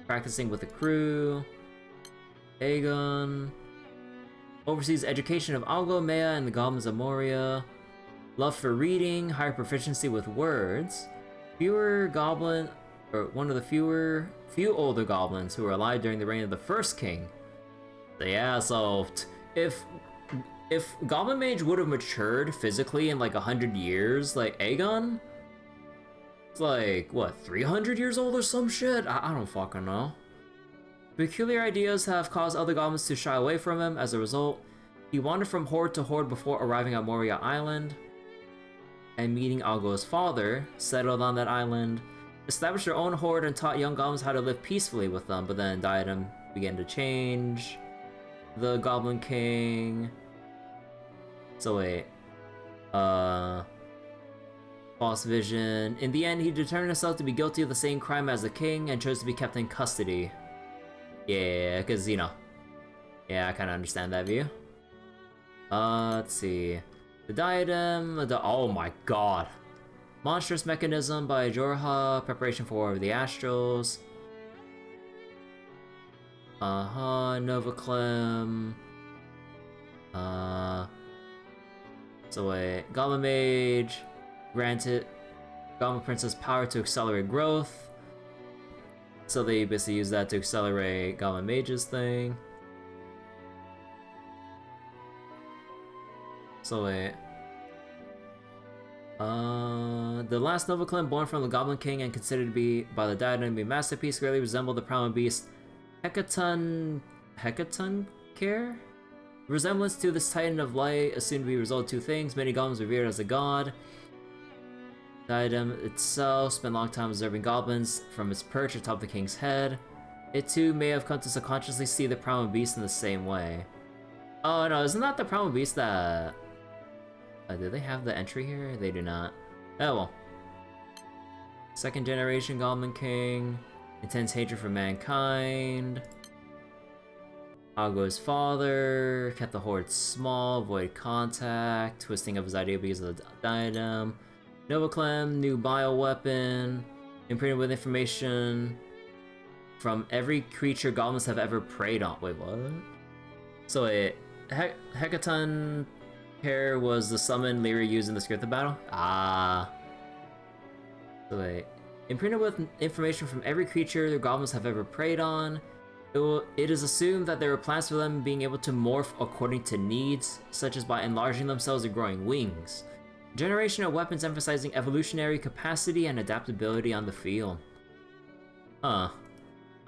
S1: Practicing with the crew. Aegon. Oversees education of Algo, Maya, and the Goblins of Moria. Love for reading, higher proficiency with words. One of the few older goblins who were alive during the reign of the first king. Yeah, so if Goblin Mage would have matured physically in like 100 years, like Aegon, it's like, what, 300 years old or some shit? I don't fucking know. Peculiar ideas have caused other goblins to shy away from him. As a result, he wandered from horde to horde before arriving at Moria Island and meeting Algo's father, settled on that island, established their own horde and taught young goblins how to live peacefully with them, but then Diadem began to change. The Goblin King... So wait... False Vision... In the end, he determined himself to be guilty of the same crime as the king and chose to be kept in custody. Yeah, because, you know... Yeah, I kind of understand that view. Let's see... The Diadem... Oh my god! Monstrous Mechanism by Jorha, Preparation for War of the Astrals... Nova Clem... So wait... Goblin Mage... Granted Goblin Princess power to accelerate growth. So they basically use that to accelerate Goblin Mage's thing. So wait... The last Nova Clan born from the Goblin King and considered to be by the Diadem to be a masterpiece greatly resembled the primal beast Hecaton Care? Resemblance to this Titan of Light assumed to be a result of two things: many goblins revered as a god. Diadem itself spent a long time observing goblins from its perch atop the king's head. It too may have come to subconsciously see the primal beast in the same way. Oh no, isn't that the primal beast that... do they have the entry here? They do not. Oh well. Second generation Goblin King. Intense hatred for mankind. Algo's father. Kept the horde small. Avoid contact. Twisting of his idea because of the diadem. Nova Clem. New bioweapon. Imprinted with information from every creature goblins have ever preyed on. Wait, what? So it... Hecaton Care was the summon Lyra used in the script of battle? Ah. So wait. Imprinted with information from every creature the goblins have ever preyed on. It is assumed that there are plans for them being able to morph according to needs, such as by enlarging themselves or growing wings. Generation of weapons emphasizing evolutionary capacity and adaptability on the field. Huh.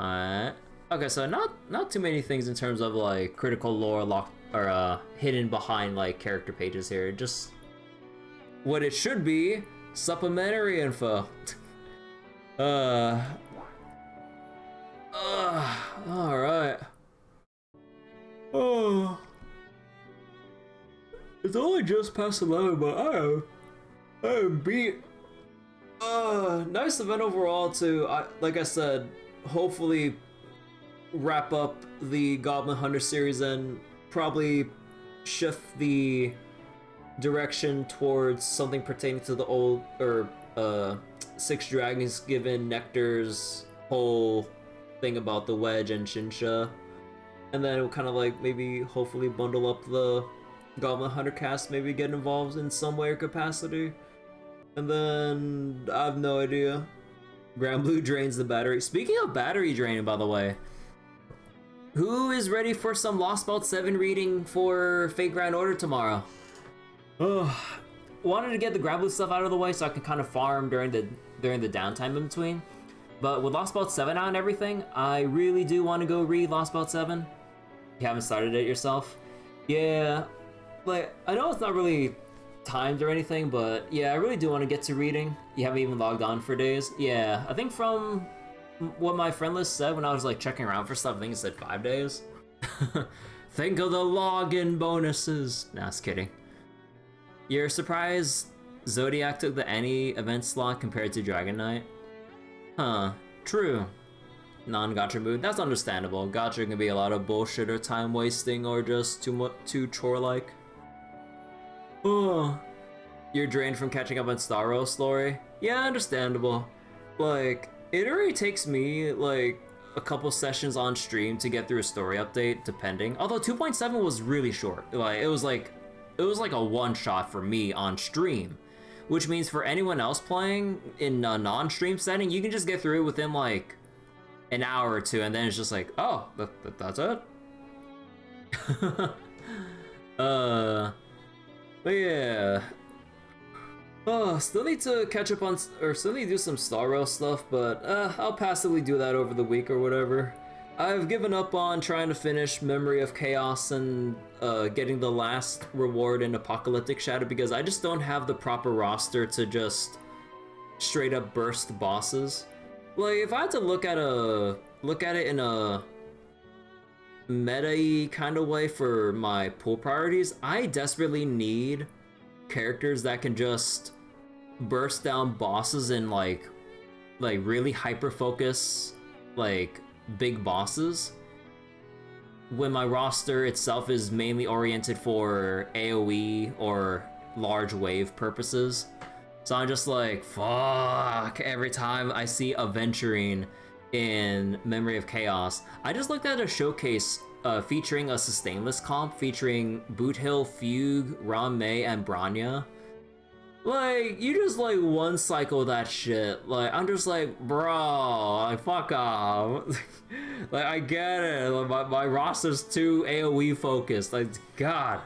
S1: Alright. Okay, so not too many things in terms of like critical lore locked or hidden behind like character pages here. Just what it should be, supplementary info. Alright. Oh. It's only just past 11, but I am beat. Nice event overall to, like I said, hopefully wrap up the Goblin Hunter series and probably shift the direction towards something pertaining to the old, or Six Dragons, given Nectar's whole thing about the Wedge and Shinsha. And then we'll kind of like maybe hopefully bundle up the Goblin Hunter cast, maybe get involved in some way or capacity. And then I have no idea. Granblue drains the battery. Speaking of battery draining, by the way, who is ready for some Lost Belt 7 reading for Fate Grand Order tomorrow? Wanted to get the Granblue stuff out of the way so I can kind of farm during the downtime in between. But with Lost Belt 7 out and everything, I really do want to go read Lost Belt 7. You haven't started it yourself? Yeah, like, I know it's not really timed or anything, but yeah, I really do want to get to reading. You haven't even logged on for days? Yeah, I think from what my friend list said when I was like checking around for stuff, I think it said 5 days. Think of the login bonuses. Nah, just kidding. You're surprised Zodiac took the any event slot compared to Dragon Knight? Huh, true. Non-gacha mood, that's understandable. Gacha can be a lot of bullshit or time wasting or just too chore-like. Oh, you're drained from catching up on Staros lore? Yeah, understandable. Like, it already takes me like a couple sessions on stream to get through a story update, depending. Although 2.7 was really short. Like, it was like a one-shot for me on stream. Which means for anyone else playing in a non-stream setting, you can just get through it within like an hour or two, and then it's just like, oh, that's it? But yeah. Oh, still need to catch up on, or still need to do some Star Rail stuff, but I'll passively do that over the week or whatever. I've given up on trying to finish Memory of Chaos and getting the last reward in Apocalyptic Shadow because I just don't have the proper roster to just straight up burst bosses. Like, if I had to look at it in a meta-y kind of way for my pull priorities, I desperately need characters that can just burst down bosses and like really hyper focus like big bosses when my roster itself is mainly oriented for AoE or large wave purposes. So I'm just like, fuck, every time I see Aventurine in Memory of Chaos. I just looked at a showcase featuring a sustainless comp featuring Boothill, Fugue, Ram Mei, and Branya. Like, you just like one cycle that shit. Like, I'm just like, bro, like, fuck off. Like, I get it. Like, my roster's too AoE focused. Like, God,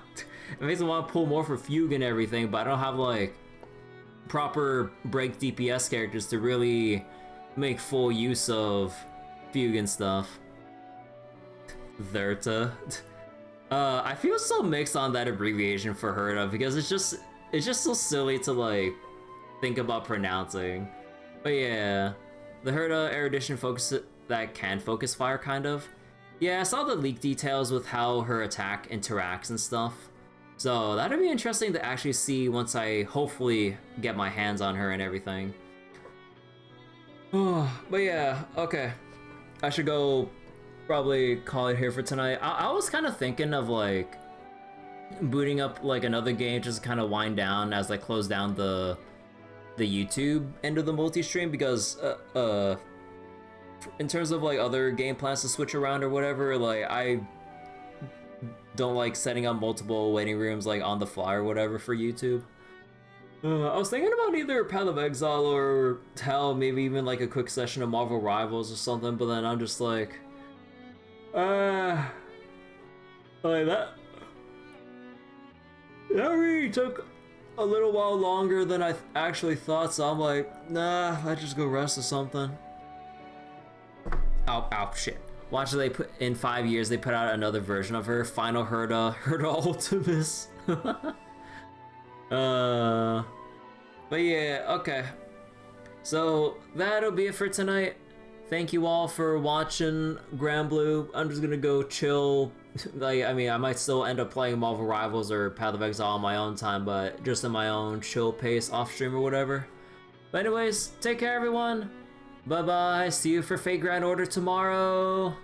S1: it makes me want to pull more for Fugue and everything, but I don't have like proper break DPS characters to really make full use of Fugue and stuff. Verta. I feel so mixed on that abbreviation for Herta because it's just so silly to like think about pronouncing. But yeah, the Herta erudition focus that can focus fire kind of. Yeah, I saw the leak details with how her attack interacts and stuff. So that'd be interesting to actually see once I hopefully get my hands on her and everything. But yeah, okay. I should go probably call it here for tonight. I was kind of thinking of like booting up like another game just to kind of wind down as I close down the YouTube end of the multi-stream because in terms of like other game plans to switch around or whatever, like I don't like setting up multiple waiting rooms like on the fly or whatever for YouTube. I was thinking about either Path of Exile or hell, maybe even like a quick session of Marvel Rivals or something, but then I'm just like, Like that really took a little while longer than I actually thought, so I'm like, nah, I just go rest or something. Ow, shit. Watch, they put in 5 years they put out another version of her, Final Herda Ultimus. But yeah, okay. So that'll be it for tonight. Thank you all for watching Granblue. I'm just gonna go chill. Like, I mean, I might still end up playing Marvel Rivals or Path of Exile on my own time, but just in my own chill pace off stream or whatever. But anyways, take care everyone. Bye bye. See you for Fate Grand Order tomorrow.